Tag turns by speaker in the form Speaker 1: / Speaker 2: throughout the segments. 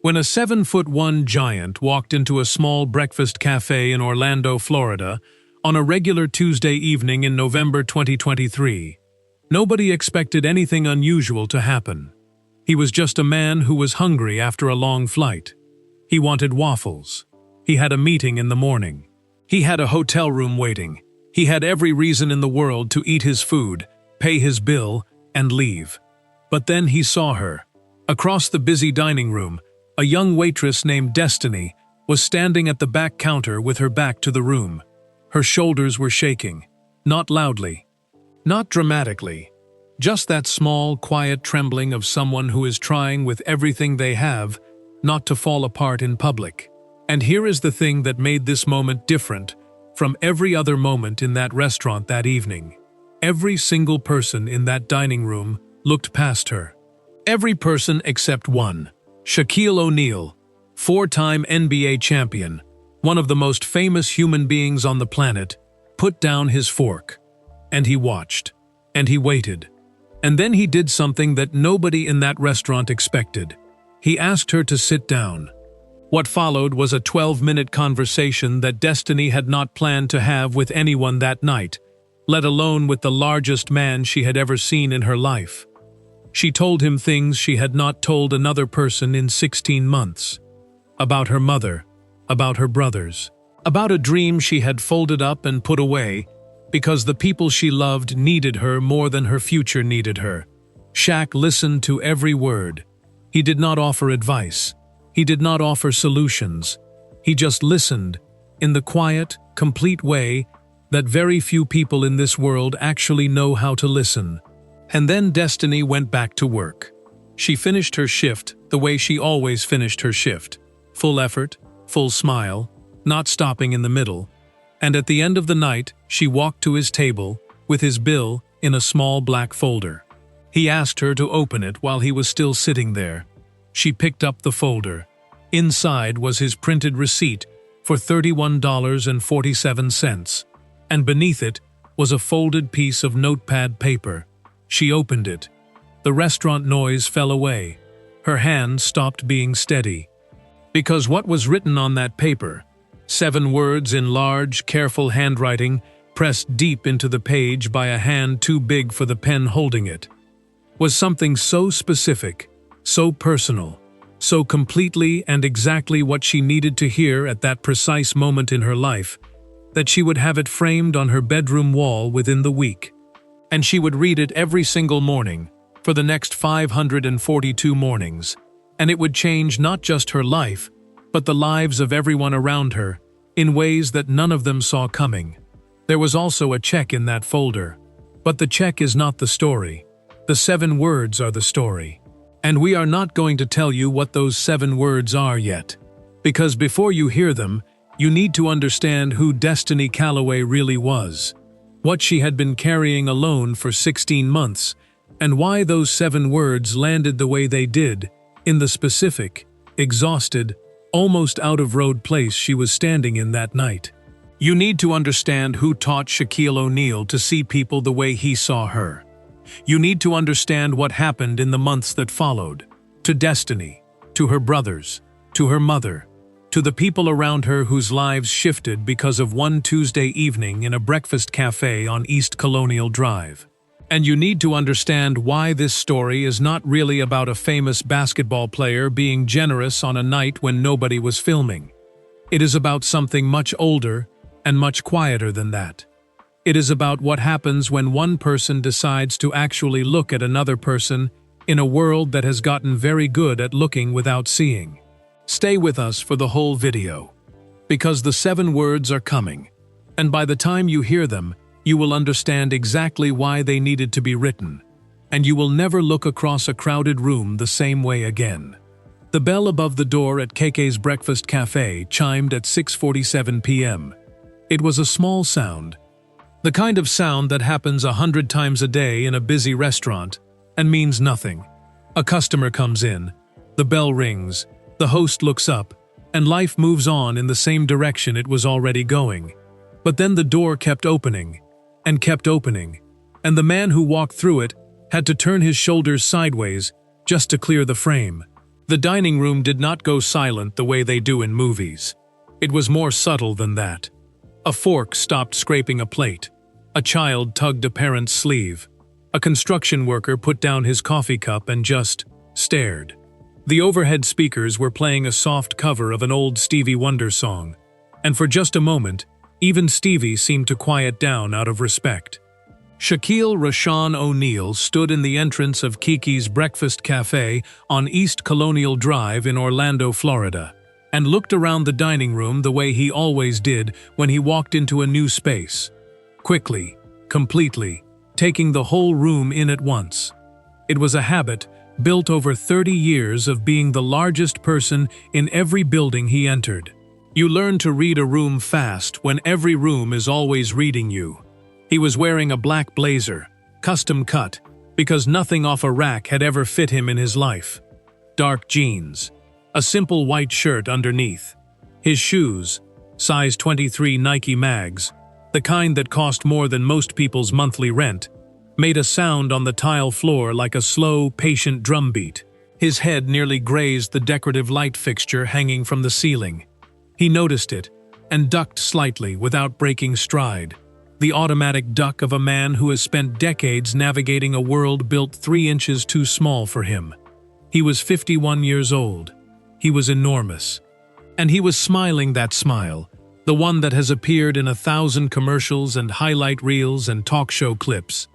Speaker 1: When a 7'1" giant walked into a small breakfast cafe in Orlando, Florida, on a regular Tuesday evening in November 2023, nobody expected anything unusual to happen. He was just a man who was hungry after a long flight. He wanted waffles. He had a meeting in the morning. He had a hotel room waiting. He had every reason in the world to eat his food, pay his bill, and leave. But then he saw her. Across the busy dining room, a young waitress named Destiny was standing at the back counter with her back to the room. Her shoulders were shaking, not loudly, not dramatically, just that small, quiet trembling of someone who is trying with everything they have not to fall apart in public. And here is the thing that made this moment different from every other moment in that restaurant that evening. Every single person in that dining room looked past her. Every person except one. Shaquille O'Neal, 4-time NBA champion, one of the most famous human beings on the planet, put down his fork. And he watched. And he waited. And then he did something that nobody in that restaurant expected. He asked her to sit down. What followed was a 12-minute conversation that Destiny had not planned to have with anyone that night, let alone with the largest man she had ever seen in her life. She told him things she had not told another person in 16 months. About her mother, about her brothers, about a dream she had folded up and put away because the people she loved needed her more than her future needed her. Shaq listened to every word. He did not offer advice. He did not offer solutions. He just listened, in the quiet, complete way that very few people in this world actually know how to listen. And then Destiny went back to work. She finished her shift the way she always finished her shift. Full effort, full smile, not stopping in the middle. And at the end of the night, she walked to his table with his bill in a small black folder. He asked her to open it while he was still sitting there. She picked up the folder. Inside was his printed receipt for $31.47, and beneath it was a folded piece of notepad paper. She opened it. The restaurant noise fell away. Her hand stopped being steady. Because what was written on that paper, 7 words in large, careful handwriting, pressed deep into the page by a hand too big for the pen holding it, was something so specific, so personal, so completely and exactly what she needed to hear at that precise moment in her life, that she would have it framed on her bedroom wall within the week. And she would read it every single morning, for the next 542 mornings, and it would change not just her life, but the lives of everyone around her, in ways that none of them saw coming. There was also a check in that folder, but the check is not the story. The 7 words are the story. And we are not going to tell you what those 7 words are yet, because before you hear them, you need to understand who Destiny Calloway really was, what she had been carrying alone for 16 months, and why those 7 words landed the way they did in the specific, exhausted, almost out-of-road place she was standing in that night. You need to understand who taught Shaquille O'Neal to see people the way he saw her. You need to understand what happened in the months that followed, to Destiny, to her brothers, to her mother, to the people around her whose lives shifted because of one Tuesday evening in a breakfast cafe on East Colonial Drive. And you need to understand why this story is not really about a famous basketball player being generous on a night when nobody was filming. It is about something much older and much quieter than that. It is about what happens when one person decides to actually look at another person in a world that has gotten very good at looking without seeing. Stay with us for the whole video, because the 7 words are coming, and by the time you hear them, you will understand exactly why they needed to be written, and you will never look across a crowded room the same way again. The bell above the door at KK's Breakfast Cafe chimed at 6:47 p.m. It was a small sound, the kind of sound that happens 100 times a day in a busy restaurant and means nothing. A customer comes in, the bell rings, the host looks up, and life moves on in the same direction it was already going. But then the door kept opening, and the man who walked through it had to turn his shoulders sideways just to clear the frame. The dining room did not go silent the way they do in movies. It was more subtle than that. A fork stopped scraping a plate. A child tugged a parent's sleeve. A construction worker put down his coffee cup and just stared. The overhead speakers were playing a soft cover of an old Stevie Wonder song, and for just a moment, even Stevie seemed to quiet down out of respect. Shaquille Rashawn O'Neal stood in the entrance of Kiki's Breakfast Cafe on East Colonial Drive in Orlando, Florida, and looked around the dining room the way he always did when he walked into a new space. Quickly, completely, taking the whole room in at once. It was a habit built over 30 years of being the largest person in every building he entered. You learn to read a room fast when every room is always reading you. He was wearing a black blazer, custom cut, because nothing off a rack had ever fit him in his life. Dark jeans, a simple white shirt underneath. His shoes, size 23 Nike Mags, the kind that cost more than most people's monthly rent, made a sound on the tile floor like a slow, patient drumbeat. His head nearly grazed the decorative light fixture hanging from the ceiling. He noticed it and ducked slightly without breaking stride. The automatic duck of a man who has spent decades navigating a world built 3 inches too small for him. He was 51 years old. He was enormous. And he was smiling that smile, the one that has appeared in 1,000 commercials and highlight reels and talk show clips.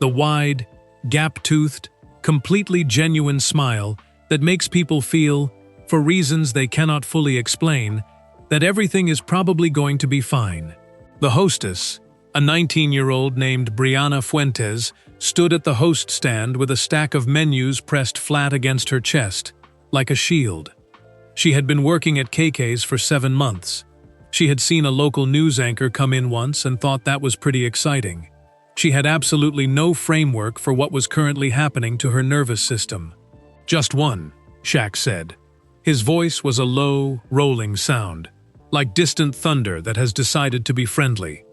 Speaker 1: The wide, gap-toothed, completely genuine smile that makes people feel, for reasons they cannot fully explain, that everything is probably going to be fine. The hostess, a 19-year-old named Brianna Fuentes, stood at the host stand with a stack of menus pressed flat against her chest, like a shield. She had been working at KK's for 7 months. She had seen a local news anchor come in once and thought that was pretty exciting. She had absolutely no framework for what was currently happening to her nervous system. "Just one," Shaq said. His voice was a low, rolling sound, like distant thunder that has decided to be friendly.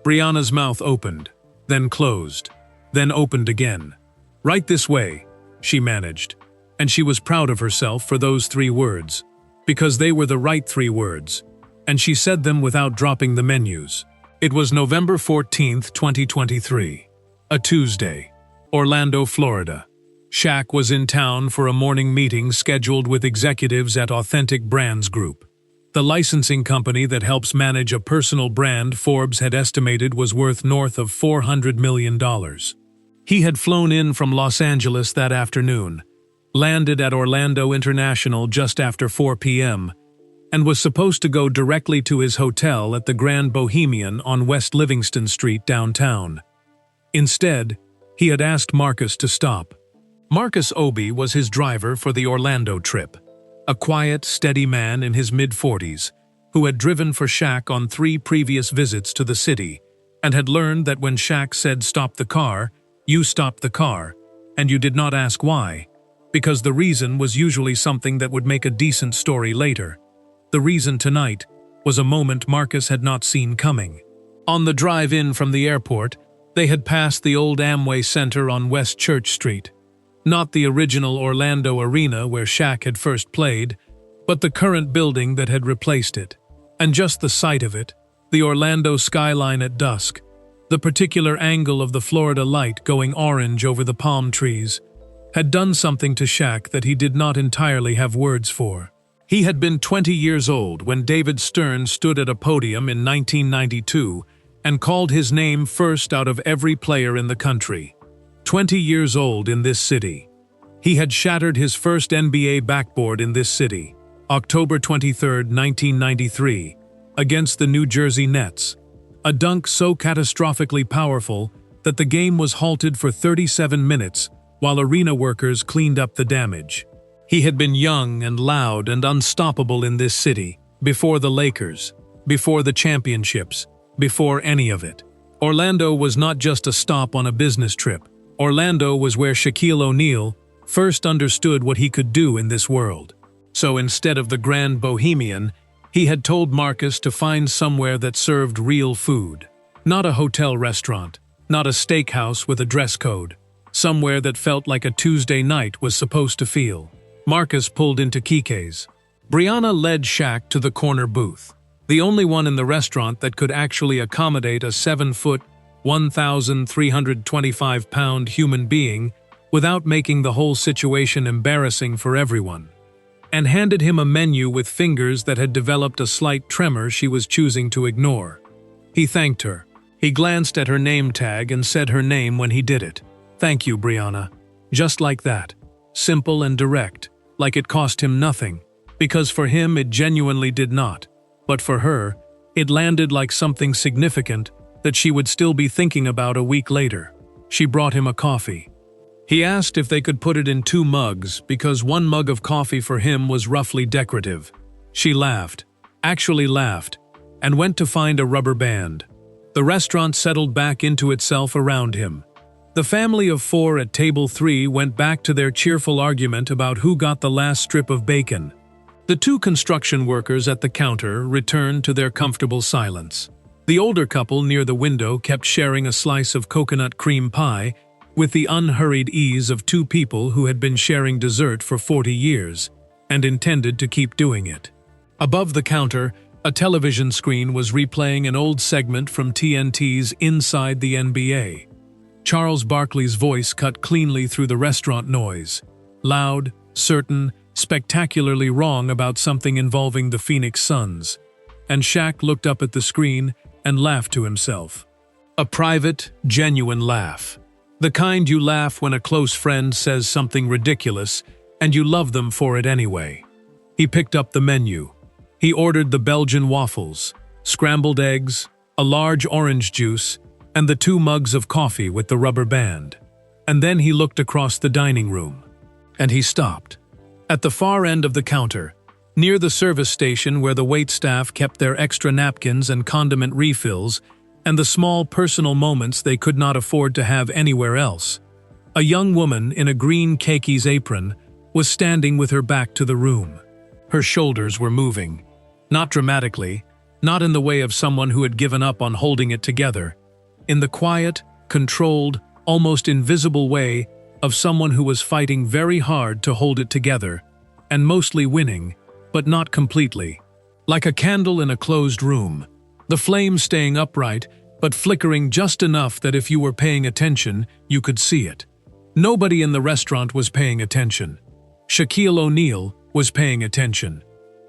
Speaker 1: Brianna's mouth opened, then closed, then opened again. "Right this way," she managed, and she was proud of herself for those 3 words, because they were the right 3 words, and she said them without dropping the menus. It was November 14th, 2023, a Tuesday, Orlando, Florida. Shaq was in town for a morning meeting scheduled with executives at Authentic Brands Group, the licensing company that helps manage a personal brand Forbes had estimated was worth north of $400 million. He had flown in from Los Angeles that afternoon, landed at Orlando International just after 4 p.m., and was supposed to go directly to his hotel at the Grand Bohemian on West Livingston Street downtown. Instead, he had asked Marcus to stop. Marcus Obi was his driver for the Orlando trip, a quiet, steady man in his mid-40s who had driven for Shaq on 3 previous visits to the city and had learned that when Shaq said stop the car, you stopped the car, and you did not ask why, because the reason was usually something that would make a decent story later. The reason tonight was a moment Marcus had not seen coming. On the drive in from the airport, they had passed the old Amway Center on West Church Street. Not the original Orlando Arena where Shaq had first played, but the current building that had replaced it. And just the sight of it, the Orlando skyline at dusk, the particular angle of the Florida light going orange over the palm trees, had done something to Shaq that he did not entirely have words for. He had been 20 years old when David Stern stood at a podium in 1992 and called his name first out of every player in the country. 20 years old in this city. He had shattered his first NBA backboard in this city, October 23, 1993, against the New Jersey Nets. A dunk so catastrophically powerful that the game was halted for 37 minutes while arena workers cleaned up the damage. He had been young and loud and unstoppable in this city, before the Lakers, before the championships, before any of it. Orlando was not just a stop on a business trip. Orlando was where Shaquille O'Neal first understood what he could do in this world. So instead of the Grand Bohemian, he had told Marcus to find somewhere that served real food. Not a hotel restaurant, not a steakhouse with a dress code. Somewhere that felt like a Tuesday night was supposed to feel. Marcus pulled into Kike's. Brianna led Shaq to the corner booth, the only one in the restaurant that could actually accommodate a 7-foot, 1,325-pound human being without making the whole situation embarrassing for everyone, and handed him a menu with fingers that had developed a slight tremor she was choosing to ignore. He thanked her. He glanced at her name tag and said her name when he did it. "Thank you, Brianna." Just like that. Simple and direct, like it cost him nothing, because for him it genuinely did not. But for her, it landed like something significant that she would still be thinking about a week later. She brought him a coffee. He asked if they could put it in 2 mugs because 1 mug of coffee for him was roughly decorative. She laughed, actually laughed, and went to find a rubber band. The restaurant settled back into itself around him. The family of 4 at table 3 went back to their cheerful argument about who got the last strip of bacon. The 2 construction workers at the counter returned to their comfortable silence. The older couple near the window kept sharing a slice of coconut cream pie with the unhurried ease of 2 people who had been sharing dessert for 40 years and intended to keep doing it. Above the counter, a television screen was replaying an old segment from TNT's Inside the NBA. Charles Barkley's voice cut cleanly through the restaurant noise, loud, certain, spectacularly wrong about something involving the Phoenix Suns. And Shaq looked up at the screen and laughed to himself. A private, genuine laugh. The kind you laugh when a close friend says something ridiculous and you love them for it anyway. He picked up the menu. He ordered the Belgian waffles, scrambled eggs, a large orange juice, and the 2 mugs of coffee with the rubber band. And then he looked across the dining room. And he stopped. At the far end of the counter, near the service station where the waitstaff kept their extra napkins and condiment refills, and the small personal moments they could not afford to have anywhere else, a young woman in a green khakis apron was standing with her back to the room. Her shoulders were moving. Not dramatically, not in the way of someone who had given up on holding it together. In the quiet, controlled, almost invisible way of someone who was fighting very hard to hold it together, and mostly winning, but not completely. Like a candle in a closed room, the flame staying upright, but flickering just enough that if you were paying attention, you could see it. Nobody in the restaurant was paying attention. Shaquille O'Neal was paying attention.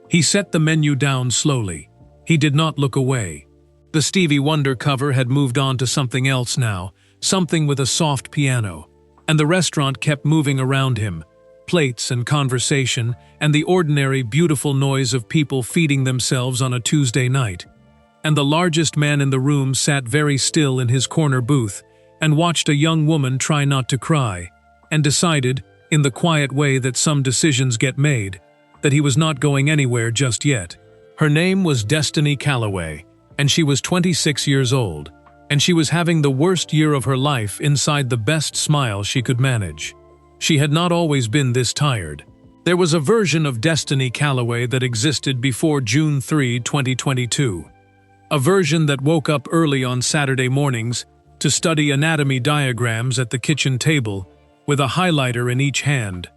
Speaker 1: He set the menu down slowly. He did not look away. The Stevie Wonder cover had moved on to something else now, something with a soft piano, and the restaurant kept moving around him. Plates and conversation, and the ordinary, beautiful noise of people feeding themselves on a Tuesday night. And the largest man in the room sat very still in his corner booth and watched a young woman try not to cry, and decided, in the quiet way that some decisions get made, that he was not going anywhere just yet. Her name was Destiny Calloway, and she was 26 years old, and she was having the worst year of her life inside the best smile she could manage. She had not always been this tired. There was a version of Destiny Calloway that existed before June 3, 2022. A version that woke up early on Saturday mornings to study anatomy diagrams at the kitchen table with a highlighter in each hand,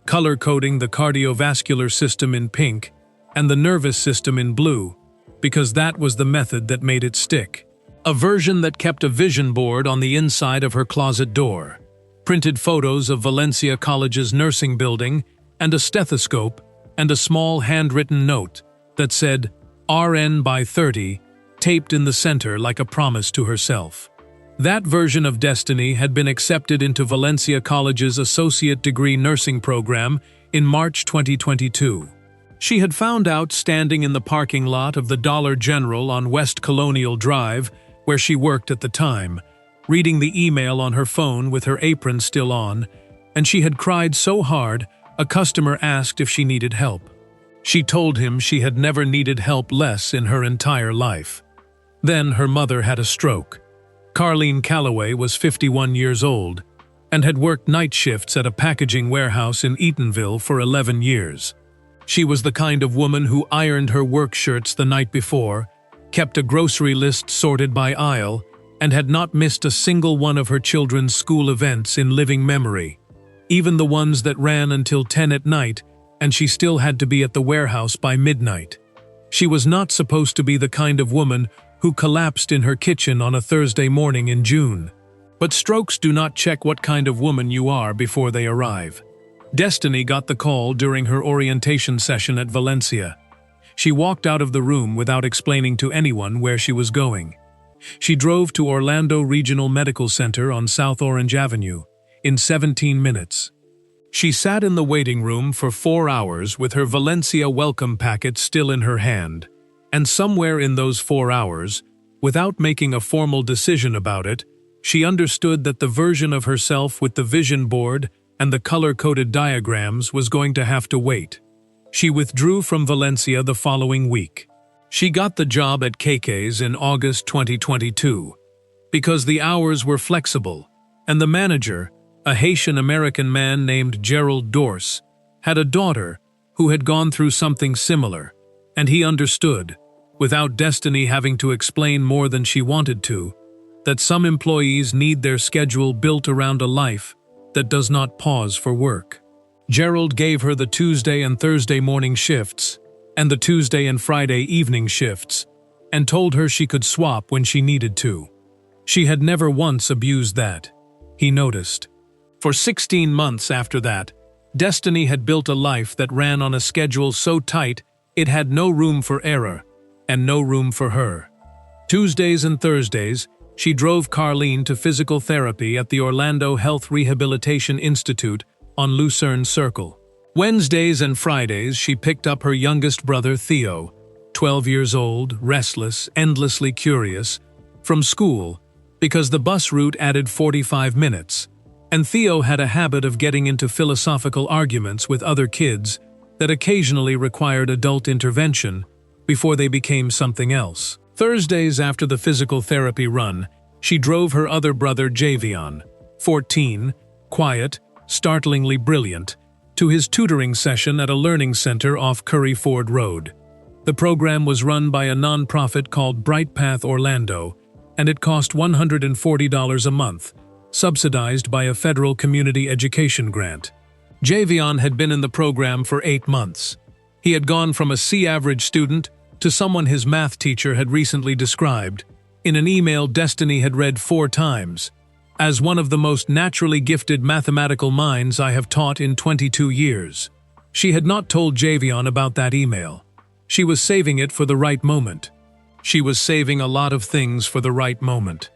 Speaker 1: color-coding the cardiovascular system in pink and the nervous system in blue, because that was the method that made it stick. A version that kept a vision board on the inside of her closet door, printed photos of Valencia College's nursing building, and a stethoscope, and a small handwritten note that said, RN by 30, taped in the center like a promise to herself. That version of Destiny had been accepted into Valencia College's Associate Degree Nursing program in March 2022. She had found out standing in the parking lot of the Dollar General on West Colonial Drive, where she worked at the time, reading the email on her phone with her apron still on, and she had cried so hard a customer asked if she needed help. She told him she had never needed help less in her entire life. Then her mother had a stroke. Carleen Calloway was 51 years old and had worked night shifts at a packaging warehouse in Eatonville for 11 years. She was the kind of woman who ironed her work shirts the night before, kept a grocery list sorted by aisle, and had not missed a single one of her children's school events in living memory, even the ones that ran until 10 at night and she still had to be at the warehouse by midnight. She was not supposed to be the kind of woman who collapsed in her kitchen on a Thursday morning in June. But strokes do not check what kind of woman you are before they arrive. Destiny got the call during her orientation session at Valencia. She walked out of the room without explaining to anyone where she was going. She drove to Orlando Regional Medical Center on South Orange Avenue in 17 minutes. She sat in the waiting room for 4 hours with her Valencia welcome packet still in her hand, and somewhere in those 4 hours, without making a formal decision about it, she understood that the version of herself with the vision board and the color-coded diagrams was going to have to wait. She withdrew from Valencia the following week. She got the job at KK's in August 2022 because the hours were flexible, and the manager, a Haitian-American man named Gerald Dorse, had a daughter who had gone through something similar, and he understood, without Destiny having to explain more than she wanted to, that some employees need their schedule built around a life that does not pause for work. Gerald gave her the Tuesday and Thursday morning shifts and the Tuesday and Friday evening shifts, and told her she could swap when she needed to. She had never once abused that, he noticed. For 16 months after that, Destiny had built a life that ran on a schedule so tight it had no room for error, and no room for her. Tuesdays and Thursdays, she drove Carlene to physical therapy at the Orlando Health Rehabilitation Institute on Lucerne Circle. Wednesdays and Fridays, she picked up her youngest brother, Theo, 12 years old, restless, endlessly curious, from school because the bus route added 45 minutes, and Theo had a habit of getting into philosophical arguments with other kids that occasionally required adult intervention before they became something else. Thursdays after the physical therapy run, she drove her other brother Javion, 14, quiet, startlingly brilliant, to his tutoring session at a learning center off Curry Ford Road. The program was run by a nonprofit called Bright Path Orlando, and it cost $140 a month, subsidized by a federal community education grant. Javion had been in the program for 8 months. He had gone from a C-average student to someone his math teacher had recently described, in an email Destiny had read 4 times, as one of the most naturally gifted mathematical minds I have taught in 22 years. She had not told Javion about that email. She was saving it for the right moment. She was saving a lot of things for the right moment.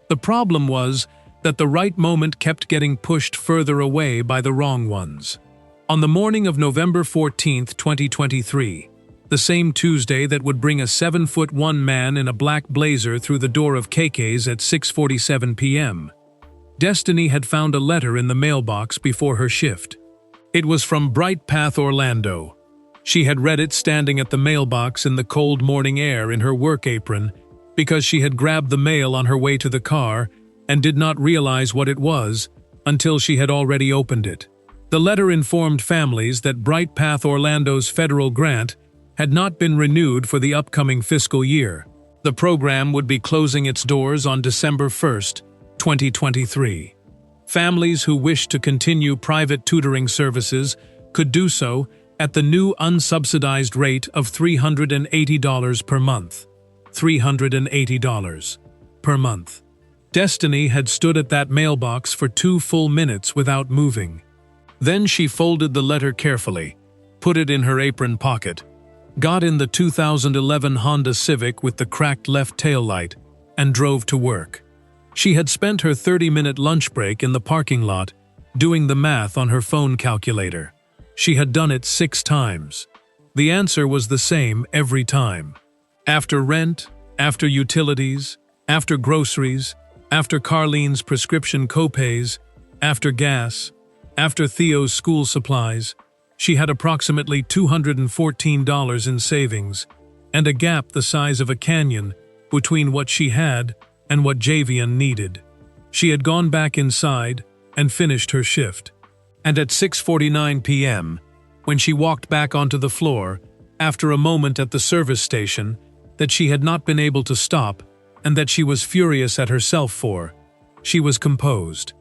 Speaker 1: The problem was that the right moment kept getting pushed further away by the wrong ones. On the morning of November 14, 2023, the same Tuesday that would bring a 7'1" man in a black blazer through the door of KK's at 6:47 p.m., Destiny had found a letter in the mailbox before her shift. It was from Bright Path Orlando. She had read it standing at the mailbox in the cold morning air in her work apron because she had grabbed the mail on her way to the car and did not realize what it was until she had already opened it. The letter informed families that Bright Path Orlando's federal grant had not been renewed for the upcoming fiscal year. The program would be closing its doors on December 1st, 2023. Families who wished to continue private tutoring services could do so at the new unsubsidized rate of $380 per month. $380 per month. Destiny had stood at that mailbox for 2 full minutes without moving. Then she folded the letter carefully, put it in her apron pocket, got in the 2011 Honda Civic with the cracked left taillight, and drove to work. She had spent her 30-minute lunch break in the parking lot doing the math on her phone calculator. She had done it 6 times. The answer was the same every time. After rent, after utilities, after groceries, after Carlene's prescription copays, after gas, after Theo's school supplies, she had approximately $214 in savings, and a gap the size of a canyon between what she had and what Javion needed. She had gone back inside and finished her shift. And at 6:49 p.m., when she walked back onto the floor, after a moment at the service station that she had not been able to stop and that she was furious at herself for, she was composed.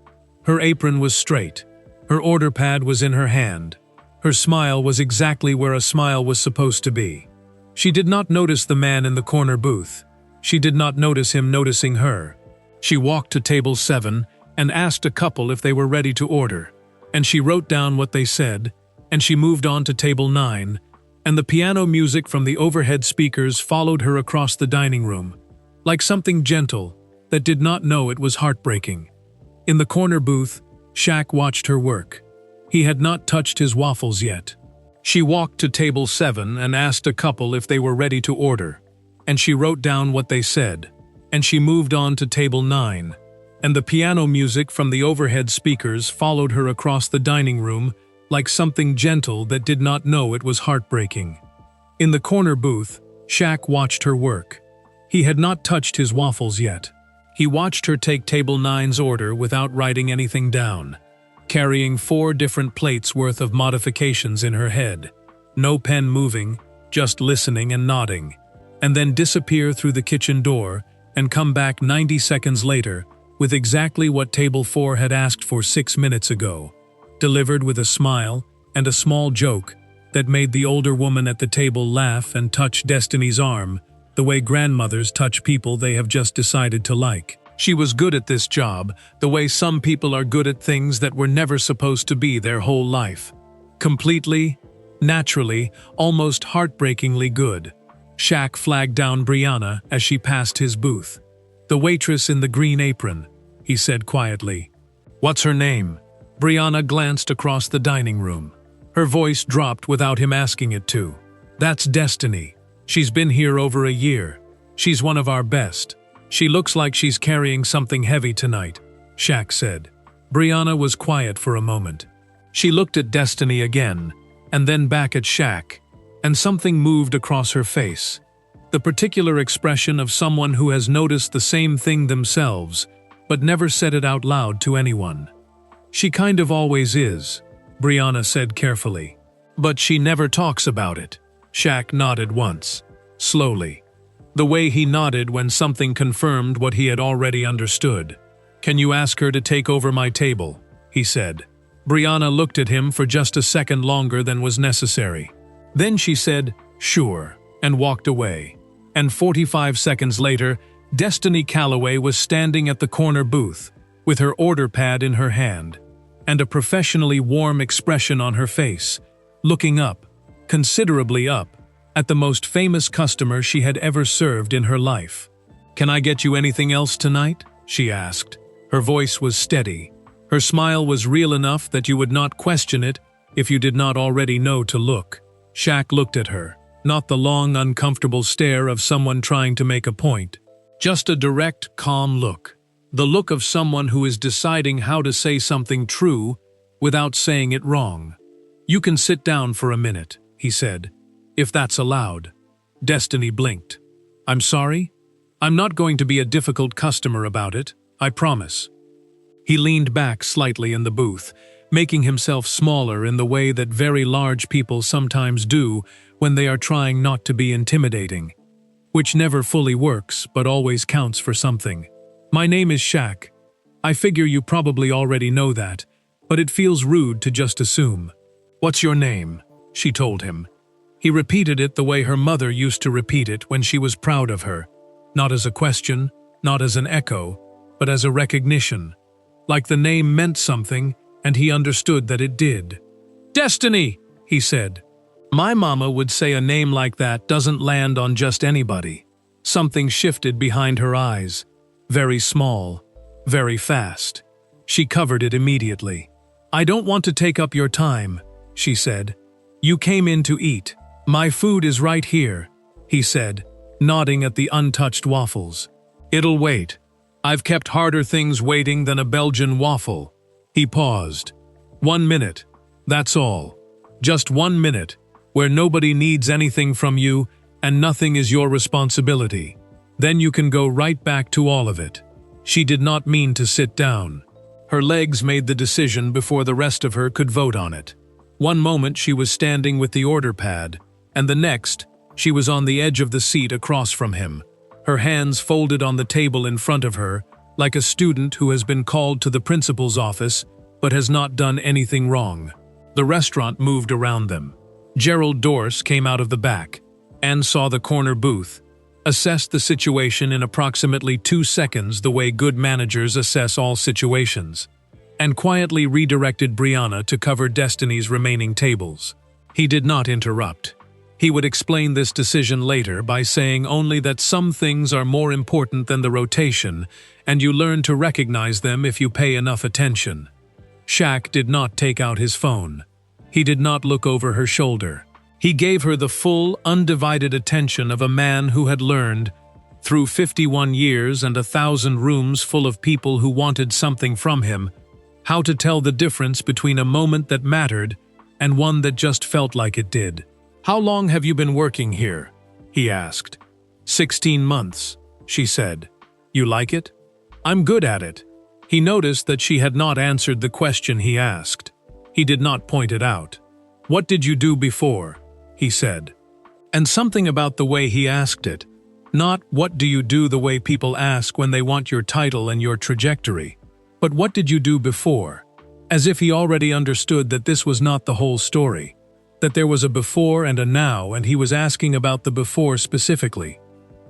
Speaker 1: Her apron was straight. Her order pad was in her hand. Her smile was exactly where a smile was supposed to be. She did not notice the man in the corner booth. She did not notice him noticing her. She walked to table 7 and asked a couple if they were ready to order. And she wrote down what they said, and she moved on to table 9, and the piano music from the overhead speakers followed her across the dining room, like something gentle that did not know it was heartbreaking. In the corner booth, Shaq watched her work. He had not touched his waffles yet. She walked to table 7 and asked a couple if they were ready to order, and she wrote down what they said, and she moved on to table 9, and the piano music from the overhead speakers followed her across the dining room like something gentle that did not know it was heartbreaking. In the corner booth, Shaq watched her work. He had not touched his waffles yet. He watched her take table 9's order without writing anything down, carrying 4 different plates worth of modifications in her head, no pen moving, just listening and nodding, and then disappear through the kitchen door and come back 90 seconds later with exactly what table 4 had asked for 6 minutes ago, delivered with a smile and a small joke that made the older woman at the table laugh and touch Destiny's arm the way grandmothers touch people they have just decided to like. She was good at this job, the way some people are good at things that were never supposed to be their whole life. Completely, naturally, almost heartbreakingly good. Shaq flagged down Brianna as she passed his booth. "The waitress in the green apron," he said quietly. "What's her name?" Brianna glanced across the dining room. Her voice dropped without him asking it to. "That's Destiny. She's been here over a year. She's one of our best. She looks like she's carrying something heavy tonight," Shaq said. Brianna was quiet for a moment. She looked at Destiny again, and then back at Shaq, and something moved across her face. The particular expression of someone who has noticed the same thing themselves, but never said it out loud to anyone. "She kind of always is," Brianna said carefully. "But she never talks about it." Shaq nodded once, slowly. The way he nodded when something confirmed what he had already understood. "Can you ask her to take over my table?" he said. Brianna looked at him for just a second longer than was necessary. Then she said, "Sure," and walked away. And 45 seconds later, Destiny Calloway was standing at the corner booth, with her order pad in her hand, and a professionally warm expression on her face, looking up, considerably up, at the most famous customer she had ever served in her life. "Can I get you anything else tonight?" she asked. Her voice was steady. Her smile was real enough that you would not question it if you did not already know to look. Shaq looked at her, not the long, uncomfortable stare of someone trying to make a point. Just a direct, calm look. The look of someone who is deciding how to say something true without saying it wrong. "You can sit down for a minute," he said, "if that's allowed." Destiny blinked. "I'm sorry? I'm not going to be a difficult customer about it, I promise." He leaned back slightly in the booth, making himself smaller in the way that very large people sometimes do when they are trying not to be intimidating, which never fully works but always counts for something. "My name is Shaq. I figure you probably already know that, but it feels rude to just assume." "What's your name?" she told him. He repeated it the way her mother used to repeat it when she was proud of her, not as a question, not as an echo, but as a recognition, like the name meant something and he understood that it did. "Destiny," he said. "My mama would say a name like that doesn't land on just anybody." Something shifted behind her eyes, very small, very fast. She covered it immediately. "I don't want to take up your time," she said. "You came in to eat. My food is right here," he said, nodding at the untouched waffles. "It'll wait. I've kept harder things waiting than a Belgian waffle." He paused. "1 minute. That's all. Just 1 minute, where nobody needs anything from you and nothing is your responsibility. Then you can go right back to all of it." She did not mean to sit down. Her legs made the decision before the rest of her could vote on it. One moment she was standing with the order pad, and the next, she was on the edge of the seat across from him, her hands folded on the table in front of her, like a student who has been called to the principal's office but has not done anything wrong. The restaurant moved around them. Gerald Dorse came out of the back and saw the corner booth, assessed the situation in approximately 2 seconds the way good managers assess all situations, and quietly redirected Brianna to cover Destiny's remaining tables. He did not interrupt. He would explain this decision later by saying only that some things are more important than the rotation, and you learn to recognize them if you pay enough attention. Shaq did not take out his phone. He did not look over her shoulder. He gave her the full, undivided attention of a man who had learned, through 51 years and 1,000 rooms full of people who wanted something from him, how to tell the difference between a moment that mattered and one that just felt like it did. "How long have you been working here?" he asked. 16 months, she said. "You like it?" "I'm good at it." He noticed that she had not answered the question he asked. He did not point it out. "What did you do before?" he said. And something about the way he asked it, not "what do you do" the way people ask when they want your title and your trajectory, but "what did you do before?" As if he already understood that this was not the whole story, that there was a before and a now, and he was asking about the before specifically.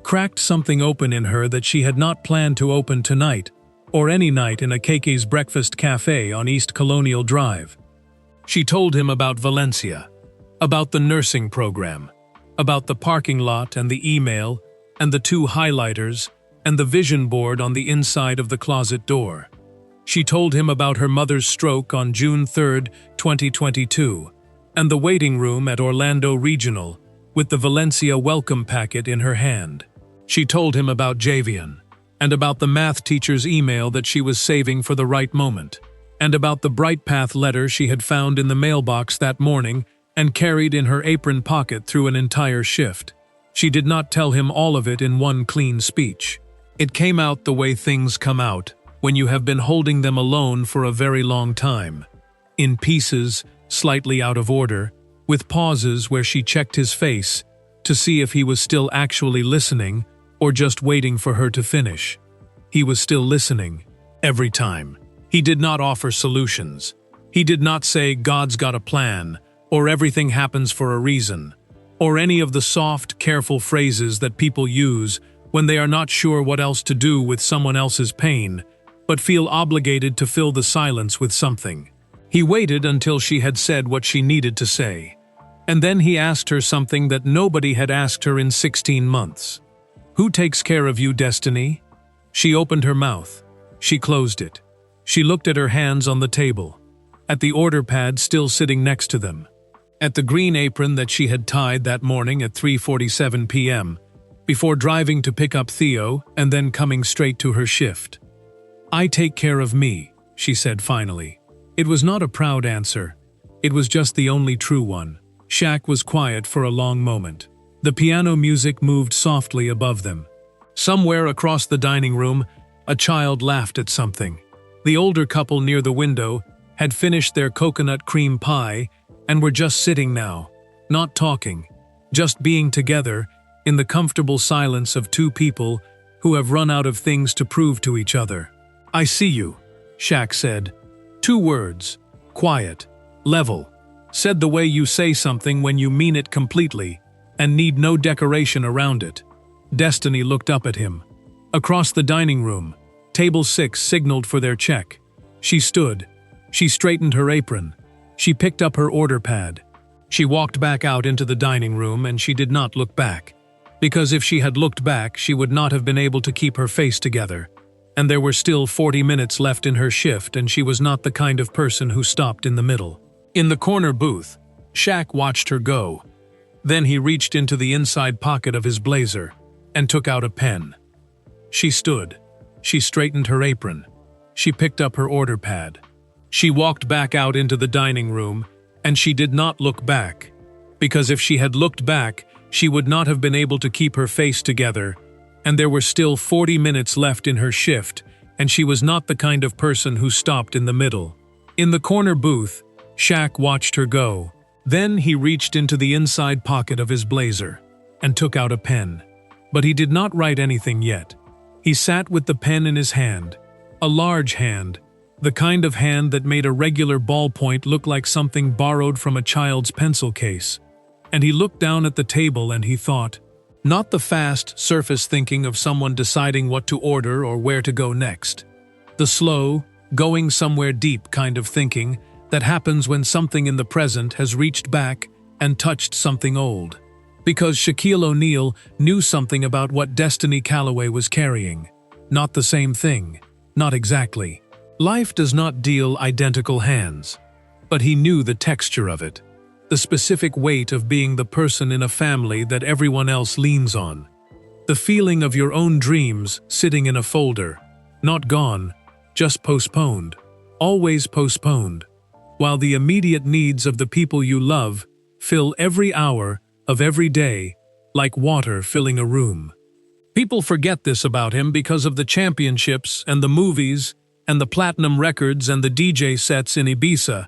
Speaker 1: Cracked something open in her that she had not planned to open tonight, or any night in a Keke's breakfast cafe on East Colonial Drive. She told him about Valencia, about the nursing program, about the parking lot and the email, and the 2 highlighters, and the vision board on the inside of the closet door. She told him about her mother's stroke on June 3, 2022, and the waiting room at Orlando Regional, with the Valencia welcome packet in her hand. She told him about Javian, and about the math teacher's email that she was saving for the right moment, and about the Bright Path letter she had found in the mailbox that morning and carried in her apron pocket through an entire shift. She did not tell him all of it in one clean speech. It came out the way things come out when you have been holding them alone for a very long time, in pieces, slightly out of order, with pauses where she checked his face to see if he was still actually listening or just waiting for her to finish. He was still listening, every time. He did not offer solutions. He did not say God's got a plan, or everything happens for a reason, or any of the soft, careful phrases that people use when they are not sure what else to do with someone else's pain, but feel obligated to fill the silence with something. He waited until she had said what she needed to say, and then he asked her something that nobody had asked her in 16 months. "Who takes care of you, Destiny?" She opened her mouth. She closed it. She looked at her hands on the table, at the order pad still sitting next to them, at the green apron that she had tied that morning at 3:47 p.m., before driving to pick up Theo and then coming straight to her shift. "I take care of me," she said finally. It was not a proud answer. It was just the only true one. Shaq was quiet for a long moment. The piano music moved softly above them. Somewhere across the dining room, a child laughed at something. The older couple near the window had finished their coconut cream pie and were just sitting now, not talking, just being together in the comfortable silence of 2 people who have run out of things to prove to each other. "I see you," Shaq said. 2 words, quiet, level, said the way you say something when you mean it completely and need no decoration around it. Destiny looked up at him. Across the dining room, Table 6 signaled for their check. She stood. She straightened her apron. She picked up her order pad. She walked back out into the dining room and she did not look back, because if she had looked back, she would not have been able to keep her face together. And there were still 40 minutes left in her shift, and she was not the kind of person who stopped in the middle. In the corner booth, Shaq watched her go. Then he reached into the inside pocket of his blazer and took out a pen. She stood. She straightened her apron. She picked up her order pad. She walked back out into the dining room, and she did not look back, because if she had looked back, she would not have been able to keep her face together, and there were still 40 minutes left in her shift, and she was not the kind of person who stopped in the middle. In the corner booth, Shaq watched her go. Then he reached into the inside pocket of his blazer and took out a pen. But he did not write anything yet. He sat with the pen in his hand, a large hand, The kind of hand that made a regular ballpoint look like something borrowed from a child's pencil case. And he looked down at the table and he thought, not the fast, surface thinking of someone deciding what to order or where to go next. The slow, going somewhere deep kind of thinking that happens when something in the present has reached back and touched something old. Because Shaquille O'Neal knew something about what Destiny Calloway was carrying. Not the same thing. Not exactly. Life does not deal identical hands. But he knew the texture of it. The specific weight of being the person in a family that everyone else leans on. The feeling of your own dreams sitting in a folder. Not gone, just postponed. Always postponed. While the immediate needs of the people you love fill every hour of every day, like water filling a room. People forget this about him because of the championships and the movies and the platinum records and the DJ sets in Ibiza,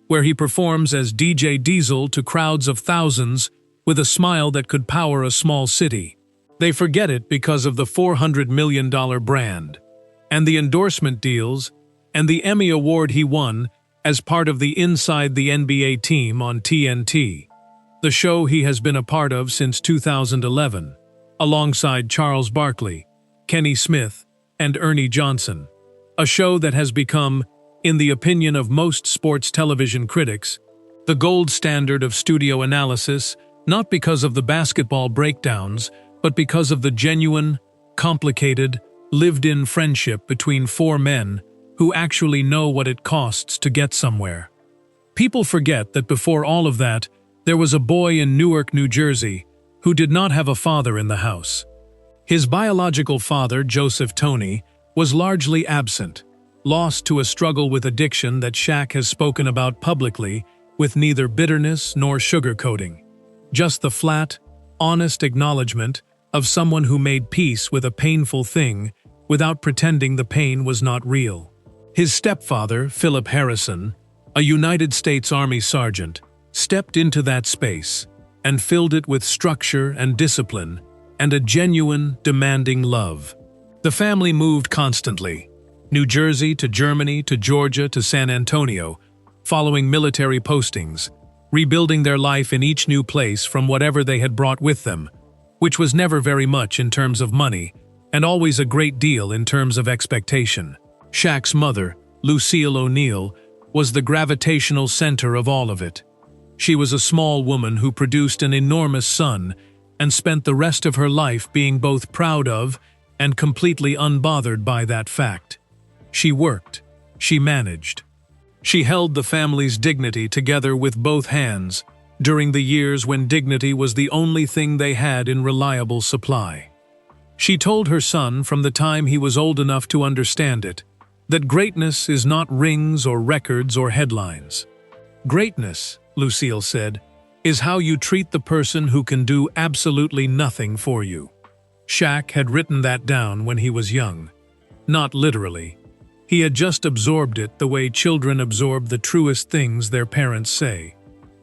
Speaker 1: where he performs as DJ Diesel to crowds of thousands with a smile that could power a small city. They forget it because of the $400 million brand, and the endorsement deals, and the Emmy Award he won as part of the Inside the NBA team on TNT, the show he has been a part of since 2011, alongside Charles Barkley, Kenny Smith, and Ernie Johnson. A show that has become, in the opinion of most sports television critics, the gold standard of studio analysis, not because of the basketball breakdowns, but because of the genuine, complicated, lived-in friendship between four men who actually know what it costs to get somewhere. People forget that before all of that, there was a boy in Newark, New Jersey, who did not have a father in the house. His biological father, Joseph Toney, was largely absent, lost to a struggle with addiction that Shaq has spoken about publicly with neither bitterness nor sugarcoating. Just the flat, honest acknowledgement of someone who made peace with a painful thing without pretending the pain was not real. His stepfather, Philip Harrison, a United States Army sergeant, stepped into that space and filled it with structure and discipline and a genuine, demanding love. The family moved constantly, New Jersey to Germany to Georgia to San Antonio, following military postings, rebuilding their life in each new place from whatever they had brought with them, which was never very much in terms of money, and always a great deal in terms of expectation. Shaq's mother, Lucille O'Neal, was the gravitational center of all of it. She was a small woman who produced an enormous son and spent the rest of her life being both proud of and completely unbothered by that fact. She worked. She managed. She held the family's dignity together with both hands during the years when dignity was the only thing they had in reliable supply. She told her son from the time he was old enough to understand it that greatness is not rings or records or headlines. Greatness, Lucille said, is how you treat the person who can do absolutely nothing for you. Shaq had written that down when he was young. Not literally. He had just absorbed it the way children absorb the truest things their parents say,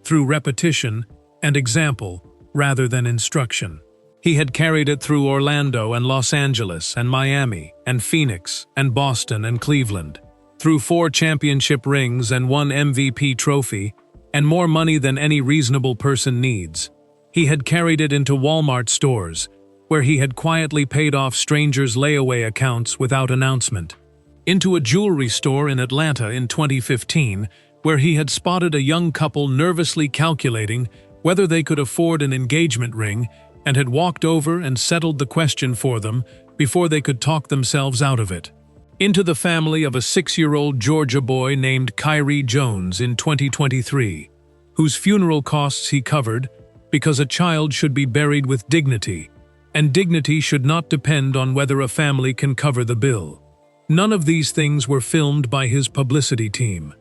Speaker 1: through repetition and example rather than instruction. He had carried it through Orlando and Los Angeles and Miami and Phoenix and Boston and Cleveland, through 4 championship rings and 1 MVP trophy, and more money than any reasonable person needs. He had carried it into Walmart stores, where he had quietly paid off strangers' layaway accounts without announcement, into a jewelry store in Atlanta in 2015, where he had spotted a young couple nervously calculating whether they could afford an engagement ring and had walked over and settled the question for them before they could talk themselves out of it. Into the family of a 6-year-old Georgia boy named Kyrie Jones in 2023, whose funeral costs he covered because a child should be buried with dignity, and dignity should not depend on whether a family can cover the bill. None of these things were filmed by his publicity team.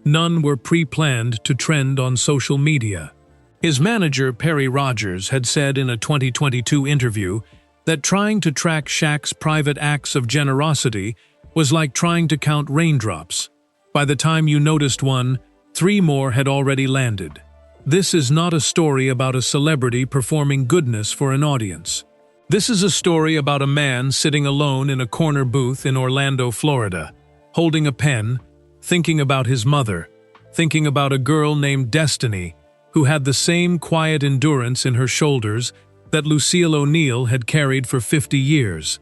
Speaker 1: None were pre-planned to trend on social media. His manager, Perry Rogers, had said in a 2022 interview that trying to track Shaq's private acts of generosity was like trying to count raindrops. By the time you noticed one, 3 more had already landed. This is not a story about a celebrity performing goodness for an audience. This is a story about a man sitting alone in a corner booth in Orlando, Florida, holding a pen, thinking about his mother, thinking about a girl named Destiny, who had the same quiet endurance in her shoulders that Lucille O'Neill had carried for 50 years,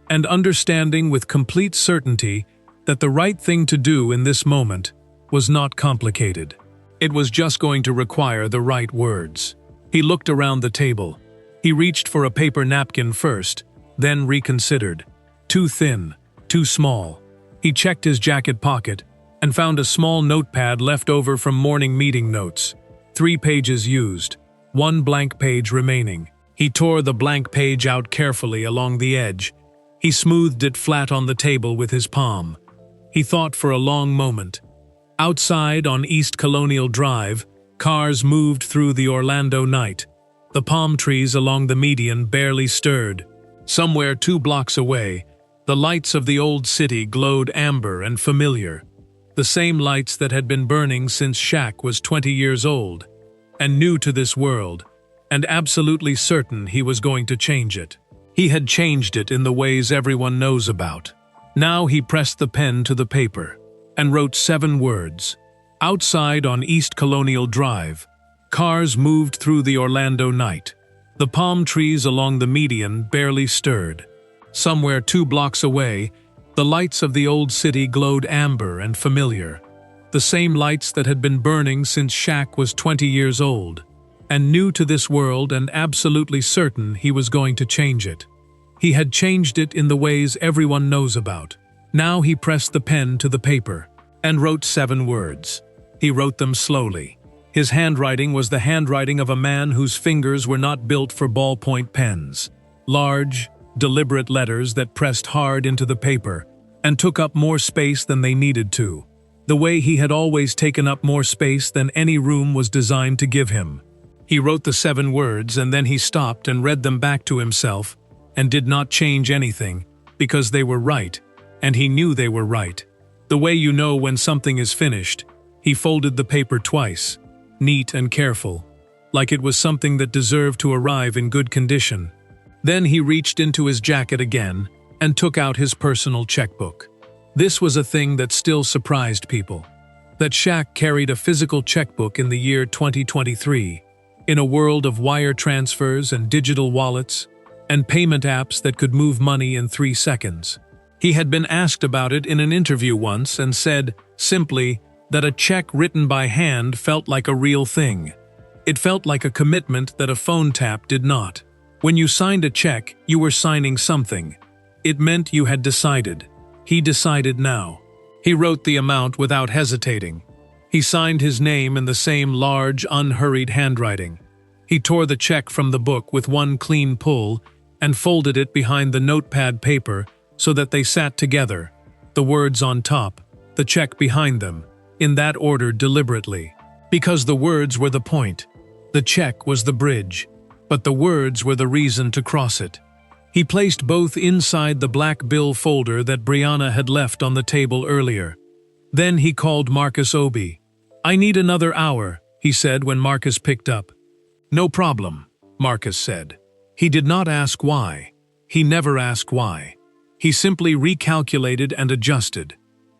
Speaker 1: and understanding with complete certainty that the right thing to do in this moment was not complicated. It was just going to require the right words. He looked around the table. He reached for a paper napkin first, then reconsidered. Too thin, too small. He checked his jacket pocket and found a small notepad left over from morning meeting notes. 3 pages used, 1 blank page remaining. He tore the blank page out carefully along the edge. He smoothed it flat on the table with his palm. He thought for a long moment. Outside on East Colonial Drive, cars moved through the Orlando night. The palm trees along the median barely stirred. Somewhere 2 blocks away, the lights of the old city glowed amber and familiar. The same lights that had been burning since Shaq was 20 years old, and new to this world, and absolutely certain he was going to change it. He had changed it in the ways everyone knows about. Now he pressed the pen to the paper and wrote 7 words. Outside on East Colonial Drive, cars moved through the Orlando night. The palm trees along the median barely stirred. Somewhere 2 blocks away, the lights of the old city glowed amber and familiar. The same lights that had been burning since Shaq was 20 years old, and new to this world and absolutely certain he was going to change it. He had changed it in the ways everyone knows about. Now he pressed the pen to the paper and wrote 7 words. He wrote them slowly. His handwriting was the handwriting of a man whose fingers were not built for ballpoint pens. Large, deliberate letters that pressed hard into the paper and took up more space than they needed to, the way he had always taken up more space than any room was designed to give him. He wrote the 7 words and then he stopped and read them back to himself and did not change anything because they were right, and he knew they were right. The way you know when something is finished, he folded the paper twice, neat and careful, like it was something that deserved to arrive in good condition. Then he reached into his jacket again and took out his personal checkbook. This was a thing that still surprised people. That Shaq carried a physical checkbook in the year 2023, in a world of wire transfers and digital wallets and payment apps that could move money in 3 seconds. He had been asked about it in an interview once and said, simply, that a check written by hand felt like a real thing. It felt like a commitment that a phone tap did not. When you signed a check, you were signing something. It meant you had decided. He decided now. He wrote the amount without hesitating. He signed his name in the same large, unhurried handwriting. He tore the check from the book with 1 clean pull and folded it behind the notepad paper so that they sat together, the words on top, the check behind them, in that order deliberately. Because the words were the point. The check was the bridge, but the words were the reason to cross it. He placed both inside the black bill folder that Brianna had left on the table earlier. Then he called Marcus Obi. "I need another hour," he said when Marcus picked up. "No problem," Marcus said. He did not ask why. He never asked why. He simply recalculated and adjusted.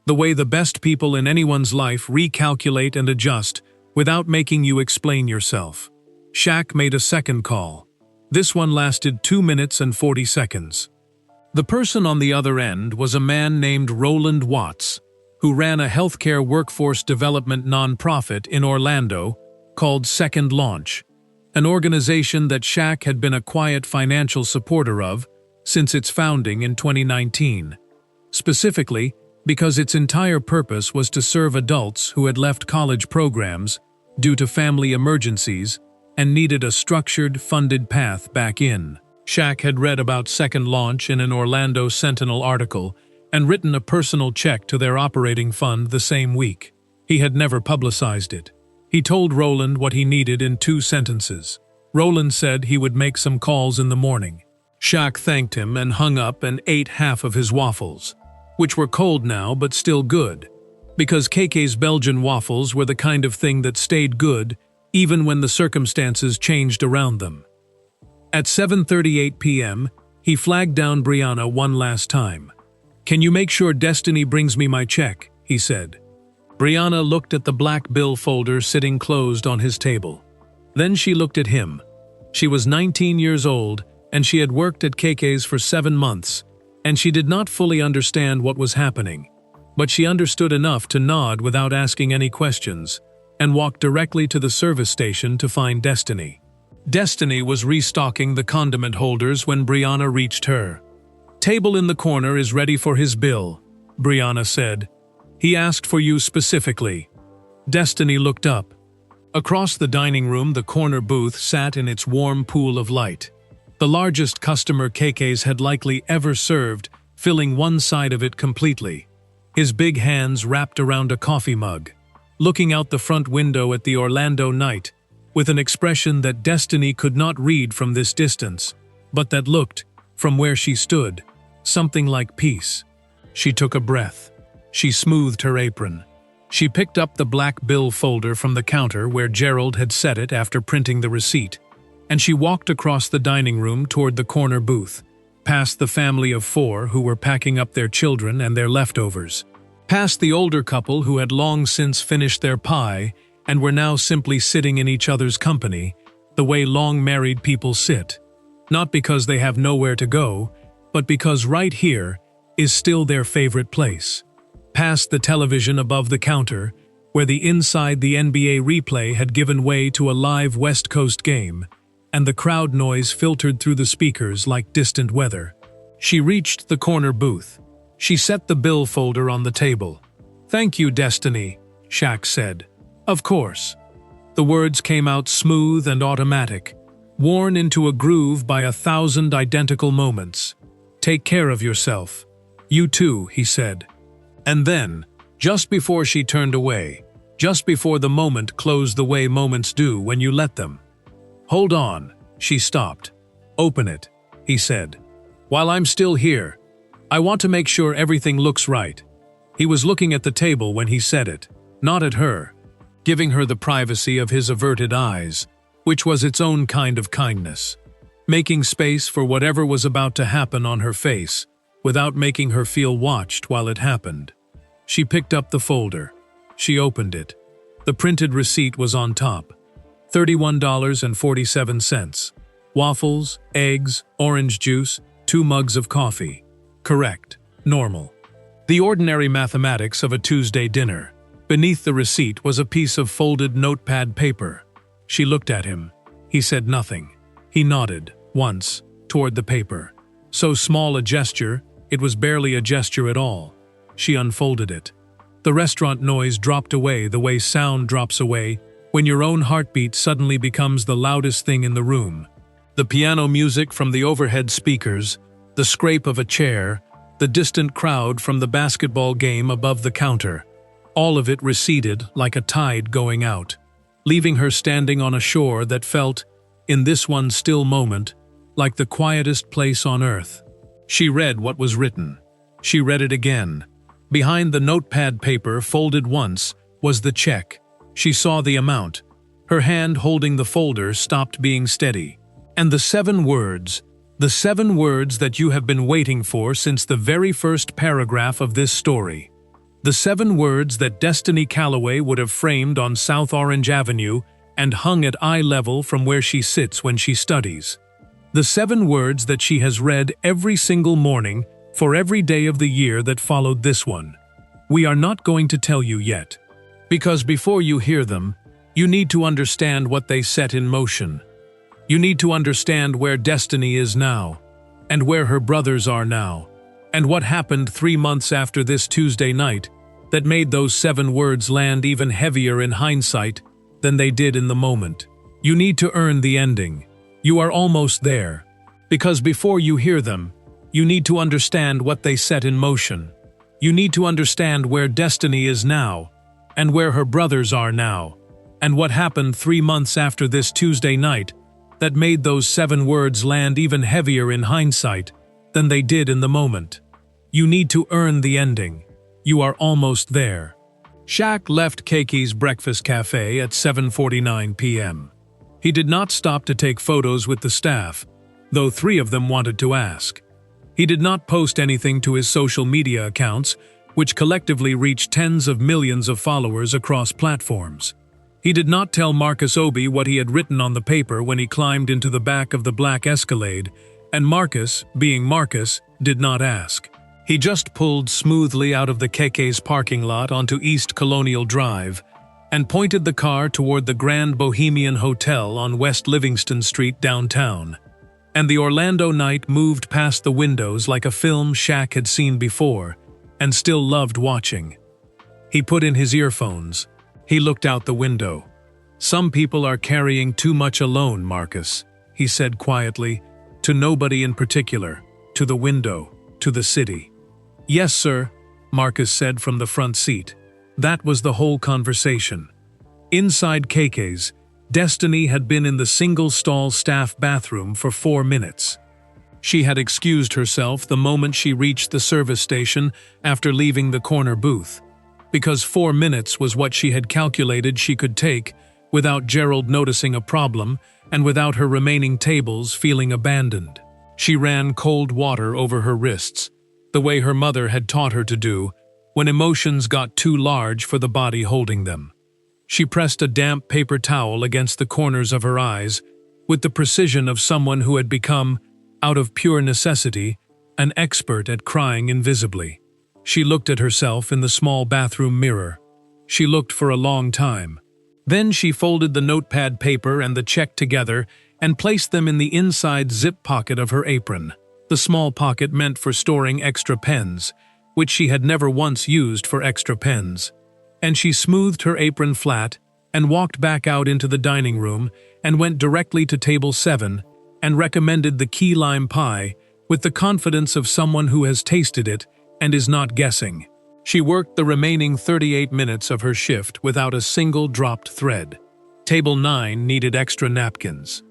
Speaker 1: The way the best people in anyone's life recalculate and adjust without making you explain yourself. Shaq made a second call. This one lasted 2 minutes and 40 seconds. The person on the other end was a man named Roland Watts, who ran a healthcare workforce development nonprofit in Orlando called Second Launch, an organization that Shaq had been a quiet financial supporter of since its founding in 2019, specifically because its entire purpose was to serve adults who had left college programs due to family emergencies and needed a structured, funded path back in. Shaq had read about Second Launch in an Orlando Sentinel article and written a personal check to their operating fund the same week. He had never publicized it. He told Roland what he needed in 2 sentences. Roland said he would make some calls in the morning. Shaq thanked him and hung up and ate half of his waffles, which were cold now but still good, because KK's Belgian waffles were the kind of thing that stayed good even when the circumstances changed around them. At 7:38 p.m., he flagged down Brianna one last time. "Can you make sure Destiny brings me my check?" he said. Brianna looked at the black bill folder sitting closed on his table. Then she looked at him. She was 19 years old, and she had worked at KK's for 7 months, and she did not fully understand what was happening. But she understood enough to nod without asking any questions, and walked directly to the service station to find Destiny. Destiny was restocking the condiment holders when Brianna reached her. "Table in the corner is ready for his bill," Brianna said. "He asked for you specifically." Destiny looked up. Across the dining room, the corner booth sat in its warm pool of light. The largest customer KK's had likely ever served, filling one side of it completely. His big hands wrapped around a coffee mug, looking out the front window at the Orlando night, with an expression that Destiny could not read from this distance, but that looked, from where she stood, something like peace. She took a breath. She smoothed her apron. She picked up the black bill folder from the counter where Gerald had set it after printing the receipt, and she walked across the dining room toward the corner booth, past the family of 4 who were packing up their children and their leftovers, past the older couple who had long since finished their pie and were now simply sitting in each other's company, the way long married people sit, not because they have nowhere to go, but because right here is still their favorite place. Past the television above the counter, where the inside the NBA replay had given way to a live West Coast game, and the crowd noise filtered through the speakers like distant weather. She reached the corner booth. She set the bill folder on the table. "Thank you, Destiny," Shaq said. "Of course." The words came out smooth and automatic, worn into a groove by 1,000 identical moments. "Take care of yourself." "You too," he said. And then, just before she turned away, just before the moment closed the way moments do when you let them. "Hold on," she stopped. "Open it," he said. "While I'm still here, I want to make sure everything looks right." He was looking at the table when he said it, not at her, giving her the privacy of his averted eyes, which was its own kind of kindness, making space for whatever was about to happen on her face, without making her feel watched while it happened. She picked up the folder. She opened it. The printed receipt was on top. $31.47. Waffles, eggs, orange juice, 2 mugs of coffee. Correct. Normal. The ordinary mathematics of a Tuesday dinner. Beneath the receipt was a piece of folded notepad paper. She looked at him. He said nothing. He nodded, once, toward the paper. So small a gesture, it was barely a gesture at all. She unfolded it. The restaurant noise dropped away the way sound drops away when your own heartbeat suddenly becomes the loudest thing in the room. The piano music from the overhead speakers, the scrape of a chair, the distant crowd from the basketball game above the counter. All of it receded like a tide going out, leaving her standing on a shore that felt, in this one still moment, like the quietest place on earth. She read what was written. She read it again. Behind the notepad paper, folded once, was the check. She saw the amount. Her hand holding the folder stopped being steady. And the 7 words that you have been waiting for since the very first paragraph of this story. The 7 words that Destiny Calloway would have framed on South Orange Avenue and hung at eye level from where she sits when she studies. The 7 words that she has read every single morning for every day of the year that followed this one. We are not going to tell you yet, because before you hear them, you need to understand what they set in motion. You need to understand where Destiny is now, and where her brothers are now, and what happened 3 months after this Tuesday night that made those 7 words land even heavier in hindsight than they did in the moment. You need to earn the ending. You are almost there, because before you hear them, you need to understand what they set in motion. You need to understand where Destiny is now, and where her brothers are now, and what happened 3 months after this Tuesday night that made those 7 words land even heavier in hindsight than they did in the moment. You need to earn the ending. You are almost there. Shaq left KK's Breakfast Cafe at 7:49 p.m. He did not stop to take photos with the staff, though 3 of them wanted to ask. He did not post anything to his social media accounts, which collectively reached tens of millions of followers across platforms. He did not tell Marcus Obi what he had written on the paper when he climbed into the back of the black Escalade, and Marcus, being Marcus, did not ask. He just pulled smoothly out of the Keke's parking lot onto East Colonial Drive and pointed the car toward the Grand Bohemian Hotel on West Livingston Street downtown. And the Orlando night moved past the windows like a film Shaq had seen before and still loved watching. He put in his earphones. He looked out the window. "Some people are carrying too much alone, Marcus," he said quietly, to nobody in particular, to the window, to the city. "Yes, sir," Marcus said from the front seat. That was the whole conversation. Inside Keke's, Destiny had been in the single-stall staff bathroom for 4 minutes. She had excused herself the moment she reached the service station after leaving the corner booth, because 4 minutes was what she had calculated she could take without Gerald noticing a problem and without her remaining tables feeling abandoned. She ran cold water over her wrists, the way her mother had taught her to do when emotions got too large for the body holding them. She pressed a damp paper towel against the corners of her eyes with the precision of someone who had become, out of pure necessity, an expert at crying invisibly. She looked at herself in the small bathroom mirror. She looked for a long time. Then she folded the notepad paper and the check together and placed them in the inside zip pocket of her apron, the small pocket meant for storing extra pens, which she had never once used for extra pens. And she smoothed her apron flat and walked back out into the dining room and went directly to table 7 and recommended the key lime pie with the confidence of someone who has tasted it and is not guessing. She worked the remaining 38 minutes of her shift without a single dropped thread. Table 9 needed extra napkins.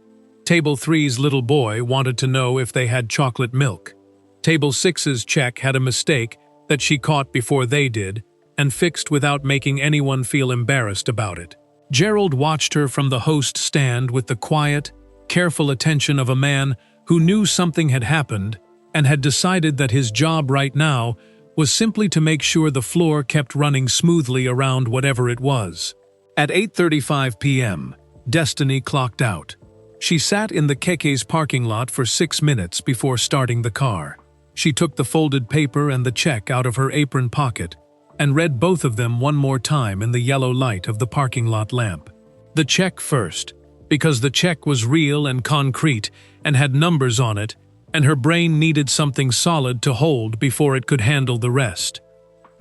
Speaker 1: Table 3's little boy wanted to know if they had chocolate milk. Table 6's check had a mistake that she caught before they did and fixed without making anyone feel embarrassed about it. Gerald watched her from the host stand with the quiet, careful attention of a man who knew something had happened and had decided that his job right now was simply to make sure the floor kept running smoothly around whatever it was. At 8:35 p.m., Destiny clocked out. She sat in the Keke's parking lot for 6 minutes before starting the car. She took the folded paper and the check out of her apron pocket and read both of them one more time in the yellow light of the parking lot lamp. The check first, because the check was real and concrete and had numbers on it, and her brain needed something solid to hold before it could handle the rest.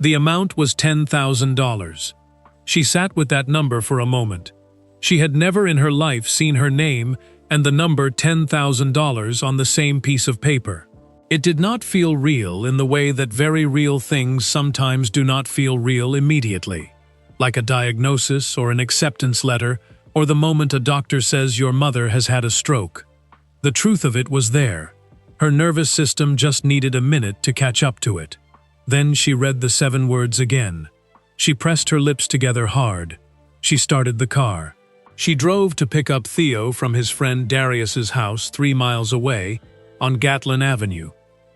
Speaker 1: The amount was $10,000. She sat with that number for a moment. She had never in her life seen her name and the number $10,000 on the same piece of paper. It did not feel real in the way that very real things sometimes do not feel real immediately, like a diagnosis or an acceptance letter or the moment a doctor says your mother has had a stroke. The truth of it was there. Her nervous system just needed a minute to catch up to it. Then she read the 7 words again. She pressed her lips together hard. She started the car. She drove to pick up Theo from his friend Darius's house 3 miles away on Gatlin Avenue.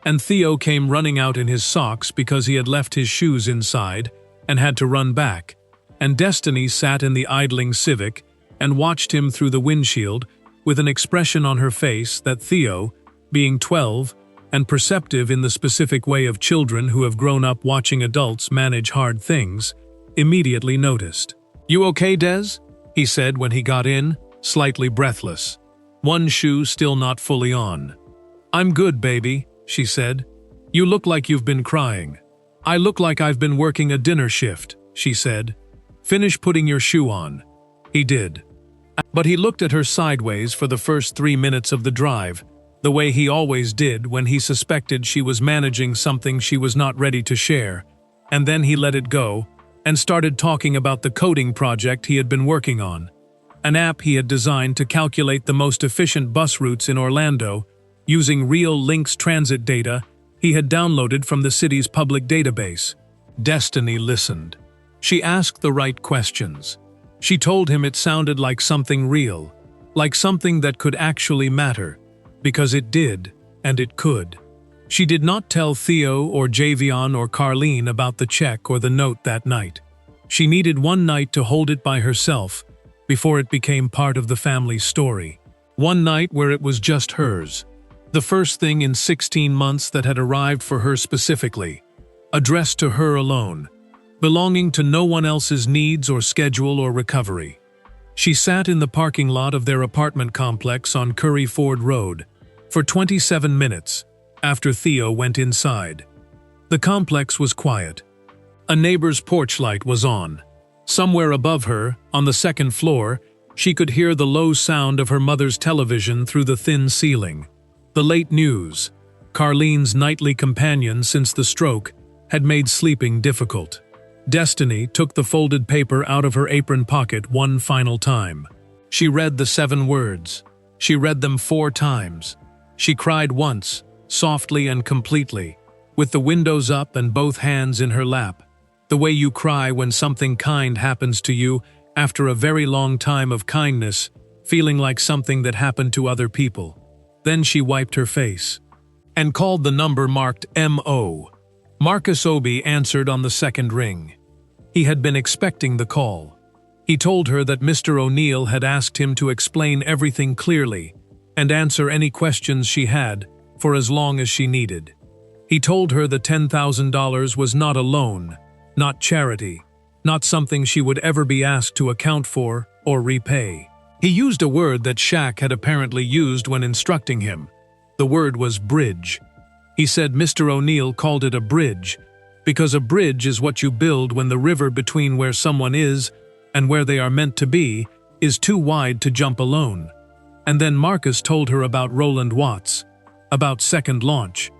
Speaker 1: And Theo came running out in his socks because he had left his shoes inside and had to run back. And Destiny sat in the idling Civic and watched him through the windshield with an expression on her face that Theo, being 12 and perceptive in the specific way of children who have grown up watching adults manage hard things, immediately noticed. "You okay, Des?" he said when he got in, slightly breathless, one shoe still not fully on. "I'm good, baby," she said. "You look like you've been crying." "I look like I've been working a dinner shift," she said. "Finish putting your shoe on." He did. But he looked at her sideways for the first 3 minutes of the drive, the way he always did when he suspected she was managing something she was not ready to share, and then he let it go and started talking about the coding project he had been working on, an app he had designed to calculate the most efficient bus routes in Orlando using real Lynx transit data he had downloaded from the city's public database. Destiny listened. She asked the right questions. She told him it sounded like something real, like something that could actually matter, because it did, and it could. She did not tell Theo or Javion or Carlene about the check or the note that night. She needed one night to hold it by herself before it became part of the family's story. One night where it was just hers. The first thing in 16 months that had arrived for her specifically, addressed to her alone, belonging to no one else's needs or schedule or recovery. She sat in the parking lot of their apartment complex on Curry Ford Road for 27 minutes after Theo went inside. The complex was quiet. A neighbor's porch light was on. Somewhere above her, on the second floor, she could hear the low sound of her mother's television through the thin ceiling. The late news, Carlene's nightly companion since the stroke, had made sleeping difficult. Destiny took the folded paper out of her apron pocket one final time. She read the 7 words. She read them 4 times. She cried once, softly and completely, with the windows up and both hands in her lap, the way you cry when something kind happens to you after a very long time of kindness, feeling like something that happened to other people. Then she wiped her face and called the number marked M.O. Marcus Obi answered on the second ring. He had been expecting the call. He told her that Mr. O'Neill had asked him to explain everything clearly and answer any questions she had for as long as she needed. He told her the $10,000 was not a loan, not charity, not something she would ever be asked to account for or repay. He used a word that Shaq had apparently used when instructing him. The word was bridge. He said Mr. O'Neill called it a bridge because a bridge is what you build when the river between where someone is and where they are meant to be is too wide to jump alone. And then Marcus told her about Roland Watts, about Second Launch,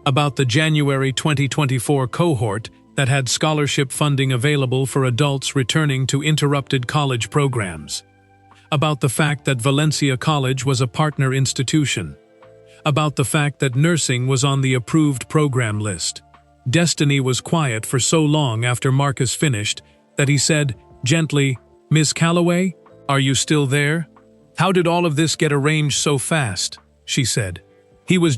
Speaker 1: about the January 2024 cohort that had scholarship funding available for adults returning to interrupted college programs, about the fact that Valencia College was a partner institution, about the fact that nursing was on the approved program list. Destiny was quiet for so long after Marcus finished that he said, gently, "Miss Calloway, are you still there? How did all of this get arranged so fast?" she said. He was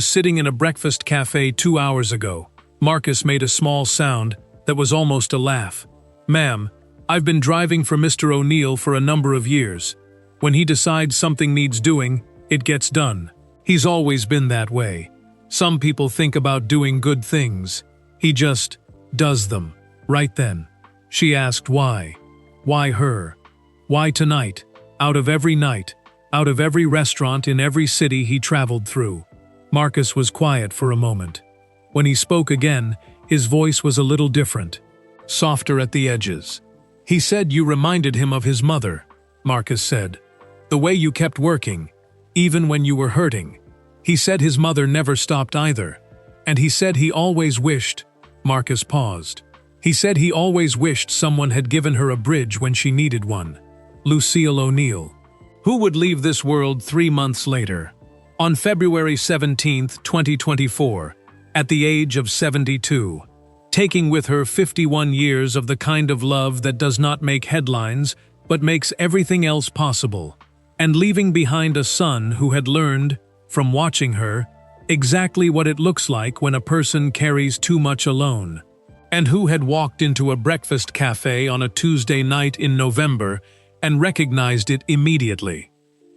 Speaker 1: sitting in a breakfast cafe 2 hours ago. Marcus made a small sound that was almost a laugh. "Ma'am, I've been driving for Mr. O'Neill for a number of years. When he decides something needs doing, it gets done. He's always been that way. Some people think about doing good things. He just does them. Right then." She asked why. Why her? Why tonight? Out of every night, out of every restaurant in every city he traveled through. Marcus was quiet for a moment. When he spoke again, his voice was a little different, softer at the edges. "He said you reminded him of his mother," Marcus said. "The way you kept working, even when you were hurting. He said his mother never stopped either. And he said he always wished," Marcus paused. "He said he always wished someone had given her a bridge when she needed one." Lucille O'Neill, who would leave this world 3 months later, on February 17, 2024, at the age of 72, taking with her 51 years of the kind of love that does not make headlines but makes everything else possible, and leaving behind a son who had learned, from watching her, exactly what it looks like when a person carries too much alone, and who had walked into a breakfast cafe on a Tuesday night in November and recognized it immediately,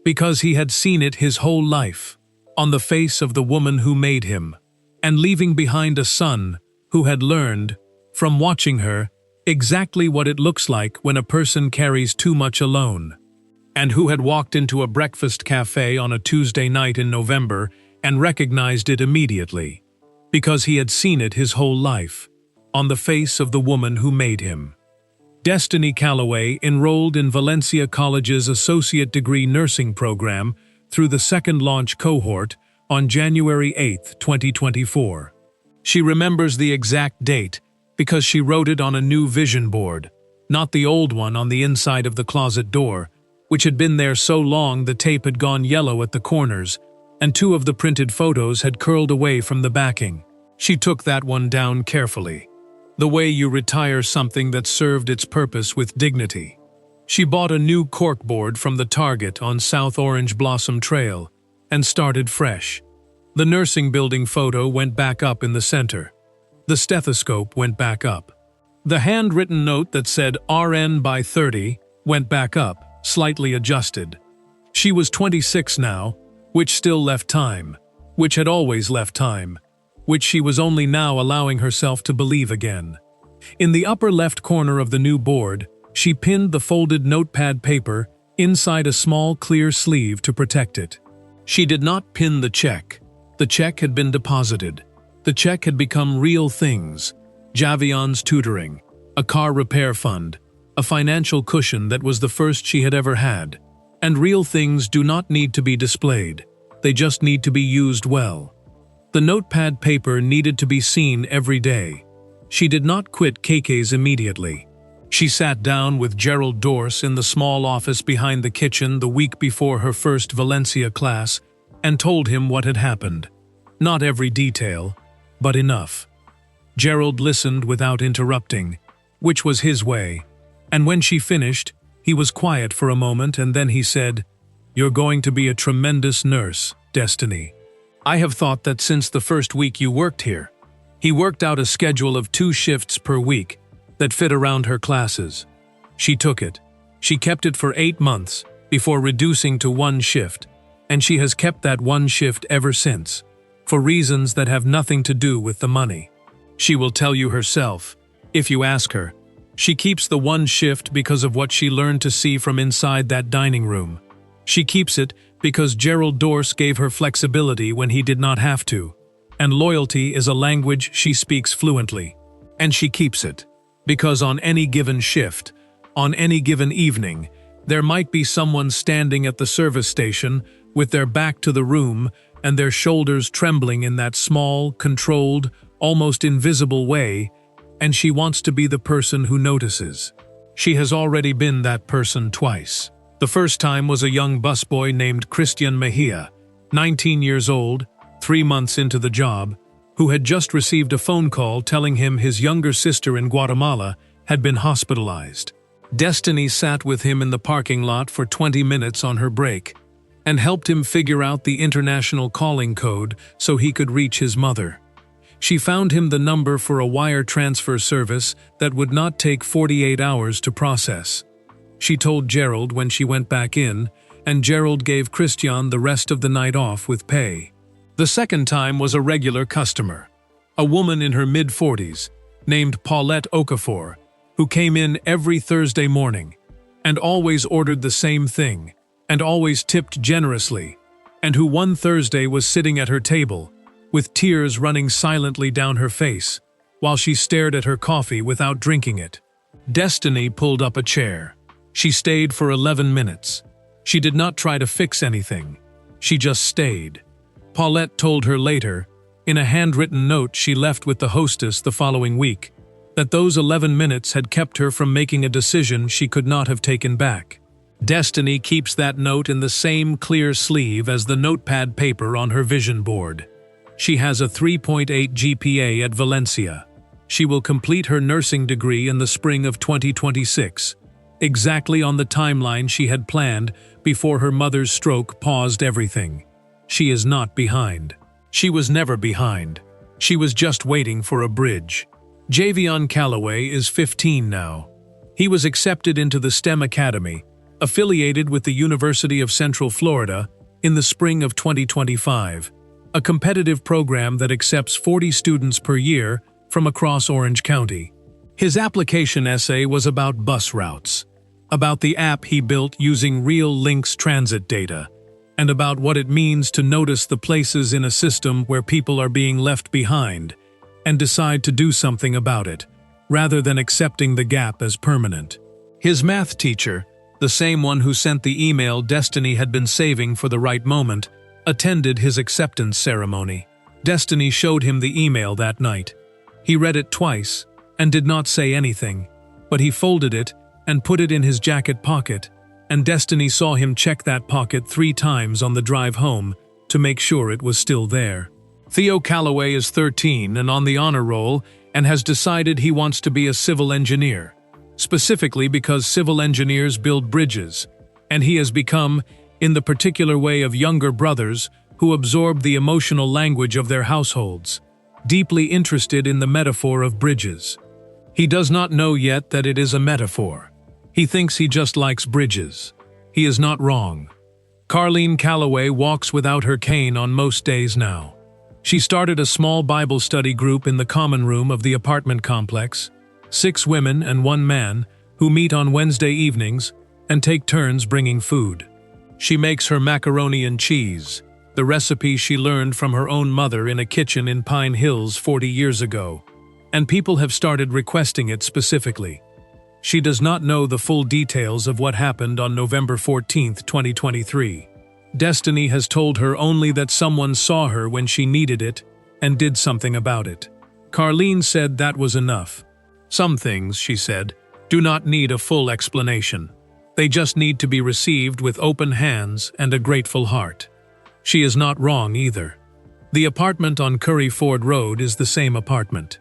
Speaker 1: because he had seen it his whole life, on the face of the woman who made him, and leaving behind a son who had learned, from watching her, exactly what it looks like when a person carries too much alone, and who had walked into a breakfast cafe on a Tuesday night in November and recognized it immediately, because he had seen it his whole life, on the face of the woman who made him. Destiny Calloway enrolled in Valencia College's Associate Degree Nursing program through the Second Launch cohort on January 8, 2024. She remembers the exact date because she wrote it on a new vision board, not the old one on the inside of the closet door, which had been there so long the tape had gone yellow at the corners, and 2 of the printed photos had curled away from the backing. She took that one down carefully. The way you retire something that served its purpose with dignity. She bought a new corkboard from the Target on South Orange Blossom Trail and started fresh. The nursing building photo went back up in the center. The stethoscope went back up. The handwritten note that said RN by 30 went back up, slightly adjusted. She was 26 now, which still left time, which had always left time, which she was only now allowing herself to believe again. In the upper left corner of the new board, she pinned the folded notepad paper inside a small clear sleeve to protect it. She did not pin the check. The check had been deposited. The check had become real things: Javion's tutoring, a car repair fund, a financial cushion that was the first she had ever had. And real things do not need to be displayed. They just need to be used well. The notepad paper needed to be seen every day. She did not quit KK's immediately. She sat down with Gerald Dorse in the small office behind the kitchen the week before her first Valencia class and told him what had happened. Not every detail, but enough. Gerald listened without interrupting, which was his way, and when she finished, he was quiet for a moment and then he said, "You're going to be a tremendous nurse, Destiny. I have thought that since the first week you worked here." He worked out a schedule of 2 shifts per week that fit around her classes. She took it. She kept it for 8 months before reducing to 1 shift, and she has kept that 1 shift ever since, for reasons that have nothing to do with the money. She will tell you herself, if you ask her. She keeps the 1 shift because of what she learned to see from inside that dining room. She keeps it because Gerald Dorse gave her flexibility when he did not have to, and loyalty is a language she speaks fluently. And she keeps it because on any given shift, on any given evening, there might be someone standing at the service station with their back to the room and their shoulders trembling in that small, controlled, almost invisible way, and she wants to be the person who notices. She has already been that person twice. The first time was a young busboy named Christian Mejia, 19 years old, 3 months into the job, who had just received a phone call telling him his younger sister in Guatemala had been hospitalized. Destiny sat with him in the parking lot for 20 minutes on her break and helped him figure out the international calling code so he could reach his mother. She found him the number for a wire transfer service that would not take 48 hours to process. She told Gerald when she went back in, and Gerald gave Christian the rest of the night off with pay. The second time was a regular customer, a woman in her mid-40s, named Paulette Okafor, who came in every Thursday morning, and always ordered the same thing, and always tipped generously, and who one Thursday was sitting at her table, with tears running silently down her face, while she stared at her coffee without drinking it. Destiny pulled up a chair. She stayed for 11 minutes. She did not try to fix anything. She just stayed. Paulette told her later, in a handwritten note she left with the hostess the following week, that those 11 minutes had kept her from making a decision she could not have taken back. Destiny keeps that note in the same clear sleeve as the notepad paper on her vision board. She has a 3.8 GPA at Valencia. She will complete her nursing degree in the spring of 2026, exactly on the timeline she had planned before her mother's stroke paused everything. She is not behind. She was never behind. She was just waiting for a bridge. Javion Calloway is 15 now. He was accepted into the STEM Academy, affiliated with the University of Central Florida, in the spring of 2025. A competitive program that accepts 40 students per year from across Orange County. His application essay was about bus routes, about the app he built using Real Links transit data, and about what it means to notice the places in a system where people are being left behind and decide to do something about it, rather than accepting the gap as permanent. His math teacher, the same one who sent the email Destiny had been saving for the right moment, attended his acceptance ceremony. Destiny showed him the email that night. He read it twice and did not say anything, but he folded it and put it in his jacket pocket, and Destiny saw him check that pocket 3 times on the drive home to make sure it was still there. Theo Calloway is 13 and on the honor roll and has decided he wants to be a civil engineer, specifically because civil engineers build bridges, and he has become, in the particular way of younger brothers who absorb the emotional language of their households, deeply interested in the metaphor of bridges. He does not know yet that it is a metaphor. He thinks he just likes bridges. He is not wrong. Carleen Calloway walks without her cane on most days now. She started a small Bible study group in the common room of the apartment complex, 6 women and 1 man, who meet on Wednesday evenings and take turns bringing food. She makes her macaroni and cheese, the recipe she learned from her own mother in a kitchen in Pine Hills 40 years ago, and people have started requesting it specifically. She does not know the full details of what happened on November 14, 2023. Destiny has told her only that someone saw her when she needed it and did something about it. Carleen said that was enough. Some things, she said, do not need a full explanation. They just need to be received with open hands and a grateful heart. She is not wrong either. The apartment on Curry Ford Road is the same apartment.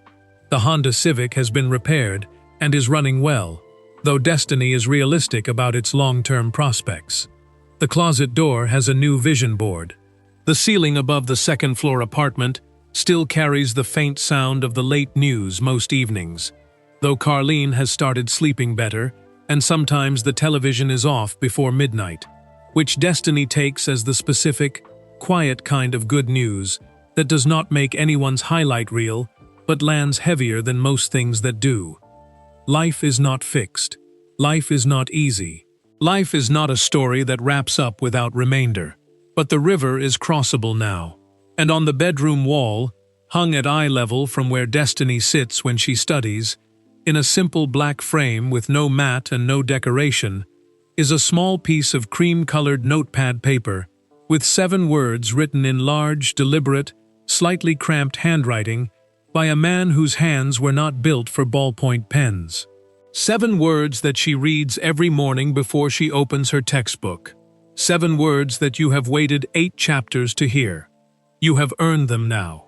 Speaker 1: The Honda Civic has been repaired and is running well, though Destiny is realistic about its long-term prospects. The closet door has a new vision board. The ceiling above the second-floor apartment still carries the faint sound of the late news most evenings, though Carleen has started sleeping better, and sometimes the television is off before midnight, which Destiny takes as the specific, quiet kind of good news that does not make anyone's highlight reel, but lands heavier than most things that do. Life is not fixed. Life is not easy. Life is not a story that wraps up without remainder. But the river is crossable now. And on the bedroom wall, hung at eye level from where Destiny sits when she studies, in a simple black frame with no mat and no decoration, is a small piece of cream-colored notepad paper with 7 words written in large, deliberate, slightly cramped handwriting by a man whose hands were not built for ballpoint pens. 7 words that she reads every morning before she opens her textbook. 7 words that you have waited 8 chapters to hear. You have earned them now.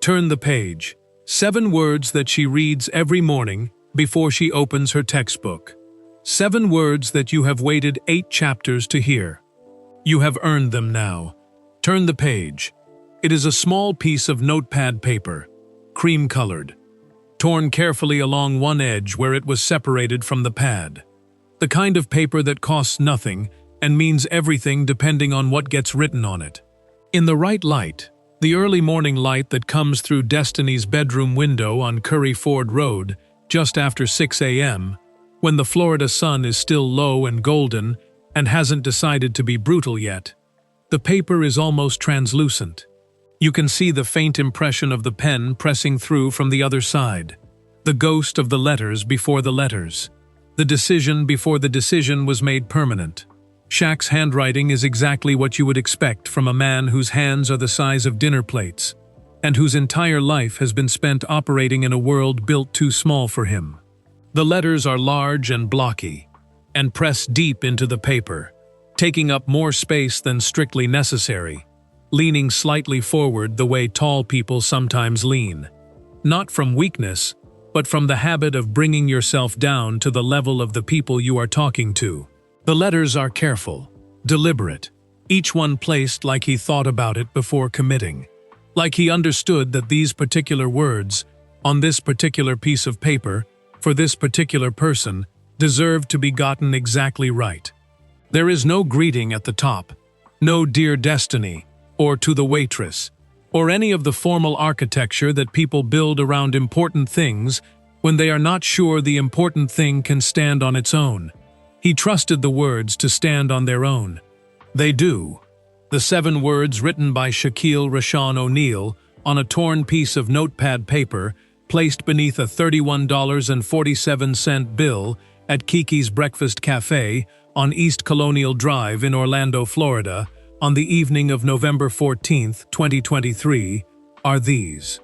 Speaker 1: Turn the page. 7 words that she reads every morning before she opens her textbook. 7 words that you have waited 8 chapters to hear. You have earned them now. Turn the page. It is a small piece of notepad paper, cream-colored, torn carefully along one edge where it was separated from the pad. The kind of paper that costs nothing and means everything depending on what gets written on it. In the right light, the early morning light that comes through Destiny's bedroom window on Curry Ford Road just after 6 a.m., when the Florida sun is still low and golden and hasn't decided to be brutal yet, the paper is almost translucent. You can see the faint impression of the pen pressing through from the other side, the ghost of the letters before the letters. The decision before the decision was made permanent. Shaq's handwriting is exactly what you would expect from a man whose hands are the size of dinner plates, and whose entire life has been spent operating in a world built too small for him. The letters are large and blocky, and press deep into the paper, taking up more space than strictly necessary, leaning slightly forward the way tall people sometimes lean. Not from weakness, but from the habit of bringing yourself down to the level of the people you are talking to. The letters are careful, deliberate, each one placed like he thought about it before committing. Like he understood that these particular words, on this particular piece of paper, for this particular person, deserved to be gotten exactly right. There is no greeting at the top, no Dear Destiny, or To the Waitress, or any of the formal architecture that people build around important things when they are not sure the important thing can stand on its own. He trusted the words to stand on their own. They do. The 7 words written by Shaquille Rashawn O'Neal on a torn piece of notepad paper placed beneath a $31.47 bill at Kiki's Breakfast Cafe on East Colonial Drive in Orlando, Florida, on the evening of November 14, 2023, are these.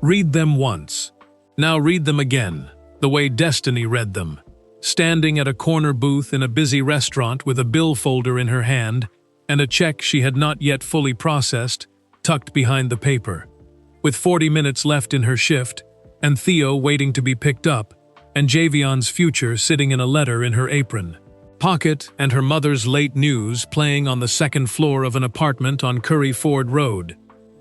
Speaker 1: Read them once. Now read them again, the way Destiny read them. Standing at a corner booth in a busy restaurant with a bill folder in her hand and a check she had not yet fully processed, tucked behind the paper. With 40 minutes left in her shift, and Theo waiting to be picked up, and Javion's future sitting in a letter in her apron. Pocket and her mother's late news playing on the second floor of an apartment on Curry Ford Road,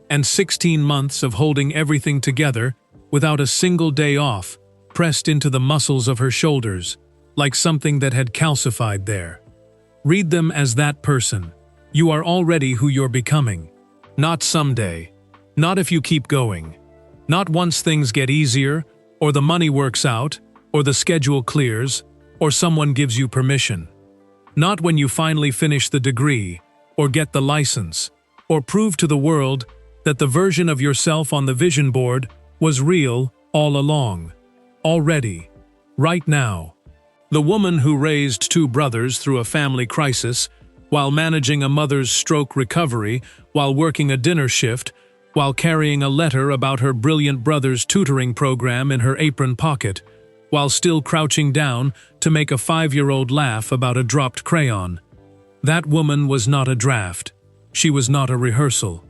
Speaker 1: and 16 months of holding everything together without a single day off pressed into the muscles of her shoulders, like something that had calcified there. Read them as that person. You are already who you're becoming. Not someday. Not if you keep going. Not once things get easier, or the money works out, or the schedule clears, or someone gives you permission. Not when you finally finish the degree, or get the license, or prove to the world that the version of yourself on the vision board was real all along. Already. Right now. The woman who raised 2 brothers through a family crisis, while managing a mother's stroke recovery, while working a dinner shift, while carrying a letter about her brilliant brother's tutoring program in her apron pocket, while still crouching down to make a 5-year-old laugh about a dropped crayon. That woman was not a draft. She was not a rehearsal.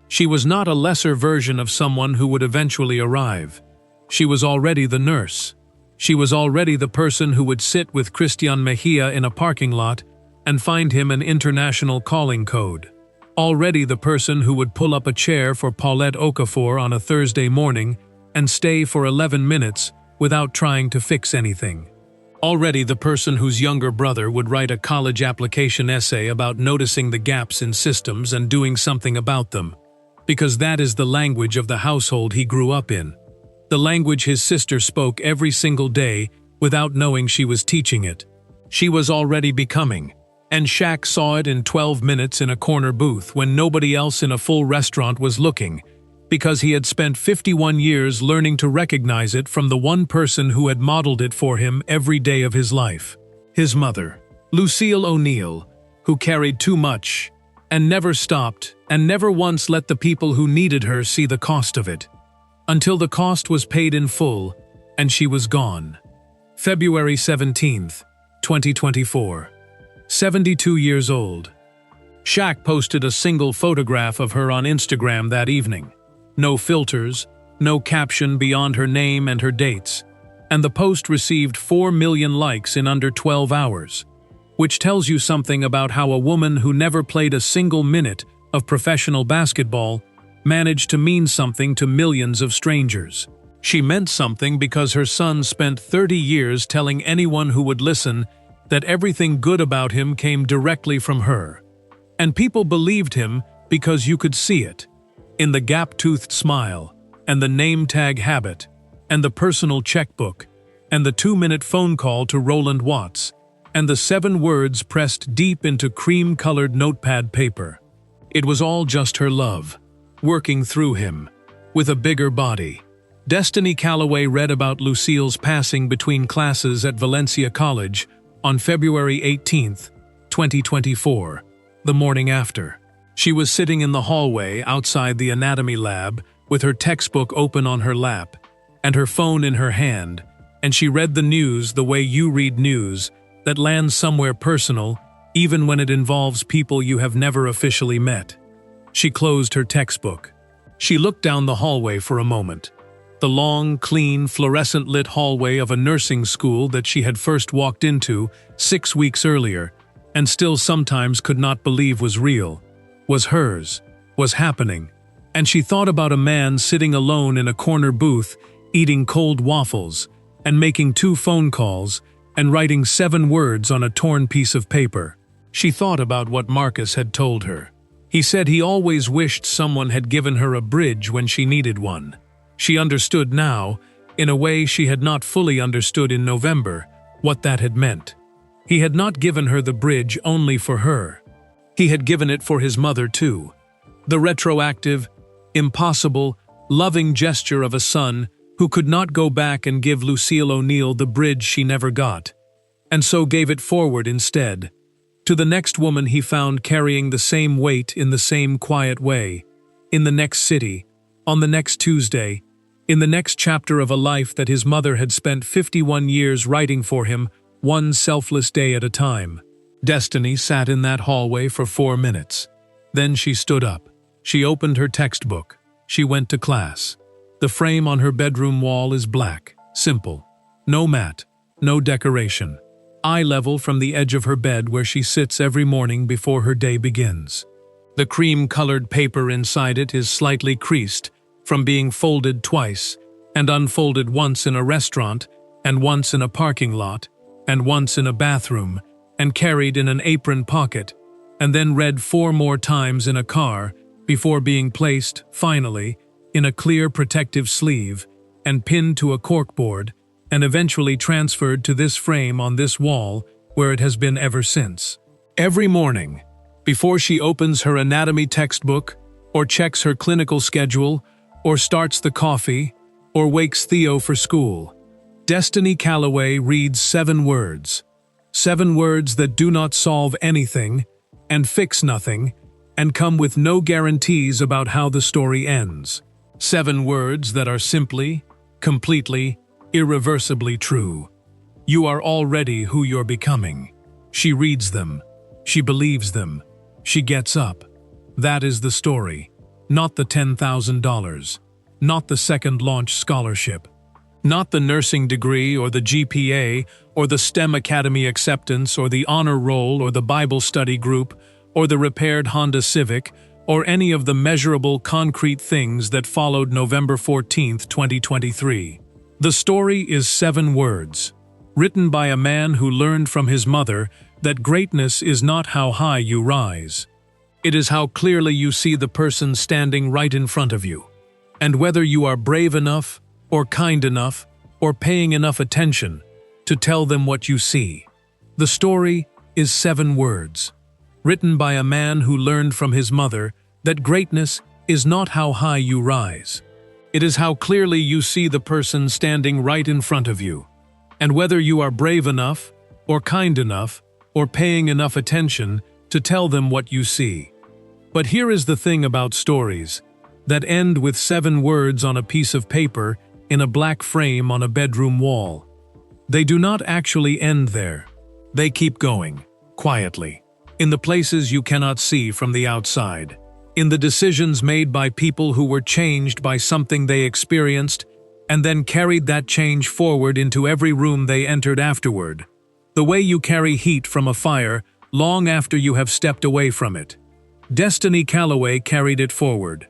Speaker 1: She was not a lesser version of someone who would eventually arrive. She was already the nurse. She was already the person who would sit with Christian Mejia in a parking lot and find him an international calling code. Already the person who would pull up a chair for Paulette Okafor on a Thursday morning and stay for 11 minutes without trying to fix anything. Already the person whose younger brother would write a college application essay about noticing the gaps in systems and doing something about them, because that is the language of the household he grew up in. The language his sister spoke every single day without knowing she was teaching it. She was already becoming, and Shaq saw it in 12 minutes in a corner booth when nobody else in a full restaurant was looking, because he had spent 51 years learning to recognize it from the one person who had modeled it for him every day of his life. His mother, Lucille O'Neill, who carried too much, and never stopped, and never once let the people who needed her see the cost of it. Until the cost was paid in full, and she was gone. February 17th, 2024. 72 years old. Shaq posted a single photograph of her on Instagram that evening. No filters, no caption beyond her name and her dates, and the post received 4 million likes in under 12 hours, which tells you something about how a woman who never played a single minute of professional basketball managed to mean something to millions of strangers. She meant something because her son spent 30 years telling anyone who would listen that everything good about him came directly from her. And people believed him because you could see it. In the gap-toothed smile, and the name tag habit, and the personal checkbook, and the 2-minute phone call to Roland Watts, and the 7 words pressed deep into cream-colored notepad paper. It was all just her love, working through him, with a bigger body. Destiny Calloway read about Lucille's passing between classes at Valencia College on February 18, 2024, the morning after. She was sitting in the hallway outside the anatomy lab with her textbook open on her lap and her phone in her hand, and she read the news the way you read news that lands somewhere personal, even when it involves people you have never officially met. She closed her textbook. She looked down the hallway for a moment. The long, clean, fluorescent-lit hallway of a nursing school that she had first walked into 6 weeks earlier, and still sometimes could not believe was real, was hers, was happening. And she thought about a man sitting alone in a corner booth, eating cold waffles, and making 2 phone calls, and writing 7 words on a torn piece of paper. She thought about what Marcus had told her. He said he always wished someone had given her a bridge when she needed one. She understood now, in a way she had not fully understood in November, what that had meant. He had not given her the bridge only for her. He had given it for his mother too. The retroactive, impossible, loving gesture of a son who could not go back and give Lucille O'Neill the bridge she never got, and so gave it forward instead, to the next woman he found carrying the same weight in the same quiet way, in the next city, on the next Tuesday, in the next chapter of a life that his mother had spent 51 years writing for him, one selfless day at a time. Destiny sat in that hallway for 4 minutes. Then she stood up. She opened her textbook. She went to class. The frame on her bedroom wall is black, simple. No mat, no decoration. eye level from the edge of her bed where she sits every morning before her day begins. The cream-colored paper inside it is slightly creased from being folded twice and unfolded once in a restaurant and once in a parking lot and once in a bathroom and carried in an apron pocket and then read 4 more times in a car before being placed, finally, in a clear protective sleeve and pinned to a corkboard and eventually transferred to this frame on this wall where it has been ever since. Every morning, before she opens her anatomy textbook, or checks her clinical schedule, or starts the coffee, or wakes Theo for school, Destiny Calloway reads 7 words. 7 words that do not solve anything, and fix nothing, and come with no guarantees about how the story ends. 7 words that are simply, completely, irreversibly true. You are already who you're becoming. She reads them. She believes them. She gets up. That is the story. Not the $10,000. Not the second launch scholarship. Not the nursing degree or the GPA or the STEM Academy acceptance or the honor roll or the Bible study group or the repaired Honda Civic or any of the measurable concrete things that followed November 14, 2023. The story is 7 words, written by a man who learned from his mother that greatness is not how high you rise. It is how clearly you see the person standing right in front of you, and whether you are brave enough, or kind enough, or paying enough attention to tell them what you see. The story is 7 words, written by a man who learned from his mother that greatness is not how high you rise. It is how clearly you see the person standing right in front of you, and whether you are brave enough, or kind enough, or paying enough attention to tell them what you see. But here is the thing about stories that end with 7 words on a piece of paper in a black frame on a bedroom wall. They do not actually end there. They keep going, quietly, in the places you cannot see from the outside, in the decisions made by people who were changed by something they experienced and then carried that change forward into every room they entered afterward. The way you carry heat from a fire long after you have stepped away from it. Destiny Calloway carried it forward.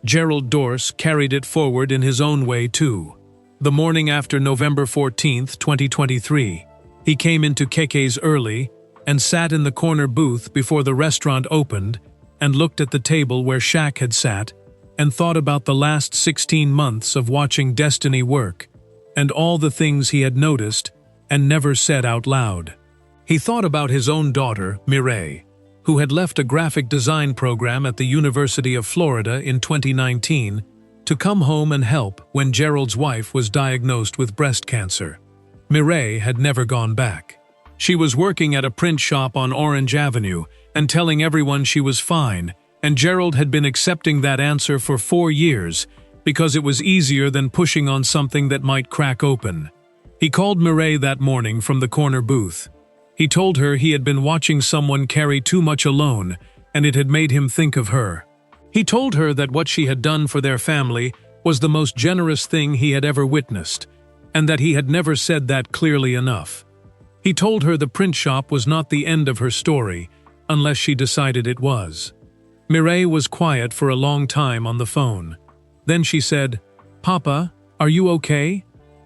Speaker 1: Gerald Dorse carried it forward in his own way too. The morning after November 14, 2023, he came into Keke's early and sat in the corner booth before the restaurant opened and looked at the table where Shaq had sat and thought about the last 16 months of watching Destiny work and all the things he had noticed and never said out loud. He thought about his own daughter, Mireille, who had left a graphic design program at the University of Florida in 2019 to come home and help when Gerald's wife was diagnosed with breast cancer. Mireille had never gone back. She was working at a print shop on Orange Avenue and telling everyone she was fine, and Gerald had been accepting that answer for 4 years because it was easier than pushing on something that might crack open. He called Mireille that morning from the corner booth. He told her he had been watching someone carry too much alone, and it had made him think of her. He told her that what she had done for their family was the most generous thing he had ever witnessed, and that he had never said that clearly enough. He told her the print shop was not the end of her story, unless she decided it was. Mireille was quiet for a long time on the phone. Then she said, "Papa, are you okay?"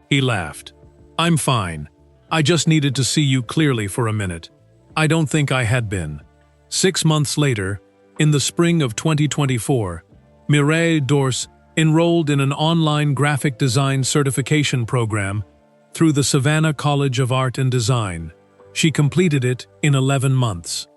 Speaker 1: He laughed. "I'm fine. I just needed to see you clearly for a minute. I don't think I had been." 6 months later, in the spring of 2024, Mireille Dorse enrolled in an online graphic design certification program through the Savannah College of Art and Design. She completed it in 11 months.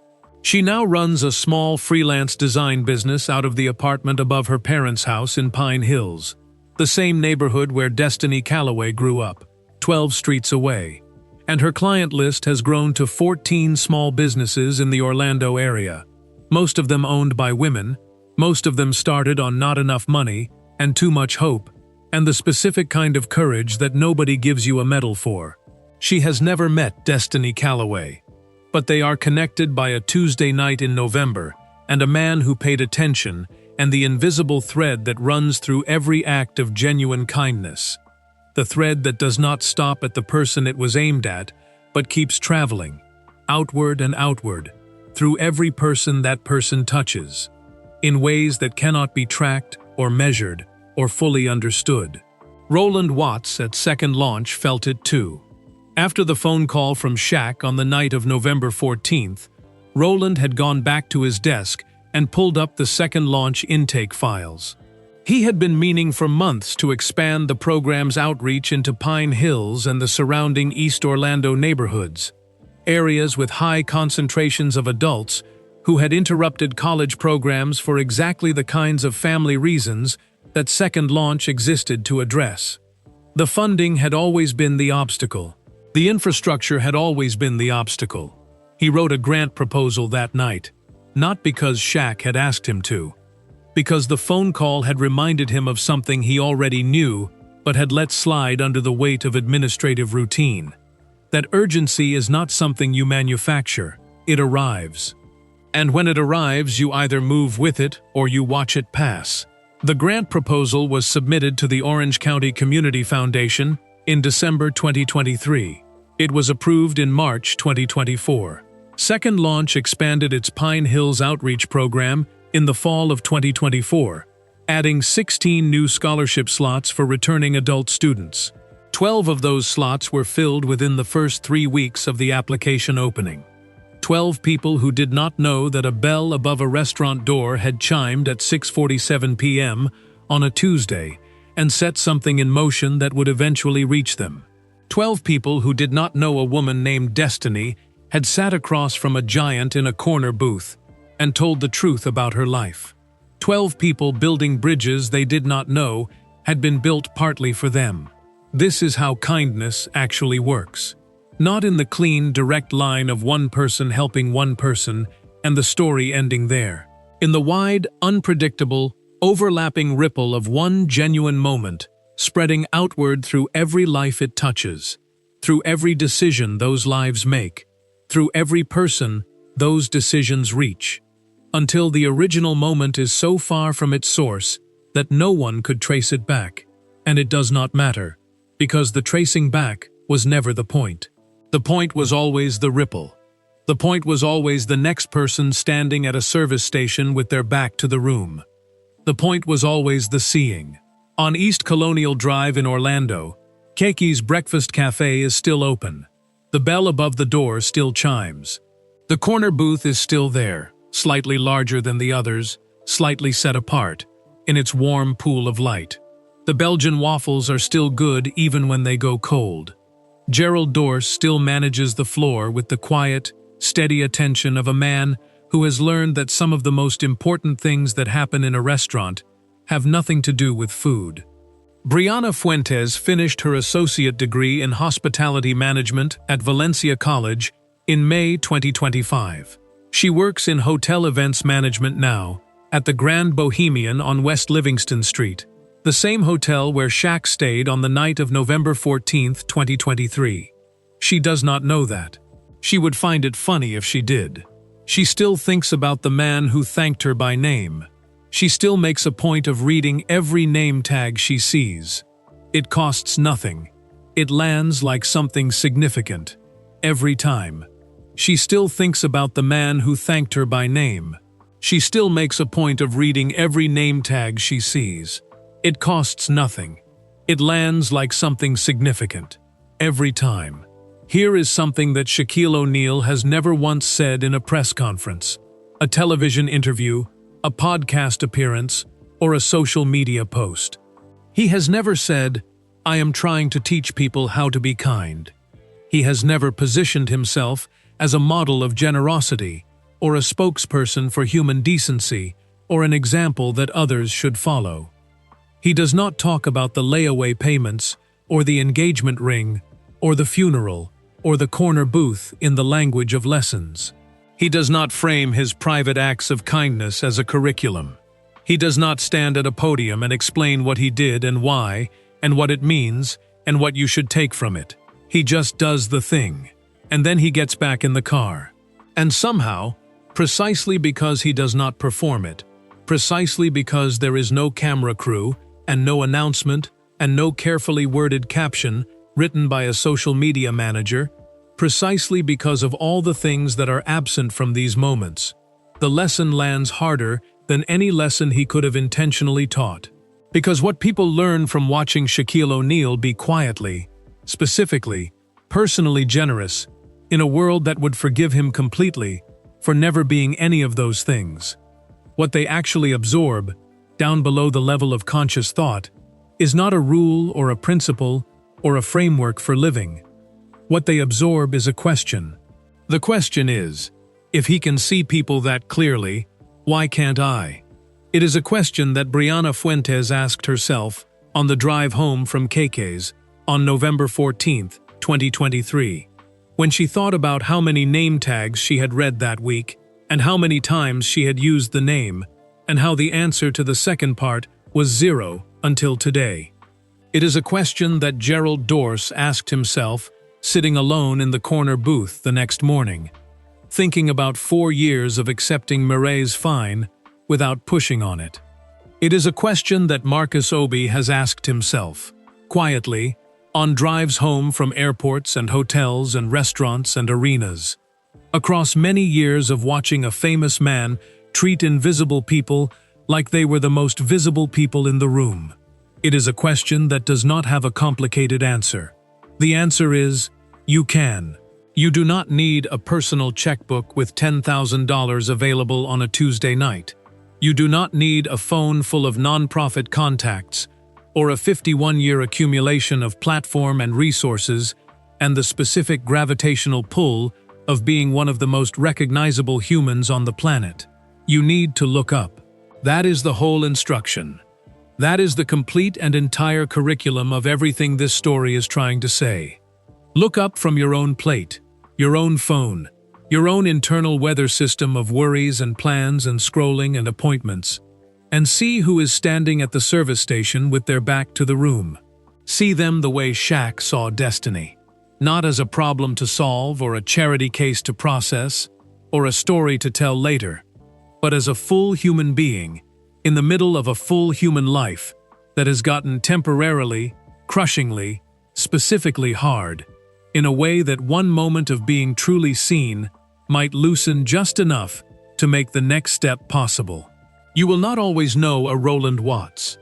Speaker 1: She now runs a small freelance design business out of the apartment above her parents' house in Pine Hills, the same neighborhood where Destiny Calloway grew up, 12 streets away. And her client list has grown to 14 small businesses in the Orlando area, most of them owned by women, most of them started on not enough money and too much hope, and the specific kind of courage that nobody gives you a medal for. She has never met Destiny Calloway, but they are connected by a Tuesday night in November and a man who paid attention and the invisible thread that runs through every act of genuine kindness. The thread that does not stop at the person it was aimed at, but keeps traveling, outward and outward, through every person that person touches, in ways that cannot be tracked or measured or fully understood. Roland Watts at Second Launch felt it too. After the phone call from Shaq on the night of November 14th, Roland had gone back to his desk and pulled up the Second Launch intake files. He had been meaning for months to expand the program's outreach into Pine Hills and the surrounding East Orlando neighborhoods, areas with high concentrations of adults who had interrupted college programs for exactly the kinds of family reasons that Second Launch existed to address. The funding had always been the obstacle. The infrastructure had always been the obstacle. He wrote a grant proposal that night, not because Shaq had asked him to, because the phone call had reminded him of something he already knew but had let slide under the weight of administrative routine. That urgency is not something you manufacture, it arrives. And when it arrives, you either move with it or you watch it pass. The grant proposal was submitted to the Orange County Community Foundation in December 2023. It was approved in March 2024. Second Launch expanded its Pine Hills outreach program in the fall of 2024, adding 16 new scholarship slots for returning adult students. 12 of those slots were filled within the first 3 weeks of the application opening. 12 people who did not know that a bell above a restaurant door had chimed at 6:47 p.m. on a Tuesday and set something in motion that would eventually reach them. 12 people who did not know a woman named Destiny had sat across from a giant in a corner booth and told the truth about her life. 12 people building bridges they did not know had been built partly for them. This is how kindness actually works. Not in the clean, direct line of one person helping one person and the story ending there. In the wide, unpredictable, overlapping ripple of one genuine moment, spreading outward through every life it touches, through every decision those lives make, through every person those decisions reach, until the original moment is so far from its source that no one could trace it back. And it does not matter, because the tracing back was never the point. The point was always the ripple. The point was always the next person standing at a service station with their back to the room. The point was always the seeing. On East Colonial Drive in Orlando, Keki's Breakfast Cafe is still open. The bell above the door still chimes. The corner booth is still there, slightly larger than the others, slightly set apart, in its warm pool of light. The Belgian waffles are still good even when they go cold. Gerald Dorse still manages the floor with the quiet, steady attention of a man who has learned that some of the most important things that happen in a restaurant have nothing to do with food. Brianna Fuentes finished her associate degree in hospitality management at Valencia College in May 2025. She works in hotel events management now at the Grand Bohemian on West Livingston Street, the same hotel where Shaq stayed on the night of November 14, 2023. She does not know that. She would find it funny if she did. She still thinks about the man who thanked her by name. She still makes a point of reading every name tag she sees. It costs nothing. It lands like something significant. Every time. She still thinks about the man who thanked her by name. She still makes a point of reading every name tag she sees. It costs nothing. It lands like something significant. Every time. Here is something that Shaquille O'Neal has never once said in a press conference, a television interview, a podcast appearance, or a social media post. He has never said, "I am trying to teach people how to be kind." He has never positioned himself as a model of generosity, or a spokesperson for human decency, or an example that others should follow. He does not talk about the layaway payments, or the engagement ring, or the funeral, or the corner booth in the language of lessons. He does not frame his private acts of kindness as a curriculum. He does not stand at a podium and explain what he did and why, and what it means, and what you should take from it. He just does the thing, and then he gets back in the car. And somehow, precisely because he does not perform it, precisely because there is no camera crew, and no announcement, and no carefully worded caption written by a social media manager, precisely because of all the things that are absent from these moments. The lesson lands harder than any lesson he could have intentionally taught. Because what people learn from watching Shaquille O'Neal be quietly, specifically, personally generous, in a world that would forgive him completely for never being any of those things. What they actually absorb, down below the level of conscious thought, is not a rule or a principle or a framework for living. What they absorb is a question. The question is, if he can see people that clearly, why can't I? It is a question that Brianna Fuentes asked herself on the drive home from KK's on November 14, 2023. When she thought about how many name tags she had read that week, and how many times she had used the name, and how the answer to the second part was 0 until today. It is a question that Gerald Dorse asked himself, sitting alone in the corner booth the next morning, thinking about 4 years of accepting Murray's fine without pushing on it. It is a question that Marcus Obi has asked himself, quietly, on drives home from airports and hotels and restaurants and arenas. Across many years of watching a famous man treat invisible people like they were the most visible people in the room. It is a question that does not have a complicated answer. The answer is, you can. You do not need a personal checkbook with $10,000 available on a Tuesday night. You do not need a phone full of nonprofit contacts or a 51-year accumulation of platform and resources and the specific gravitational pull of being one of the most recognizable humans on the planet. You need to look up. That is the whole instruction. That is the complete and entire curriculum of everything this story is trying to say. Look up from your own plate, your own phone, your own internal weather system of worries and plans and scrolling and appointments, and see who is standing at the service station with their back to the room. See them the way Shaq saw destiny, not as a problem to solve or a charity case to process or a story to tell later, but as a full human being in the middle of a full human life that has gotten temporarily, crushingly, specifically hard, in a way that one moment of being truly seen might loosen just enough to make the next step possible. You will not always know a Roland Watts,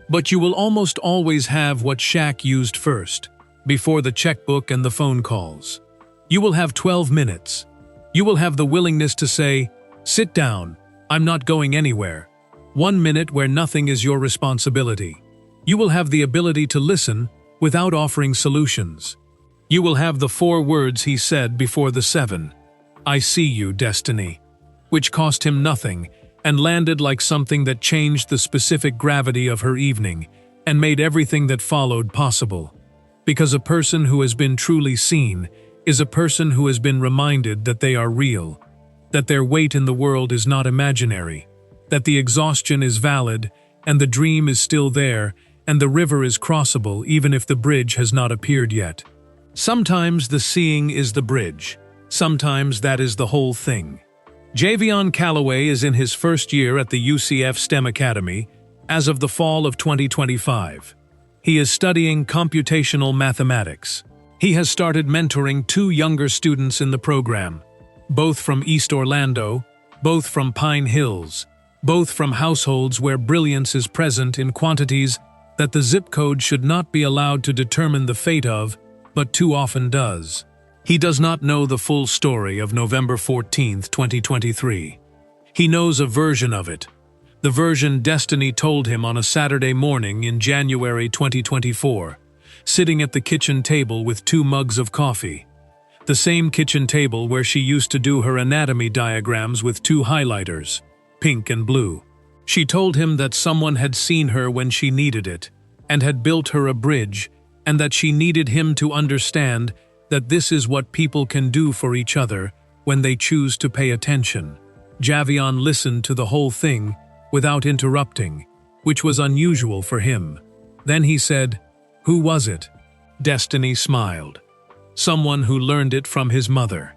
Speaker 1: but you will almost always have what Shaq used first, before the checkbook and the phone calls. You will have 12 minutes. You will have the willingness to say, sit down, I'm not going anywhere. 1 minute where nothing is your responsibility. You will have the ability to listen without offering solutions. You will have the 4 words he said before the 7, I see you, Destiny, which cost him nothing and landed like something that changed the specific gravity of her evening and made everything that followed possible. Because a person who has been truly seen is a person who has been reminded that they are real, that their weight in the world is not imaginary, that the exhaustion is valid and the dream is still there and the river is crossable even if the bridge has not appeared yet. Sometimes the seeing is the bridge. Sometimes that is the whole thing. Javion Calloway is in his first year at the UCF STEM Academy as of the fall of 2025. He is studying computational mathematics. He has started mentoring 2 younger students in the program, both from East Orlando, both from Pine Hills, both from households where brilliance is present in quantities that the zip code should not be allowed to determine the fate of, but too often does. He does not know the full story of November 14, 2023. He knows a version of it, the version Destiny told him on a Saturday morning in January 2024, sitting at the kitchen table with 2 mugs of coffee. The same kitchen table where she used to do her anatomy diagrams with 2 highlighters, pink and blue. She told him that someone had seen her when she needed it, and had built her a bridge, and that she needed him to understand that this is what people can do for each other when they choose to pay attention. Javion listened to the whole thing without interrupting, which was unusual for him. Then he said, "Who was it?" Destiny smiled. "Someone who learned it from his mother."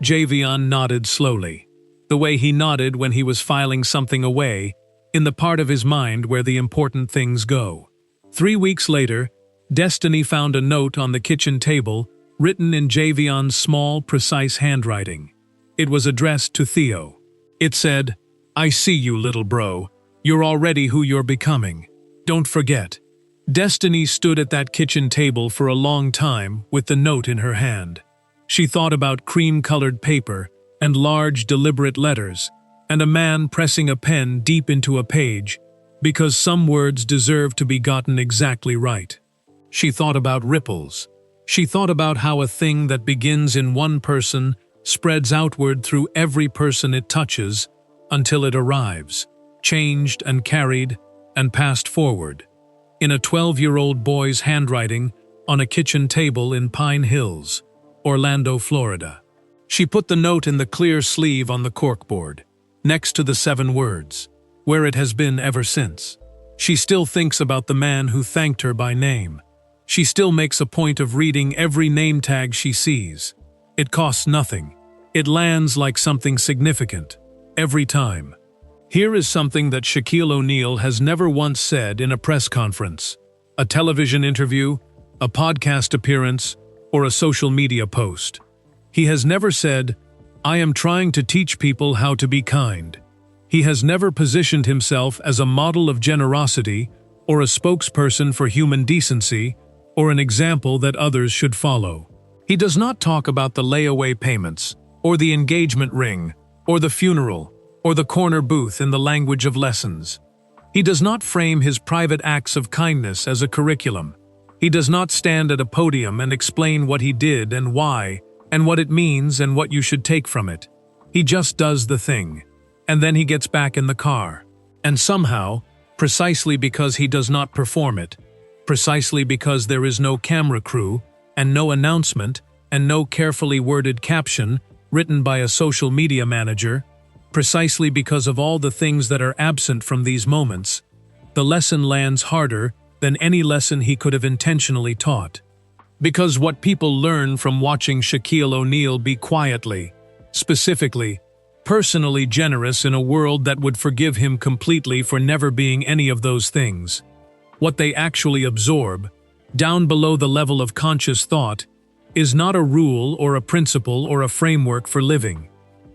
Speaker 1: Javion nodded slowly, the way he nodded when he was filing something away, in the part of his mind where the important things go. 3 weeks later, Destiny found a note on the kitchen table written in Javion's small, precise handwriting. It was addressed to Theo. It said, "I see you, little bro. You're already who you're becoming. Don't forget." Destiny stood at that kitchen table for a long time with the note in her hand. She thought about cream-colored paper and large, deliberate letters, and a man pressing a pen deep into a page, because some words deserve to be gotten exactly right. She thought about ripples. She thought about how a thing that begins in one person spreads outward through every person it touches until it arrives, changed and carried and passed forward, in a 12-year-old boy's handwriting on a kitchen table in Pine Hills, Orlando, Florida. She put the note in the clear sleeve on the corkboard, next to the 7 words, where it has been ever since. She still thinks about the man who thanked her by name. She still makes a point of reading every name tag she sees. It costs nothing. It lands like something significant, every time. Here is something that Shaquille O'Neal has never once said in a press conference, a television interview, a podcast appearance, or a social media post. He has never said, "I am trying to teach people how to be kind." He has never positioned himself as a model of generosity or a spokesperson for human decency or an example that others should follow. He does not talk about the layaway payments or the engagement ring or the funeral or the corner booth in the language of lessons. He does not frame his private acts of kindness as a curriculum. He does not stand at a podium and explain what he did and why, and what it means and what you should take from it. He just does the thing, and then he gets back in the car. And somehow, precisely because he does not perform it, precisely because there is no camera crew, and no announcement, and no carefully worded caption written by a social media manager, precisely because of all the things that are absent from these moments, the lesson lands harder than any lesson he could have intentionally taught. Because what people learn from watching Shaquille O'Neal be quietly, specifically, personally generous in a world that would forgive him completely for never being any of those things. What they actually absorb, down below the level of conscious thought, is not a rule or a principle or a framework for living.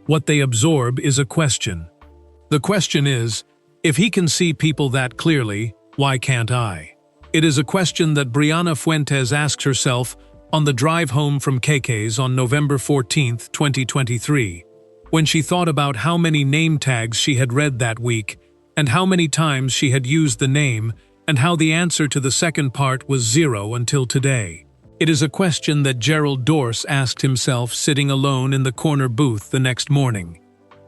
Speaker 1: What they absorb is a question. The question is, if he can see people that clearly, why can't I? It is a question that Brianna Fuentes asked herself on the drive home from KK's on November 14, 2023, when she thought about how many name tags she had read that week and how many times she had used the name and how the answer to the second part was 0 until today. It is a question that Gerald Dorse asked himself sitting alone in the corner booth the next morning,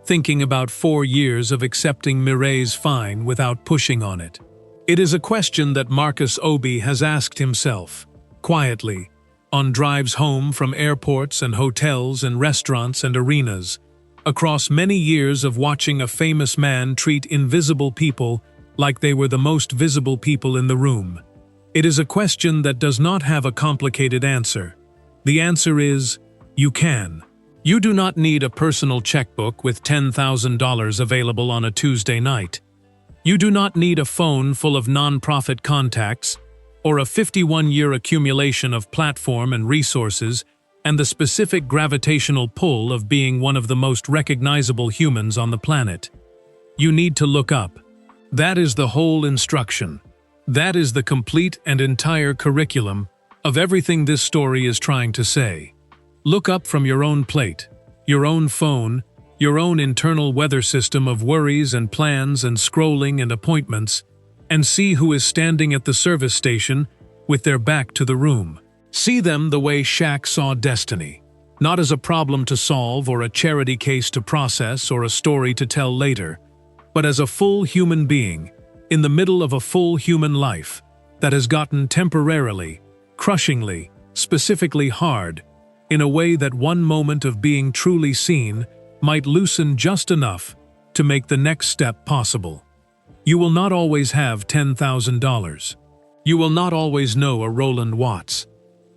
Speaker 1: thinking about 4 years of accepting Mireille's fine without pushing on it. It is a question that Marcus Obi has asked himself, quietly, on drives home from airports and hotels and restaurants and arenas, across many years of watching a famous man treat invisible people like they were the most visible people in the room. It is a question that does not have a complicated answer. The answer is, you can. You do not need a personal checkbook with $10,000 available on a Tuesday night. You do not need a phone full of nonprofit contacts or a 51-year accumulation of platform and resources and the specific gravitational pull of being one of the most recognizable humans on the planet. You need to look up. That is the whole instruction. That is the complete and entire curriculum of everything this story is trying to say. Look up from your own plate, your own phone, your own internal weather system of worries and plans and scrolling and appointments, and see who is standing at the service station with their back to the room. See them the way Shaq saw destiny, not as a problem to solve or a charity case to process or a story to tell later, but as a full human being, in the middle of a full human life that has gotten temporarily, crushingly, specifically hard, in a way that one moment of being truly seen might loosen just enough to make the next step possible. You will not always have $10,000. You will not always know a Roland Watts,